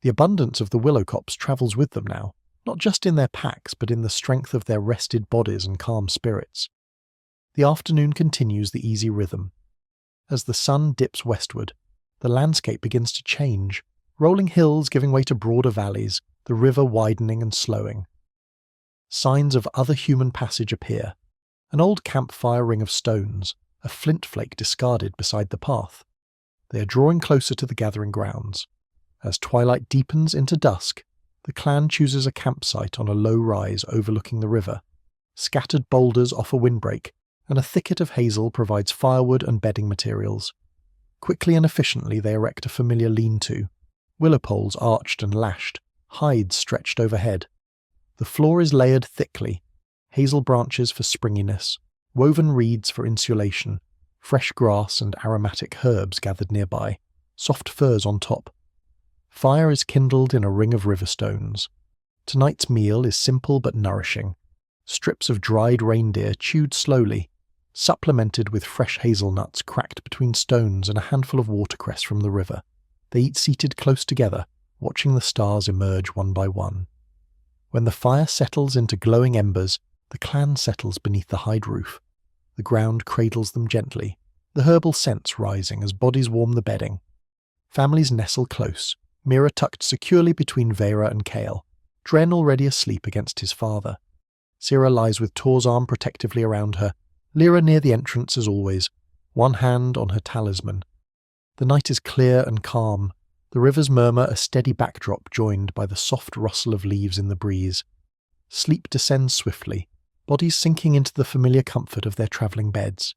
S1: The abundance of the willow copse travels with them now, not just in their packs but in the strength of their rested bodies and calm spirits. The afternoon continues the easy rhythm. As the sun dips westward, the landscape begins to change, rolling hills giving way to broader valleys, the river widening and slowing. Signs of other human passage appear. An old campfire ring of stones, a flint flake discarded beside the path. They are drawing closer to the gathering grounds. As twilight deepens into dusk, the clan chooses a campsite on a low rise overlooking the river. Scattered boulders offer windbreak, and a thicket of hazel provides firewood and bedding materials. Quickly and efficiently they erect a familiar lean-to, willow poles arched and lashed, hides stretched overhead. The floor is layered thickly, hazel branches for springiness, woven reeds for insulation, fresh grass and aromatic herbs gathered nearby, soft furs on top. Fire is kindled in a ring of river stones. Tonight's meal is simple but nourishing. Strips of dried reindeer chewed slowly, supplemented with fresh hazelnuts cracked between stones and a handful of watercress from the river. They eat seated close together, watching the stars emerge one by one. When the fire settles into glowing embers, the clan settles beneath the hide roof. The ground cradles them gently, the herbal scents rising as bodies warm the bedding. Families nestle close, Mira tucked securely between Vera and Kale, Dren already asleep against his father. Sira lies with Tor's arm protectively around her, Lyra near the entrance as always, one hand on her talisman. The night is clear and calm, the river's murmur a steady backdrop joined by the soft rustle of leaves in the breeze. Sleep descends swiftly, bodies sinking into the familiar comfort of their travelling beds.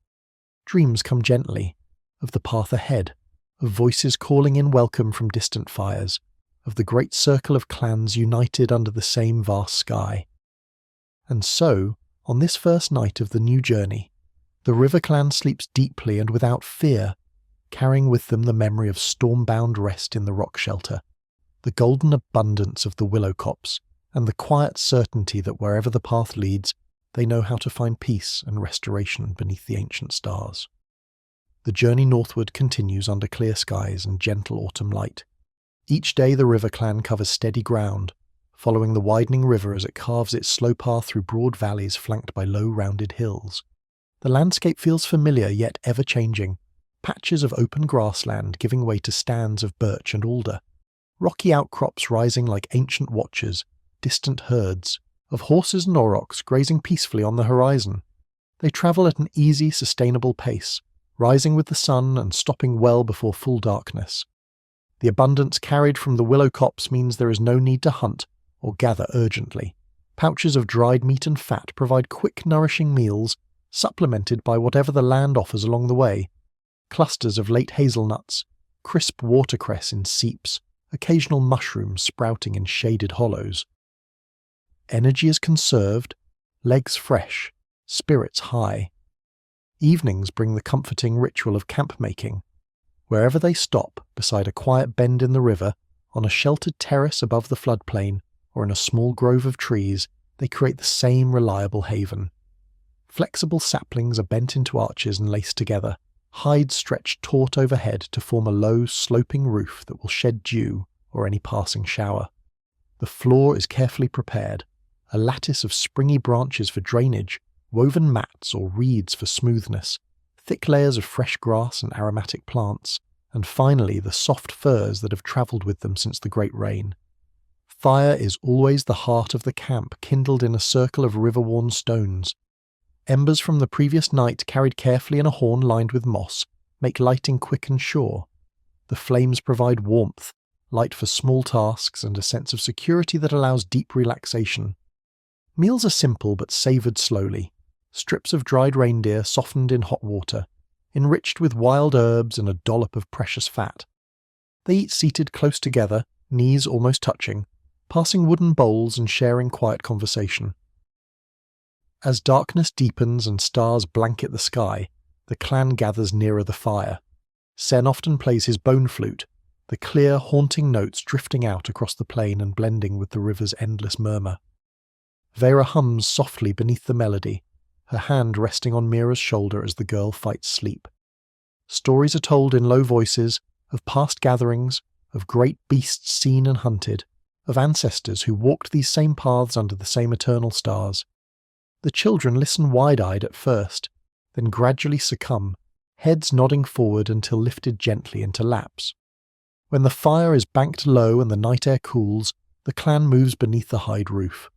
S1: Dreams come gently, of the path ahead, of voices calling in welcome from distant fires, of the great circle of clans united under the same vast sky. And so, on this first night of the new journey, the river clan sleeps deeply and without fear, carrying with them the memory of storm-bound rest in the rock shelter, the golden abundance of the willow copse, and the quiet certainty that wherever the path leads, they know how to find peace and restoration beneath the ancient stars. The journey northward continues under clear skies and gentle autumn light. Each day the river clan covers steady ground, following the widening river as it carves its slow path through broad valleys flanked by low rounded hills. The landscape feels familiar yet ever-changing, patches of open grassland giving way to stands of birch and alder, rocky outcrops rising like ancient watchers, distant herds, of horses and aurochs grazing peacefully on the horizon. They travel at an easy, sustainable pace, rising with the sun and stopping well before full darkness. The abundance carried from the willow copse means there is no need to hunt or gather urgently. Pouches of dried meat and fat provide quick, nourishing meals, supplemented by whatever the land offers along the way. Clusters of late hazelnuts, crisp watercress in seeps, occasional mushrooms sprouting in shaded hollows. Energy is conserved, legs fresh, spirits high. Evenings bring the comforting ritual of camp making. Wherever they stop, beside a quiet bend in the river, on a sheltered terrace above the floodplain, or in a small grove of trees, they create the same reliable haven. Flexible saplings are bent into arches and laced together, hides stretched taut overhead to form a low, sloping roof that will shed dew or any passing shower. The floor is carefully prepared, a lattice of springy branches for drainage, woven mats or reeds for smoothness, thick layers of fresh grass and aromatic plants, and finally the soft furs that have travelled with them since the great rain. Fire is always the heart of the camp, kindled in a circle of river-worn stones. Embers from the previous night, carried carefully in a horn lined with moss, make lighting quick and sure. The flames provide warmth, light for small tasks, and a sense of security that allows deep relaxation. Meals are simple but savoured slowly. Strips of dried reindeer softened in hot water, enriched with wild herbs and a dollop of precious fat. They eat seated close together, knees almost touching, passing wooden bowls and sharing quiet conversation. As darkness deepens and stars blanket the sky, the clan gathers nearer the fire. Sen often plays his bone flute, the clear, haunting notes drifting out across the plain and blending with the river's endless murmur. Vera hums softly beneath the melody, her hand resting on Mira's shoulder as the girl fights sleep. Stories are told in low voices, of past gatherings, of great beasts seen and hunted, of ancestors who walked these same paths under the same eternal stars. The children listen wide-eyed at first, then gradually succumb, heads nodding forward until lifted gently into laps. When the fire is banked low and the night air cools, the clan moves beneath the hide roof.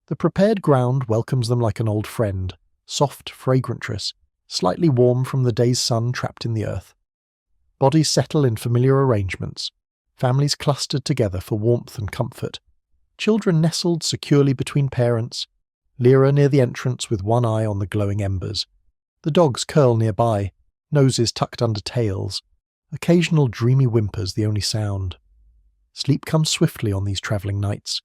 S1: The prepared ground welcomes them like an old friend, soft, fragrantous, slightly warm from the day's sun trapped in the earth. Bodies settle in familiar arrangements, families clustered together for warmth and comfort, children nestled securely between parents, Lyra near the entrance with one eye on the glowing embers. The dogs curl nearby, noses tucked under tails, occasional dreamy whimpers the only sound. Sleep comes swiftly on these travelling nights.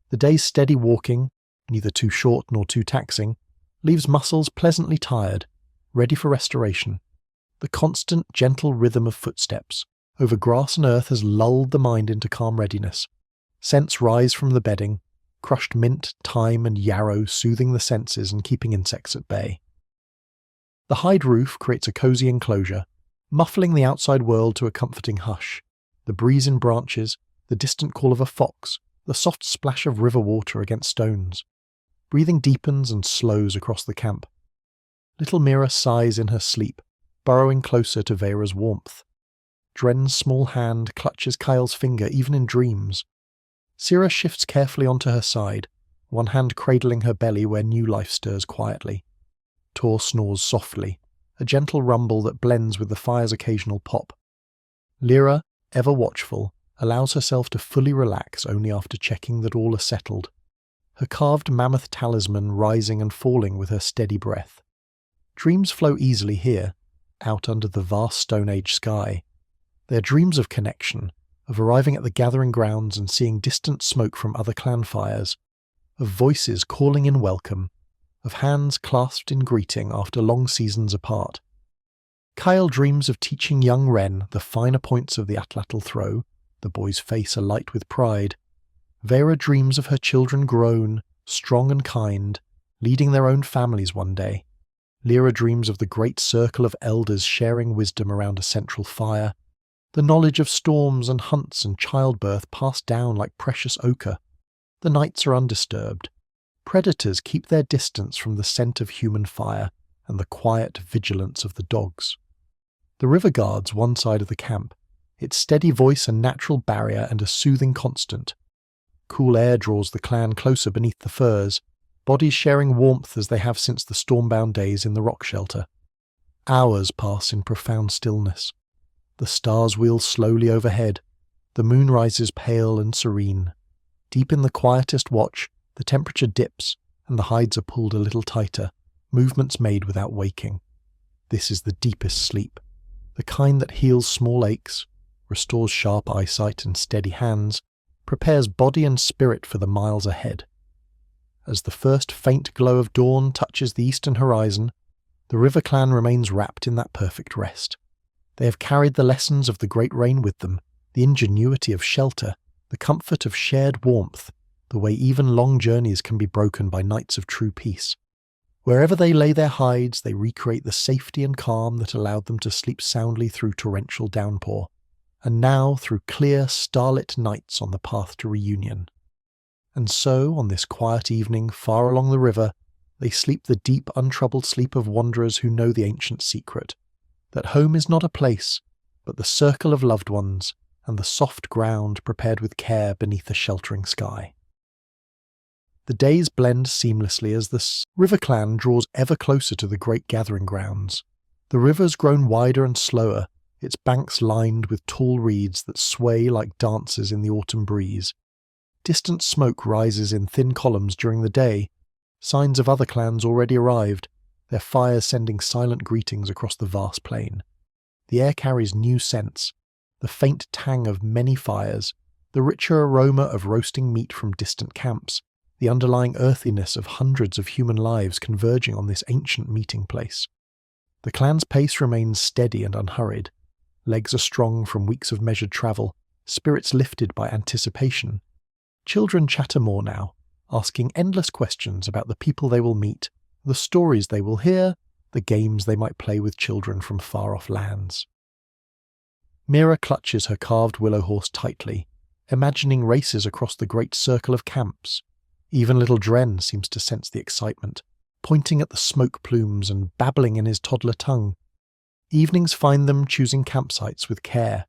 S1: The day's steady walking, neither too short nor too taxing, leaves muscles pleasantly tired, ready for restoration. The constant, gentle rhythm of footsteps over grass and earth has lulled the mind into calm readiness. Scents rise from the bedding, crushed mint, thyme, and yarrow soothing the senses and keeping insects at bay. The hide roof creates a cosy enclosure, muffling the outside world to a comforting hush. The breeze in branches, the distant call of a fox, the soft splash of river water against stones. Breathing deepens and slows across the camp. Little Mira sighs in her sleep, burrowing closer to Vera's warmth. Dren's small hand clutches Kyle's finger even in dreams. Sira shifts carefully onto her side, one hand cradling her belly where new life stirs quietly. Tor snores softly, a gentle rumble that blends with the fire's occasional pop. Lyra, ever watchful, allows herself to fully relax only after checking that all are settled, her carved mammoth talisman rising and falling with her steady breath. Dreams flow easily here, out under the vast Stone Age sky, They are dreams of connection, of arriving at the gathering grounds and seeing distant smoke from other clan fires, of voices calling in welcome, of hands clasped in greeting after long seasons apart. Kyle dreams of teaching young Ren the finer points of the atlatl throw, the boy's face alight with pride. Vera dreams of her children grown, strong and kind, leading their own families one day. Lyra dreams of the great circle of elders sharing wisdom around a central fire, the knowledge of storms and hunts and childbirth passed down like precious ochre. The nights are undisturbed. Predators keep their distance from the scent of human fire and the quiet vigilance of the dogs. The river guards one side of the camp, its steady voice a natural barrier and a soothing constant. Cool air draws the clan closer beneath the firs, bodies sharing warmth as they have since the stormbound days in the rock shelter. Hours pass in profound stillness. The stars wheel slowly overhead. The moon rises pale and serene. Deep in the quietest watch, the temperature dips and the hides are pulled a little tighter, movements made without waking. This is the deepest sleep, the kind that heals small aches, restores sharp eyesight and steady hands, prepares body and spirit for the miles ahead. As the first faint glow of dawn touches the eastern horizon, the River Clan remains wrapped in that perfect rest. They have carried the lessons of the Great Rain with them, the ingenuity of shelter, the comfort of shared warmth, the way even long journeys can be broken by nights of true peace. Wherever they lay their hides, they recreate the safety and calm that allowed them to sleep soundly through torrential downpour, and now through clear, starlit nights on the path to reunion. And so, on this quiet evening far along the river, they sleep the deep, untroubled sleep of wanderers who know the ancient secret, that home is not a place, but the circle of loved ones and the soft ground prepared with care beneath a sheltering sky. The days blend seamlessly as the River Clan draws ever closer to the great gathering grounds. The river's grown wider and slower, its banks lined with tall reeds that sway like dancers in the autumn breeze. Distant smoke rises in thin columns during the day, signs of other clans already arrived, their fires sending silent greetings across the vast plain. The air carries new scents, the faint tang of many fires, the richer aroma of roasting meat from distant camps, the underlying earthiness of hundreds of human lives converging on this ancient meeting place. The clan's pace remains steady and unhurried. Legs are strong from weeks of measured travel, spirits lifted by anticipation. Children chatter more now, asking endless questions about the people they will meet, the stories they will hear, the games they might play with children from far-off lands. Mira clutches her carved willow horse tightly, imagining races across the great circle of camps. Even little Dren seems to sense the excitement, pointing at the smoke plumes and babbling in his toddler tongue. Evenings find them choosing campsites with care,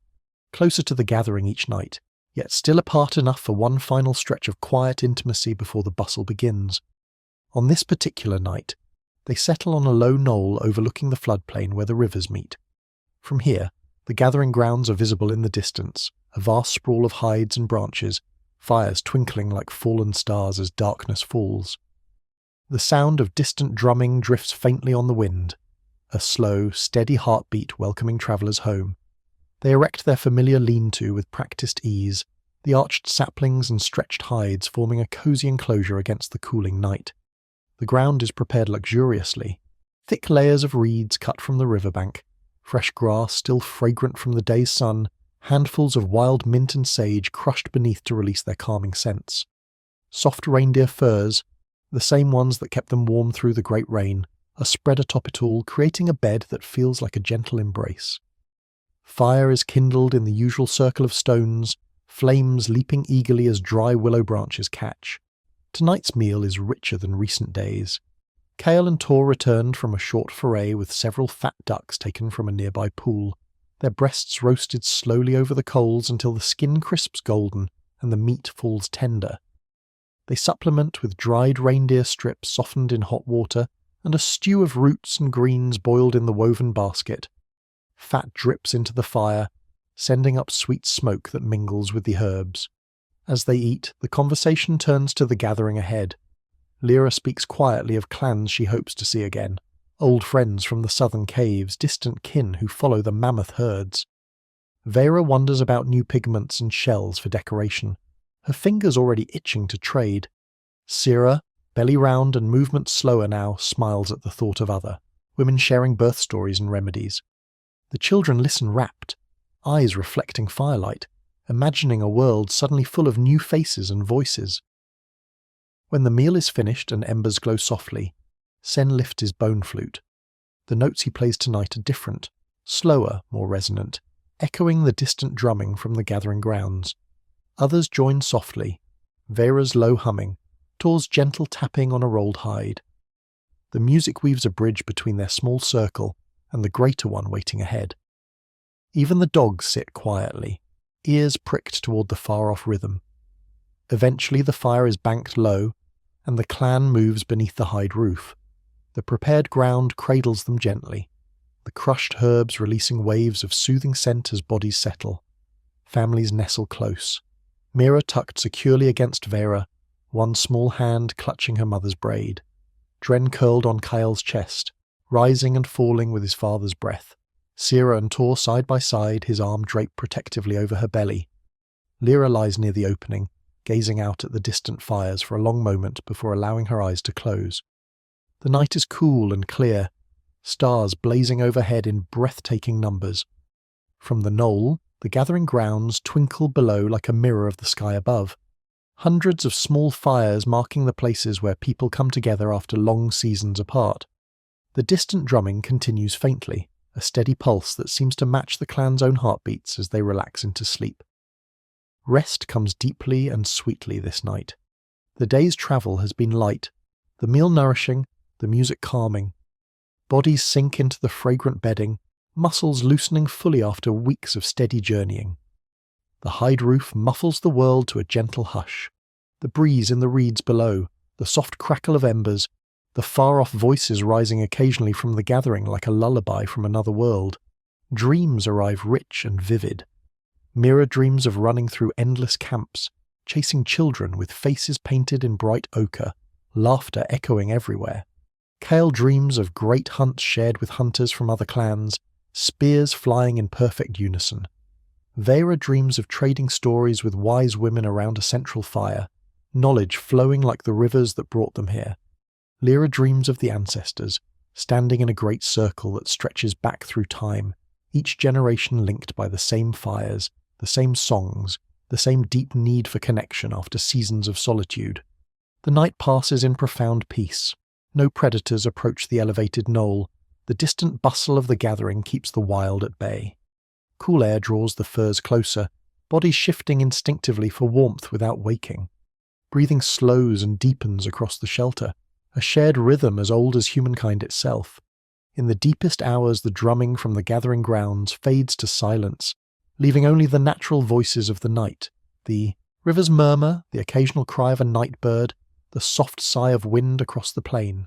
S1: closer to the gathering each night, yet still apart enough for one final stretch of quiet intimacy before the bustle begins. On this particular night, they settle on a low knoll overlooking the floodplain where the rivers meet. From here, the gathering grounds are visible in the distance, a vast sprawl of hides and branches, fires twinkling like fallen stars as darkness falls. The sound of distant drumming drifts faintly on the wind, a slow, steady heartbeat welcoming travellers home. They erect their familiar lean-to with practised ease, the arched saplings and stretched hides forming a cosy enclosure against the cooling night. The ground is prepared luxuriously, thick layers of reeds cut from the riverbank, fresh grass still fragrant from the day's sun, handfuls of wild mint and sage crushed beneath to release their calming scents. Soft reindeer furs, the same ones that kept them warm through the great rain, are spread atop it all, creating a bed that feels like a gentle embrace. Fire is kindled in the usual circle of stones, flames leaping eagerly as dry willow branches catch. Tonight's meal is richer than recent days. Kale and Tor returned from a short foray with several fat ducks taken from a nearby pool, their breasts roasted slowly over the coals until the skin crisps golden and the meat falls tender. They supplement with dried reindeer strips softened in hot water and a stew of roots and greens boiled in the woven basket. Fat drips into the fire, sending up sweet smoke that mingles with the herbs. As they eat, the conversation turns to the gathering ahead. Lyra speaks quietly of clans she hopes to see again, old friends from the southern caves, distant kin who follow the mammoth herds. Vera wonders about new pigments and shells for decoration, her fingers already itching to trade. Sira, belly round and movement slower now, smiles at the thought of other women sharing birth stories and remedies. The children listen rapt, eyes reflecting firelight, imagining a world suddenly full of new faces and voices. When the meal is finished and embers glow softly, Sen lifts his bone flute. The notes he plays tonight are different, slower, more resonant, echoing the distant drumming from the gathering grounds. Others join softly, Vera's low humming, Tor's gentle tapping on a rolled hide. The music weaves a bridge between their small circle and the greater one waiting ahead. Even the dogs sit quietly, ears pricked toward the far-off rhythm. Eventually the fire is banked low, and the clan moves beneath the hide roof. The prepared ground cradles them gently, the crushed herbs releasing waves of soothing scent as bodies settle. Families nestle close, Mira tucked securely against Vera, one small hand clutching her mother's braid. Dren curled on Kyle's chest, rising and falling with his father's breath. Sira and Tor side by side, his arm draped protectively over her belly. Lyra lies near the opening, gazing out at the distant fires for a long moment before allowing her eyes to close. The night is cool and clear, stars blazing overhead in breathtaking numbers. From the knoll, the gathering grounds twinkle below like a mirror of the sky above. Hundreds of small fires marking the places where people come together after long seasons apart. The distant drumming continues faintly, a steady pulse that seems to match the clan's own heartbeats as they relax into sleep. Rest comes deeply and sweetly this night. The day's travel has been light, the meal nourishing, the music calming. Bodies sink into the fragrant bedding, muscles loosening fully after weeks of steady journeying. The hide roof muffles the world to a gentle hush. The breeze in the reeds below, the soft crackle of embers, the far-off voices rising occasionally from the gathering like a lullaby from another world. Dreams arrive rich and vivid. Mira dreams of running through endless camps, chasing children with faces painted in bright ochre, laughter echoing everywhere. Kale dreams of great hunts shared with hunters from other clans, spears flying in perfect unison. Vera dreams of trading stories with wise women around a central fire, knowledge flowing like the rivers that brought them here. Lyra dreams of the ancestors, standing in a great circle that stretches back through time, each generation linked by the same fires, the same songs, the same deep need for connection after seasons of solitude. The night passes in profound peace. No predators approach the elevated knoll. The distant bustle of the gathering keeps the wild at bay. Cool air draws the furs closer, bodies shifting instinctively for warmth without waking. Breathing slows and deepens across the shelter, a shared rhythm as old as humankind itself. In the deepest hours, the drumming from the gathering grounds fades to silence, leaving only the natural voices of the night, the river's murmur, the occasional cry of a night bird, the soft sigh of wind across the plain.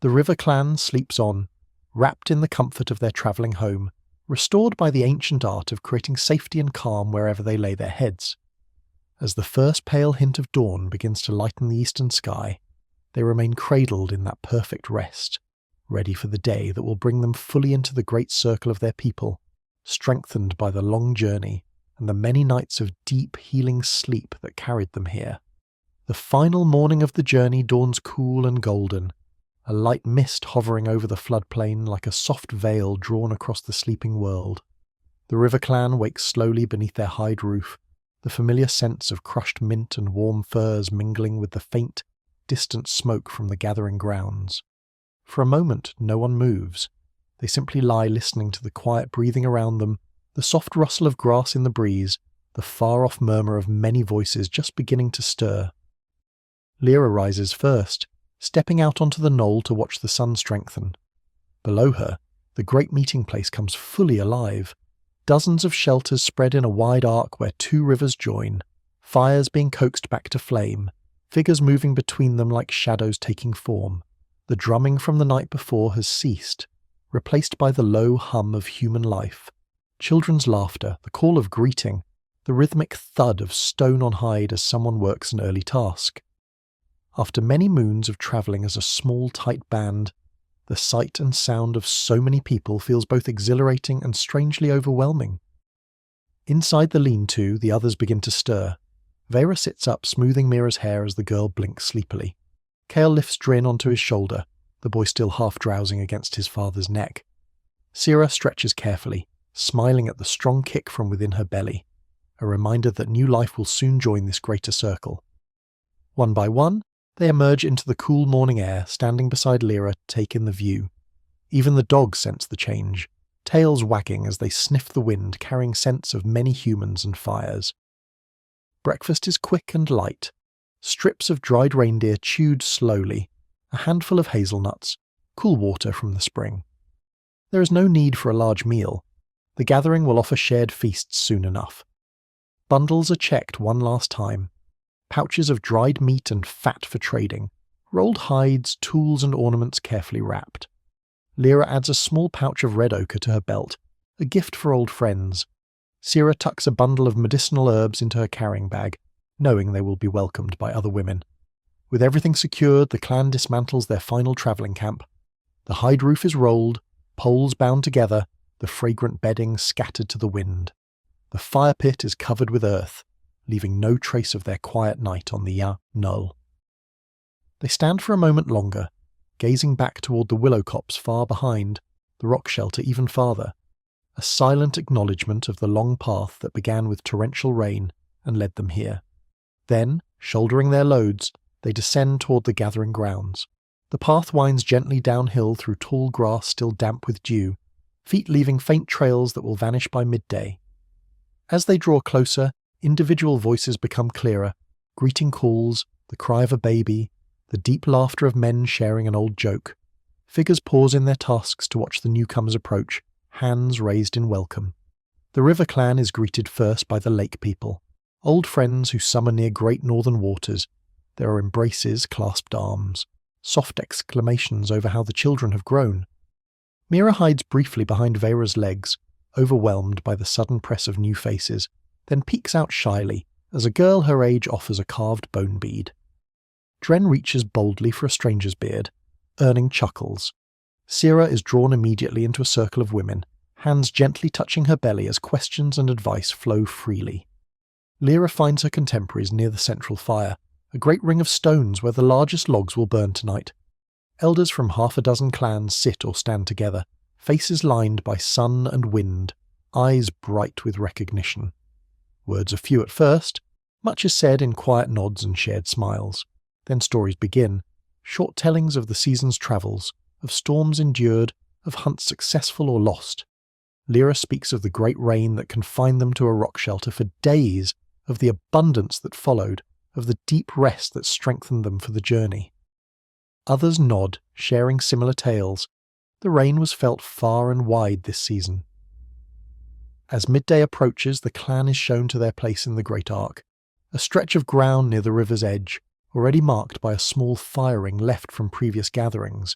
S1: The river clan sleeps on, wrapped in the comfort of their travelling home, restored by the ancient art of creating safety and calm wherever they lay their heads. As the first pale hint of dawn begins to lighten the eastern sky, they remain cradled in that perfect rest, ready for the day that will bring them fully into the great circle of their people, strengthened by the long journey and the many nights of deep, healing sleep that carried them here. The final morning of the journey dawns cool and golden, a light mist hovering over the floodplain like a soft veil drawn across the sleeping world. The river clan wakes slowly beneath their hide roof, the familiar scents of crushed mint and warm furs mingling with the faint, distant smoke from the gathering grounds. For a moment no one moves. They simply lie listening to the quiet breathing around them, the soft rustle of grass in the breeze, the far-off murmur of many voices just beginning to stir. Lyra rises first, stepping out onto the knoll to watch the sun strengthen. Below her, the great meeting place comes fully alive. Dozens of shelters spread in a wide arc where two rivers join, fires being coaxed back to flame, figures moving between them like shadows taking form. The drumming from the night before has ceased, replaced by the low hum of human life. Children's laughter, the call of greeting, the rhythmic thud of stone on hide as someone works an early task. After many moons of travelling as a small, tight band, The sight and sound of so many people feels both exhilarating and strangely overwhelming. Inside the lean-to, the others begin to stir. Vera sits up, smoothing Mira's hair as the girl blinks sleepily. Kale lifts Drin onto his shoulder, the boy still half drowsing against his father's neck. Sira stretches carefully, smiling at the strong kick from within her belly, a reminder that new life will soon join this greater circle. One by one, they emerge into the cool morning air, standing beside Lyra to take in the view. Even the dogs sense the change, tails wagging as they sniff the wind, carrying scents of many humans and fires. Breakfast is quick and light. Strips of dried reindeer chewed slowly, a handful of hazelnuts, cool water from the spring. There is no need for a large meal. The gathering will offer shared feasts soon enough. Bundles are checked one last time. Pouches of dried meat and fat for trading, rolled hides, tools and ornaments carefully wrapped. Lyra adds a small pouch of red ochre to her belt, a gift for old friends. Sira tucks a bundle of medicinal herbs into her carrying bag, knowing they will be welcomed by other women. With everything secured, the clan dismantles their final travelling camp. The hide roof is rolled, poles bound together, the fragrant bedding scattered to the wind. The fire pit is covered with earth, leaving no trace of their quiet night on the Knoll. They stand for a moment longer, gazing back toward the willow copse far behind, the rock shelter even farther, a silent acknowledgement of the long path that began with torrential rain and led them here. Then, shouldering their loads, they descend toward the gathering grounds. The path winds gently downhill through tall grass still damp with dew, feet leaving faint trails that will vanish by midday. As they draw closer, individual voices become clearer, greeting calls, the cry of a baby, the deep laughter of men sharing an old joke. Figures pause in their tasks to watch the newcomers approach, hands raised in welcome. The river clan is greeted first by the lake people, old friends who summer near great northern waters. There are embraces, clasped arms, soft exclamations over how the children have grown. Mira hides briefly behind Vera's legs, overwhelmed by the sudden press of new faces, then peeks out shyly as a girl her age offers a carved bone bead. Dren reaches boldly for a stranger's beard, earning chuckles. Sira is drawn immediately into a circle of women, hands gently touching her belly as questions and advice flow freely. Lyra finds her contemporaries near the central fire, a great ring of stones where the largest logs will burn tonight. Elders from half a dozen clans sit or stand together, faces lined by sun and wind, eyes bright with recognition. Words are few at first, much is said in quiet nods and shared smiles. Then stories begin, short tellings of the season's travels, of storms endured, of hunts successful or lost. Lyra speaks of the great rain that confined them to a rock shelter for days, of the abundance that followed, of the deep rest that strengthened them for the journey. Others nod, sharing similar tales. The rain was felt far and wide this season. As midday approaches, the clan is shown to their place in the Great Arc, a stretch of ground near the river's edge, already marked by a small firing left from previous gatherings.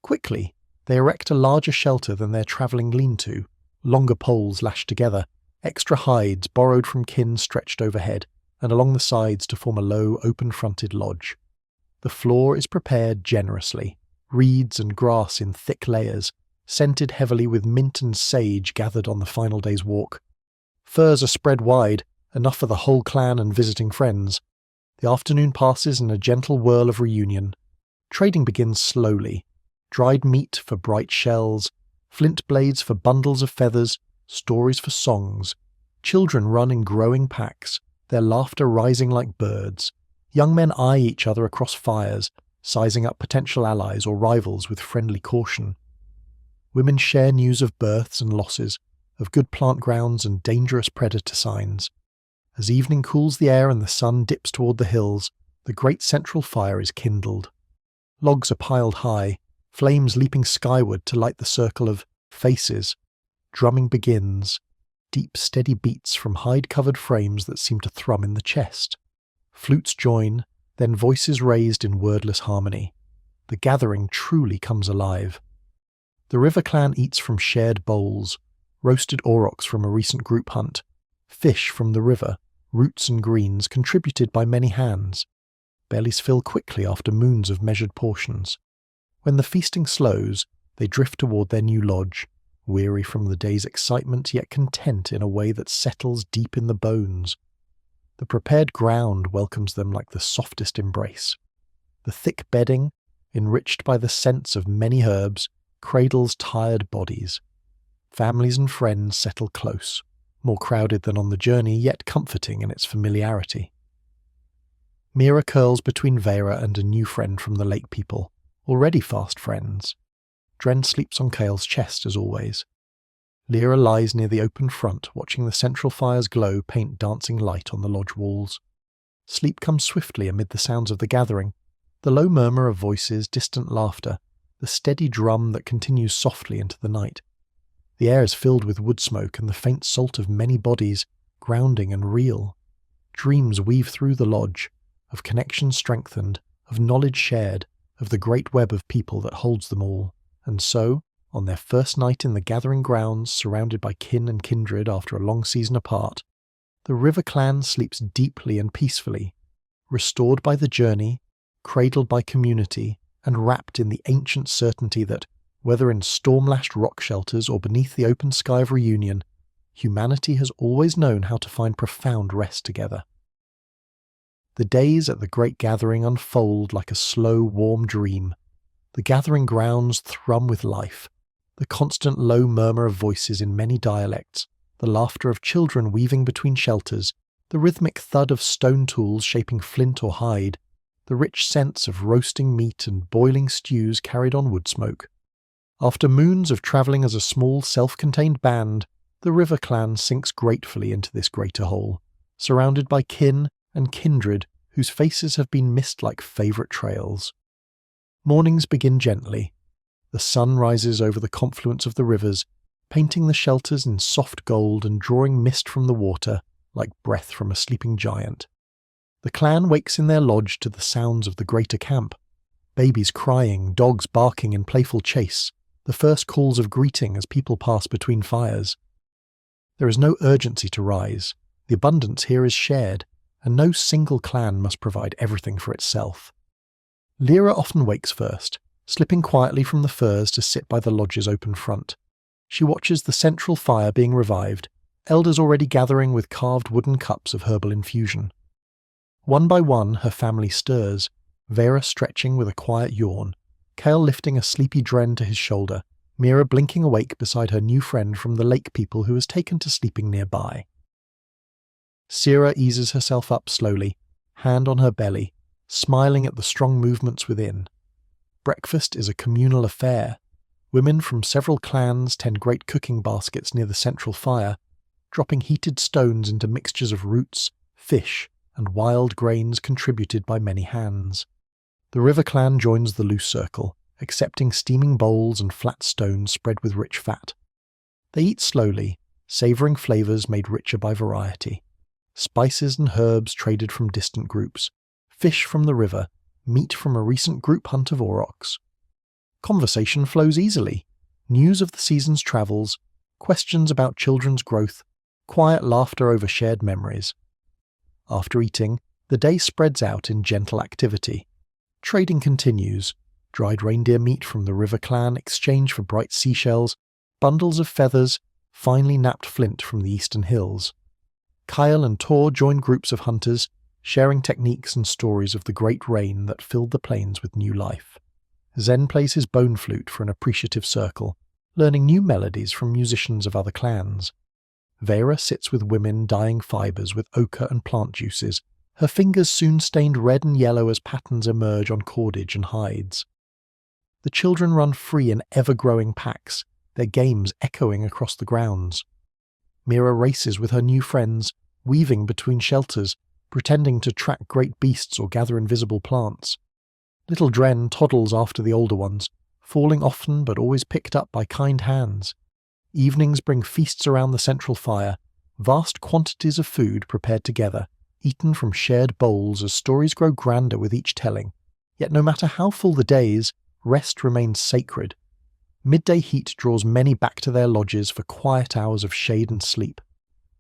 S1: Quickly, they erect a larger shelter than their travelling lean-to, longer poles lashed together, extra hides borrowed from kin stretched overhead, and along the sides to form a low, open-fronted lodge. The floor is prepared generously, reeds and grass in thick layers, scented heavily with mint and sage gathered on the final day's walk. Furs are spread wide, enough for the whole clan and visiting friends. The afternoon passes in a gentle whirl of reunion. Trading begins slowly. Dried meat for bright shells, flint blades for bundles of feathers, stories for songs. Children run in growing packs, their laughter rising like birds. Young men eye each other across fires, sizing up potential allies or rivals with friendly caution. Women share news of births and losses, of good plant grounds and dangerous predator signs. As evening cools the air and the sun dips toward the hills, the great central fire is kindled. Logs are piled high, flames leaping skyward to light the circle of faces. Drumming begins, deep steady beats from hide-covered frames that seem to thrum in the chest. Flutes join, then voices raised in wordless harmony. The gathering truly comes alive. The river clan eats from shared bowls, roasted aurochs from a recent group hunt, fish from the river, roots and greens contributed by many hands. Bellies fill quickly after moons of measured portions. When the feasting slows, they drift toward their new lodge, weary from the day's excitement yet content in a way that settles deep in the bones. The prepared ground welcomes them like the softest embrace. The thick bedding, enriched by the scents of many herbs, cradles tired bodies. Families and friends settle close, more crowded than on the journey, yet comforting in its familiarity. Mira curls between Vera and a new friend from the lake people, already fast friends. Dren sleeps on Kale's chest as always. Lyra lies near the open front, watching the central fire's glow paint dancing light on the lodge walls. Sleep comes swiftly amid the sounds of the gathering, the low murmur of voices, distant laughter, the steady drum that continues softly into the night. The air is filled with wood smoke and the faint salt of many bodies, grounding and real. Dreams weave through the lodge, of connection strengthened, of knowledge shared, of the great web of people that holds them all. And so, on their first night in the gathering grounds, surrounded by kin and kindred after a long season apart, the River Clan sleeps deeply and peacefully, restored by the journey, cradled by community, and wrapped in the ancient certainty that, whether in storm-lashed rock shelters or beneath the open sky of reunion, humanity has always known how to find profound rest together. The days at the great gathering unfold like a slow, warm dream. The gathering grounds thrum with life, the constant low murmur of voices in many dialects, the laughter of children weaving between shelters, the rhythmic thud of stone tools shaping flint or hide, the rich sense of roasting meat and boiling stews carried on wood smoke. After moons of travelling as a small, self-contained band, the River Clan sinks gratefully into this greater whole, surrounded by kin and kindred whose faces have been missed like favourite trails. Mornings begin gently. The sun rises over the confluence of the rivers, painting the shelters in soft gold and drawing mist from the water like breath from a sleeping giant. The clan wakes in their lodge to the sounds of the greater camp. Babies crying, dogs barking in playful chase, the first calls of greeting as people pass between fires. There is no urgency to rise. The abundance here is shared, and no single clan must provide everything for itself. Lyra often wakes first, slipping quietly from the firs to sit by the lodge's open front. She watches the central fire being revived, elders already gathering with carved wooden cups of herbal infusion. One by one her family stirs, Vera stretching with a quiet yawn, Kale lifting a sleepy Dren to his shoulder, Mira blinking awake beside her new friend from the lake people who has taken to sleeping nearby. Sira eases herself up slowly, hand on her belly, smiling at the strong movements within. Breakfast is a communal affair. Women from several clans tend great cooking baskets near the central fire, dropping heated stones into mixtures of roots, fish, and wild grains contributed by many hands. The River Clan joins the loose circle, accepting steaming bowls and flat stones spread with rich fat. They eat slowly, savouring flavours made richer by variety. Spices and herbs traded from distant groups, fish from the river, meat from a recent group hunt of aurochs. Conversation flows easily, news of the season's travels, questions about children's growth, quiet laughter over shared memories. After eating, the day spreads out in gentle activity. Trading continues, dried reindeer meat from the River Clan exchanged for bright seashells, bundles of feathers, finely napped flint from the eastern hills. Kyle and Tor join groups of hunters, sharing techniques and stories of the great rain that filled the plains with new life. Zen plays his bone flute for an appreciative circle, learning new melodies from musicians of other clans. Vera sits with women dyeing fibres with ochre and plant juices, her fingers soon stained red and yellow as patterns emerge on cordage and hides. The children run free in ever-growing packs, their games echoing across the grounds. Mira races with her new friends, weaving between shelters, pretending to track great beasts or gather invisible plants. Little Dren toddles after the older ones, falling often but always picked up by kind hands. Evenings bring feasts around the central fire, vast quantities of food prepared together, eaten from shared bowls as stories grow grander with each telling. Yet no matter how full the days, rest remains sacred. Midday heat draws many back to their lodges for quiet hours of shade and sleep.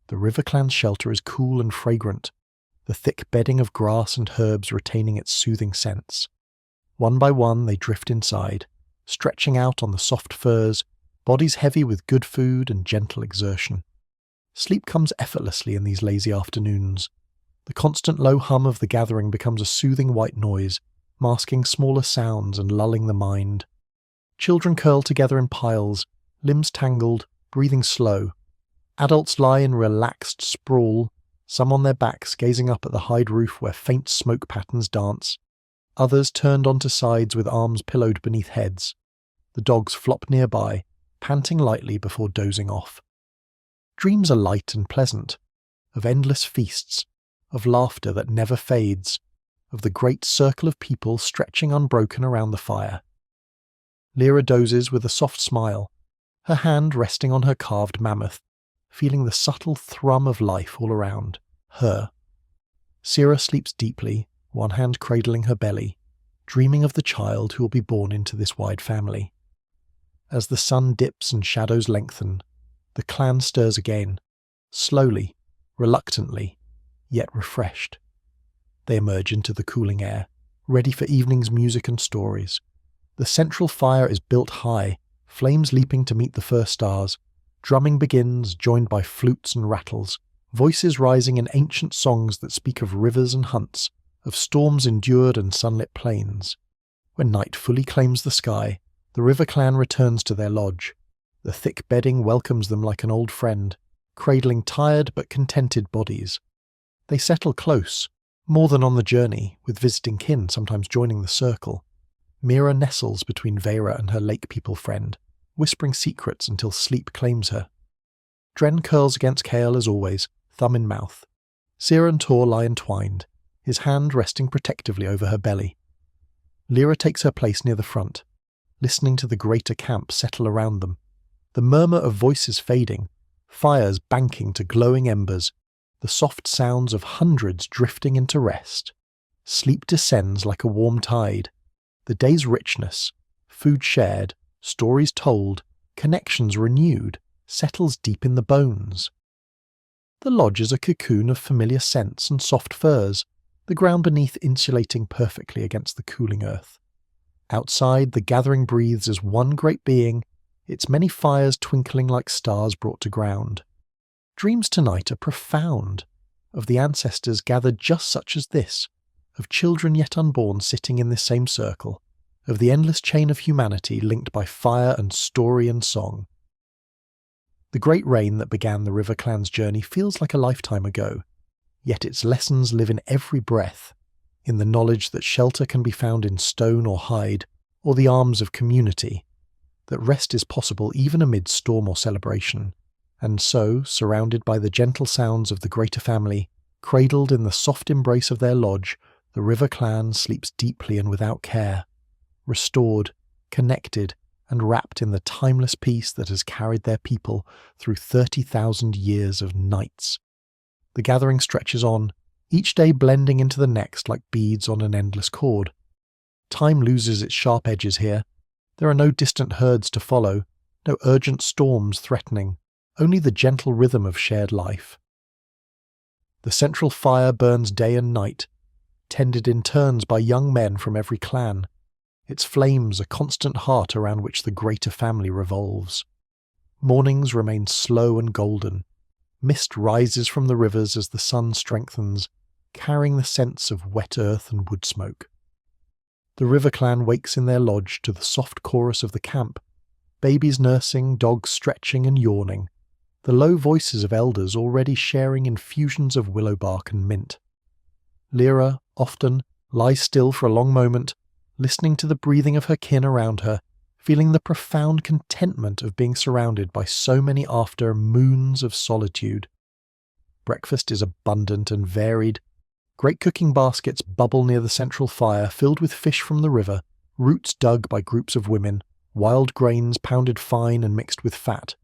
S1: The River Clan's shelter is cool and fragrant, the thick bedding of grass and herbs retaining its soothing scents. One by one they drift inside, stretching out on the soft furs, bodies heavy with good food and gentle exertion. Sleep comes effortlessly in these lazy afternoons. The constant low hum of the gathering becomes a soothing white noise, masking smaller sounds and lulling the mind. Children curl together in piles, limbs tangled, breathing slow. Adults lie in relaxed sprawl, some on their backs gazing up at the hide roof where faint smoke patterns dance, others turned onto sides with arms pillowed beneath heads. The dogs flop nearby, panting lightly before dozing off. Dreams are light and pleasant, of endless feasts, of laughter that never fades, of the great circle of people stretching unbroken around the fire. Lyra dozes with a soft smile, her hand resting on her carved mammoth, feeling the subtle thrum of life all around her. Sira sleeps deeply, one hand cradling her belly, dreaming of the child who will be born into this wide family. As the sun dips and shadows lengthen, the clan stirs again, slowly, reluctantly, yet refreshed. They emerge into the cooling air, ready for evening's music and stories. The central fire is built high, flames leaping to meet the first stars. Drumming begins, joined by flutes and rattles, voices rising in ancient songs that speak of rivers and hunts, of storms endured and sunlit plains. When night fully claims the sky, the river clan returns to their lodge. The thick bedding welcomes them like an old friend, cradling tired but contented bodies. They settle close, more than on the journey, with visiting kin sometimes joining the circle. Mira nestles between Vera and her lake people friend, whispering secrets until sleep claims her. Dren curls against Kale as always, thumb in mouth. Sira and Tor lie entwined, his hand resting protectively over her belly. Lyra takes her place near the front, listening to the greater camp settle around them. The murmur of voices fading, fires banking to glowing embers, the soft sounds of hundreds drifting into rest. Sleep descends like a warm tide. The day's richness, food shared, stories told, connections renewed, settles deep in the bones. The lodge is a cocoon of familiar scents and soft furs, the ground beneath insulating perfectly against the cooling earth. Outside, the gathering breathes as one great being, its many fires twinkling like stars brought to ground. Dreams tonight are profound, of the ancestors gathered just such as this, of children yet unborn sitting in this same circle, of the endless chain of humanity linked by fire and story and song. The great rain that began the river clan's journey feels like a lifetime ago, yet its lessons live in every breath, in the knowledge that shelter can be found in stone or hide, or the arms of community, that rest is possible even amid storm or celebration, and so, surrounded by the gentle sounds of the greater family, cradled in the soft embrace of their lodge, the river clan sleeps deeply and without care, restored, connected, and wrapped in the timeless peace that has carried their people through 30,000 years of nights. The gathering stretches on, each day blending into the next like beads on an endless cord. Time loses its sharp edges here. There are no distant herds to follow, no urgent storms threatening, only the gentle rhythm of shared life. The central fire burns day and night, tended in turns by young men from every clan, its flames a constant heart around which the greater family revolves. Mornings remain slow and golden. Mist rises from the rivers as the sun strengthens, carrying the scents of wet earth and wood smoke. The river clan wakes in their lodge to the soft chorus of the camp, babies nursing, dogs stretching and yawning, the low voices of elders already sharing infusions of willow bark and mint. Lyra, often, lies still for a long moment, listening to the breathing of her kin around her, feeling the profound contentment of being surrounded by so many after moons of solitude. Breakfast is abundant and varied. Great cooking baskets bubble near the central fire, filled with fish from the river, roots dug by groups of women, wild grains pounded fine and mixed with fat.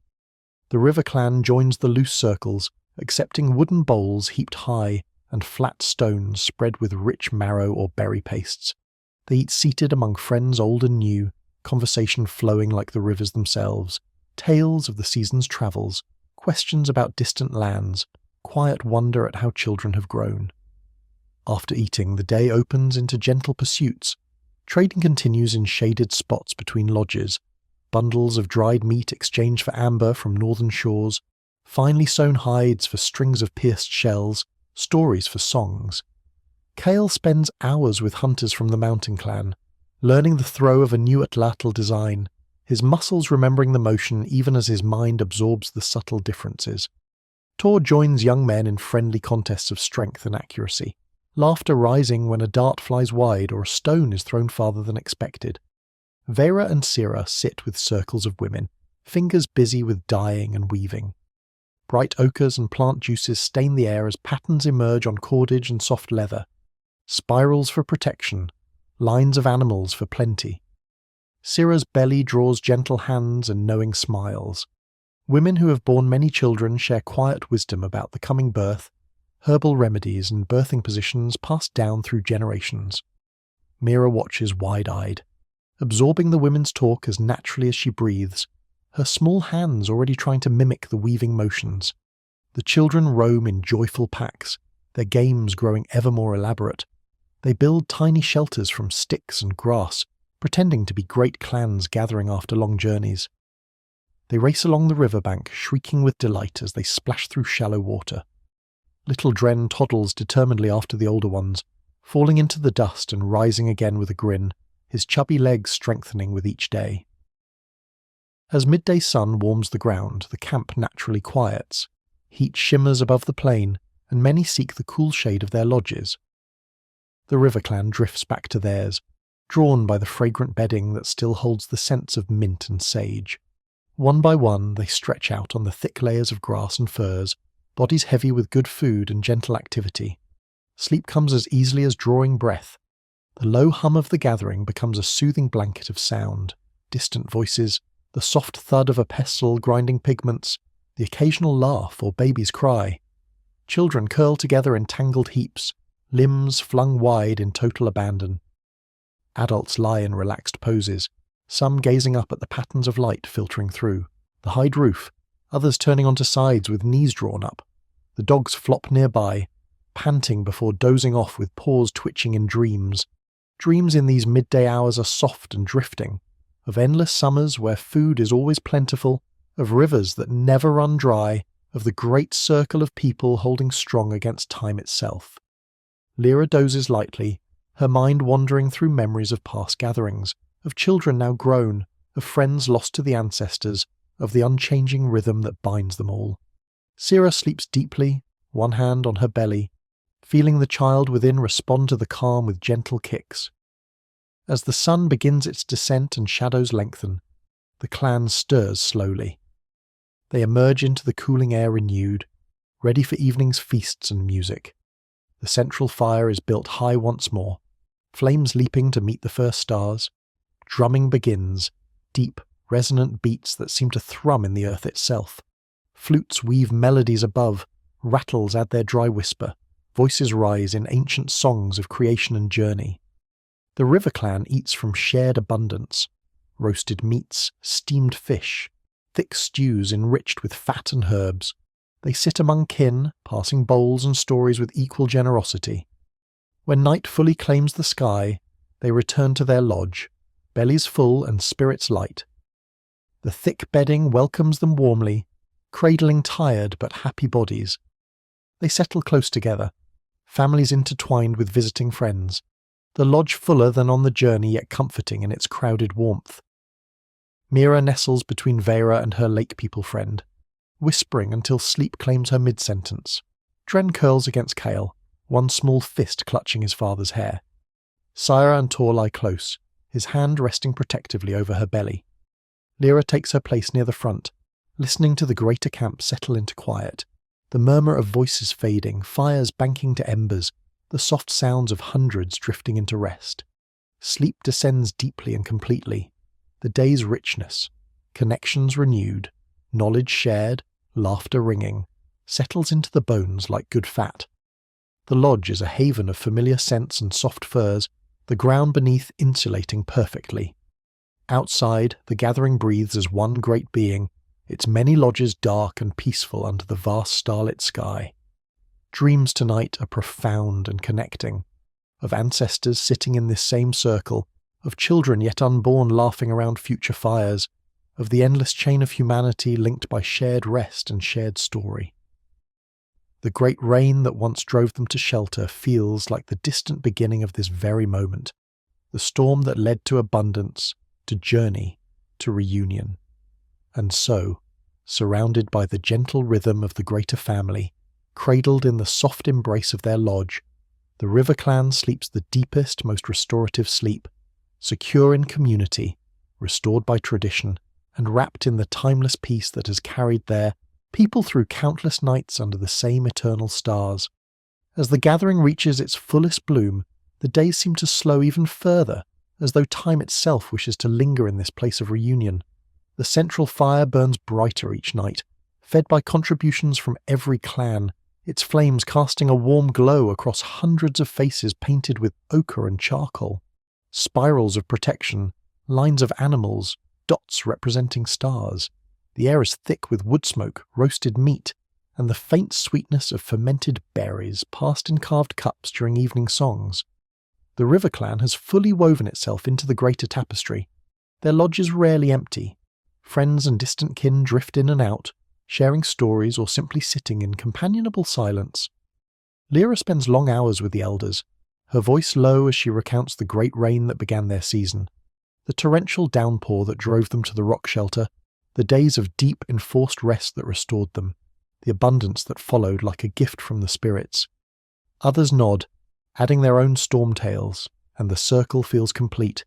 S1: The river clan joins the loose circles, accepting wooden bowls heaped high and flat stones spread with rich marrow or berry pastes. They eat seated among friends old and new, conversation flowing like the rivers themselves, tales of the season's travels, questions about distant lands, quiet wonder at how children have grown. After eating, the day opens into gentle pursuits, Trading continues in shaded spots between lodges, bundles of dried meat exchanged for amber from northern shores, finely sewn hides for strings of pierced shells, stories for songs. Kale spends hours with hunters from the mountain clan, learning the throw of a new atlatl design, his muscles remembering the motion even as his mind absorbs the subtle differences. Tor joins young men in friendly contests of strength and accuracy, laughter rising when a dart flies wide or a stone is thrown farther than expected. Vera and Sira sit with circles of women, fingers busy with dyeing and weaving. Bright ochres and plant juices stain the air as patterns emerge on cordage and soft leather. Spirals for protection, lines of animals for plenty. Sira's belly draws gentle hands and knowing smiles. Women who have borne many children share quiet wisdom about the coming birth, herbal remedies and birthing positions passed down through generations. Mira watches wide-eyed, absorbing the women's talk as naturally as she breathes, her small hands already trying to mimic the weaving motions. The children roam in joyful packs, their games growing ever more elaborate. They build tiny shelters from sticks and grass, pretending to be great clans gathering after long journeys. They race along the riverbank, shrieking with delight as they splash through shallow water. Little Dren toddles determinedly after the older ones, falling into the dust and rising again with a grin, his chubby legs strengthening with each day. As midday sun warms the ground, the camp naturally quiets. Heat shimmers above the plain, and many seek the cool shade of their lodges. The river clan drifts back to theirs, drawn by the fragrant bedding that still holds the scents of mint and sage. One by one they stretch out on the thick layers of grass and furs, bodies heavy with good food and gentle activity. Sleep comes as easily as drawing breath. The low hum of the gathering becomes a soothing blanket of sound, distant voices, the soft thud of a pestle grinding pigments, the occasional laugh or baby's cry. Children curl together in tangled heaps, limbs flung wide in total abandon. Adults lie in relaxed poses, some gazing up at the patterns of light filtering through, the hide roof, others turning onto sides with knees drawn up. The dogs flop nearby, panting before dozing off with paws twitching in dreams. Dreams in these midday hours are soft and drifting, of endless summers where food is always plentiful, of rivers that never run dry, of the great circle of people holding strong against time itself. Lyra dozes lightly, her mind wandering through memories of past gatherings, of children now grown, of friends lost to the ancestors, of the unchanging rhythm that binds them all. Sira sleeps deeply, one hand on her belly, feeling the child within respond to the calm with gentle kicks. As the sun begins its descent and shadows lengthen, the clan stirs slowly. They emerge into the cooling air renewed, ready for evening's feasts and music. The central fire is built high once more, flames leaping to meet the first stars. Drumming begins, deep, resonant beats that seem to thrum in the earth itself. Flutes weave melodies above, rattles add their dry whisper, voices rise in ancient songs of creation and journey. The river clan eats from shared abundance, roasted meats, steamed fish, thick stews enriched with fat and herbs. They sit among kin, passing bowls and stories with equal generosity. When night fully claims the sky, they return to their lodge, bellies full and spirits light. The thick bedding welcomes them warmly, cradling tired but happy bodies. They settle close together, families intertwined with visiting friends, the lodge fuller than on the journey yet comforting in its crowded warmth. Mira nestles between Vera and her lake people friend, whispering until sleep claims her mid-sentence. Dren curls against Kale, one small fist clutching his father's hair. Syra and Tor lie close, his hand resting protectively over her belly. Lyra takes her place near the front, listening to the greater camp settle into quiet, the murmur of voices fading, fires banking to embers, the soft sounds of hundreds drifting into rest. Sleep descends deeply and completely. The day's richness, connections renewed, knowledge shared, laughter ringing, settles into the bones like good fat. The lodge is a haven of familiar scents and soft furs, the ground beneath insulating perfectly. Outside, the gathering breathes as one great being, its many lodges dark and peaceful under the vast starlit sky. Dreams tonight are profound and connecting, of ancestors sitting in this same circle, of children yet unborn laughing around future fires, of the endless chain of humanity linked by shared rest and shared story. The great rain that once drove them to shelter feels like the distant beginning of this very moment, the storm that led to abundance, to journey, to reunion. And so, surrounded by the gentle rhythm of the greater family, cradled in the soft embrace of their lodge, the river clan sleeps the deepest, most restorative sleep, secure in community, restored by tradition, and wrapped in the timeless peace that has carried their people through countless nights under the same eternal stars. As the gathering reaches its fullest bloom, the days seem to slow even further, as though time itself wishes to linger in this place of reunion. The central fire burns brighter each night, fed by contributions from every clan, its flames casting a warm glow across hundreds of faces painted with ochre and charcoal. Spirals of protection, lines of animals, dots representing stars. The air is thick with wood smoke, roasted meat, and the faint sweetness of fermented berries passed in carved cups during evening songs. The river clan has fully woven itself into the greater tapestry. Their lodge is rarely empty. Friends and distant kin drift in and out, sharing stories or simply sitting in companionable silence. Lyra spends long hours with the elders, her voice low as she recounts the great rain that began their season, the torrential downpour that drove them to the rock shelter, the days of deep, enforced rest that restored them, the abundance that followed like a gift from the spirits. Others nod, adding their own storm tales, and the circle feels complete,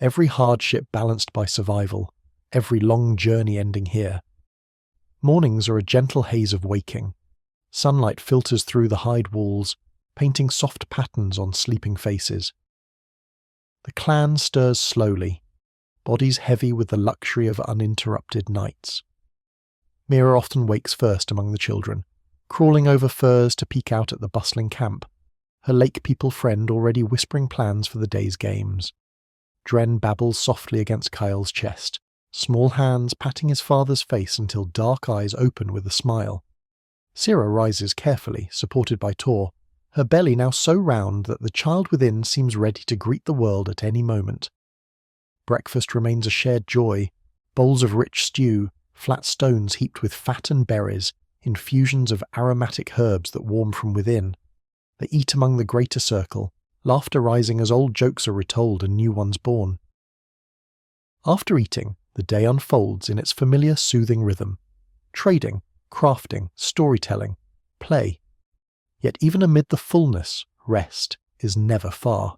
S1: every hardship balanced by survival, every long journey ending here. Mornings are a gentle haze of waking. Sunlight filters through the hide walls, painting soft patterns on sleeping faces. The clan stirs slowly, bodies heavy with the luxury of uninterrupted nights. Mira often wakes first among the children, crawling over furs to peek out at the bustling camp, her lake people friend already whispering plans for the day's games. Dren babbles softly against Kyle's chest, small hands patting his father's face until dark eyes open with a smile. Sira rises carefully, supported by Tor, her belly now so round that the child within seems ready to greet the world at any moment. Breakfast remains a shared joy, bowls of rich stew, flat stones heaped with fat and berries, infusions of aromatic herbs that warm from within. They eat among the greater circle, laughter rising as old jokes are retold and new ones born. After eating, the day unfolds in its familiar soothing rhythm. Trading, crafting, storytelling, play. Yet even amid the fullness, rest is never far.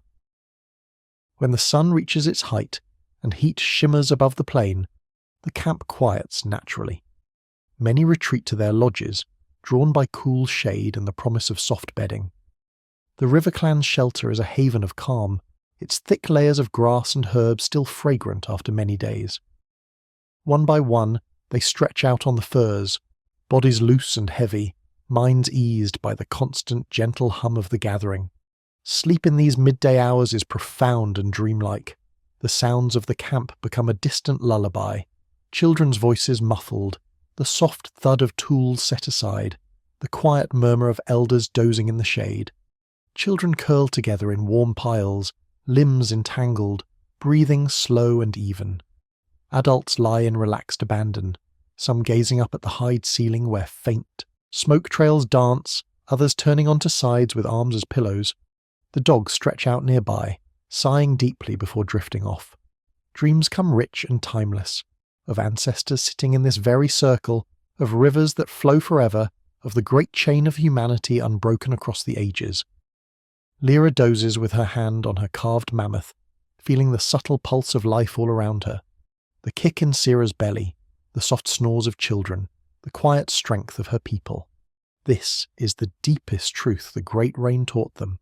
S1: When the sun reaches its height and heat shimmers above the plain, the camp quiets naturally. Many retreat to their lodges, drawn by cool shade and the promise of soft bedding. The river clan's shelter is a haven of calm, its thick layers of grass and herbs still fragrant after many days. One by one, they stretch out on the furs, bodies loose and heavy, minds eased by the constant, gentle hum of the gathering. Sleep in these midday hours is profound and dreamlike. The sounds of the camp become a distant lullaby, children's voices muffled, the soft thud of tools set aside, the quiet murmur of elders dozing in the shade. Children curl together in warm piles, limbs entangled, breathing slow and even. Adults lie in relaxed abandon, some gazing up at the hide ceiling where faint smoke trails dance, others turning onto sides with arms as pillows. The dogs stretch out nearby, sighing deeply before drifting off. Dreams come rich and timeless, of ancestors sitting in this very circle, of rivers that flow forever, of the great chain of humanity unbroken across the ages. Lyra dozes with her hand on her carved mammoth, feeling the subtle pulse of life all around her. The kick in Sira's belly, the soft snores of children, the quiet strength of her people. This is the deepest truth the great rain taught them,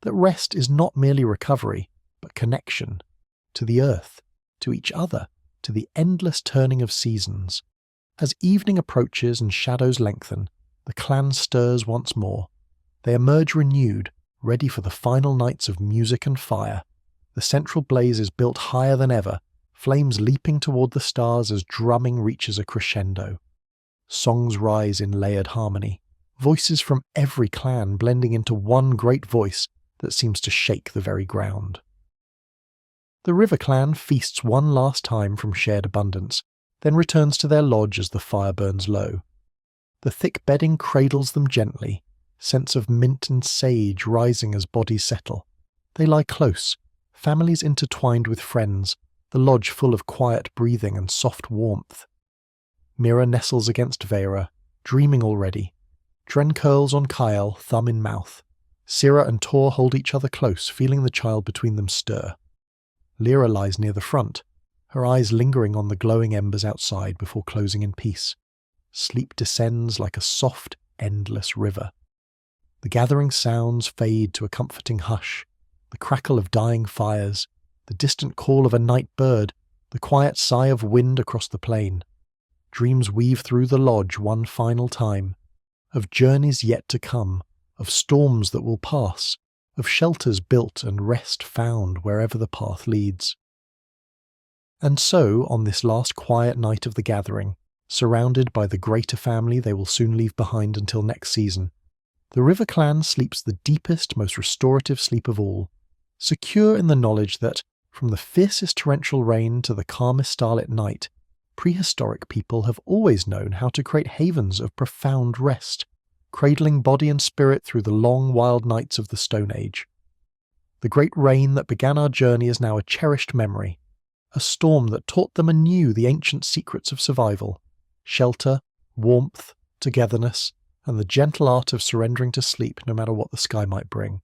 S1: that rest is not merely recovery, but connection, to the earth, to each other, to the endless turning of seasons. As evening approaches and shadows lengthen, the clan stirs once more. They emerge renewed, ready for the final nights of music and fire. The central blaze is built higher than ever, flames leaping toward the stars as drumming reaches a crescendo. Songs rise in layered harmony, voices from every clan blending into one great voice that seems to shake the very ground. The River Clan feasts one last time from shared abundance, then returns to their lodge as the fire burns low. The thick bedding cradles them gently, scents of mint and sage rising as bodies settle. They lie close, families intertwined with friends, the lodge full of quiet breathing and soft warmth. Mira nestles against Vera, dreaming already. Dren curls on Kyle, thumb in mouth. Sira and Tor hold each other close, feeling the child between them stir. Lyra lies near the front, her eyes lingering on the glowing embers outside before closing in peace. Sleep descends like a soft, endless river. The gathering sounds fade to a comforting hush, the crackle of dying fires, the distant call of a night bird, the quiet sigh of wind across the plain. Dreams weave through the lodge one final time, of journeys yet to come, of storms that will pass, of shelters built and rest found wherever the path leads. And so, on this last quiet night of the gathering, surrounded by the greater family they will soon leave behind until next season, the River Clan sleeps the deepest, most restorative sleep of all, secure in the knowledge that, from the fiercest torrential rain to the calmest starlit night, prehistoric people have always known how to create havens of profound rest, cradling body and spirit through the long, wild nights of the Stone Age. The great rain that began our journey is now a cherished memory, a storm that taught them anew the ancient secrets of survival, shelter, warmth, togetherness, and the gentle art of surrendering to sleep no matter what the sky might bring.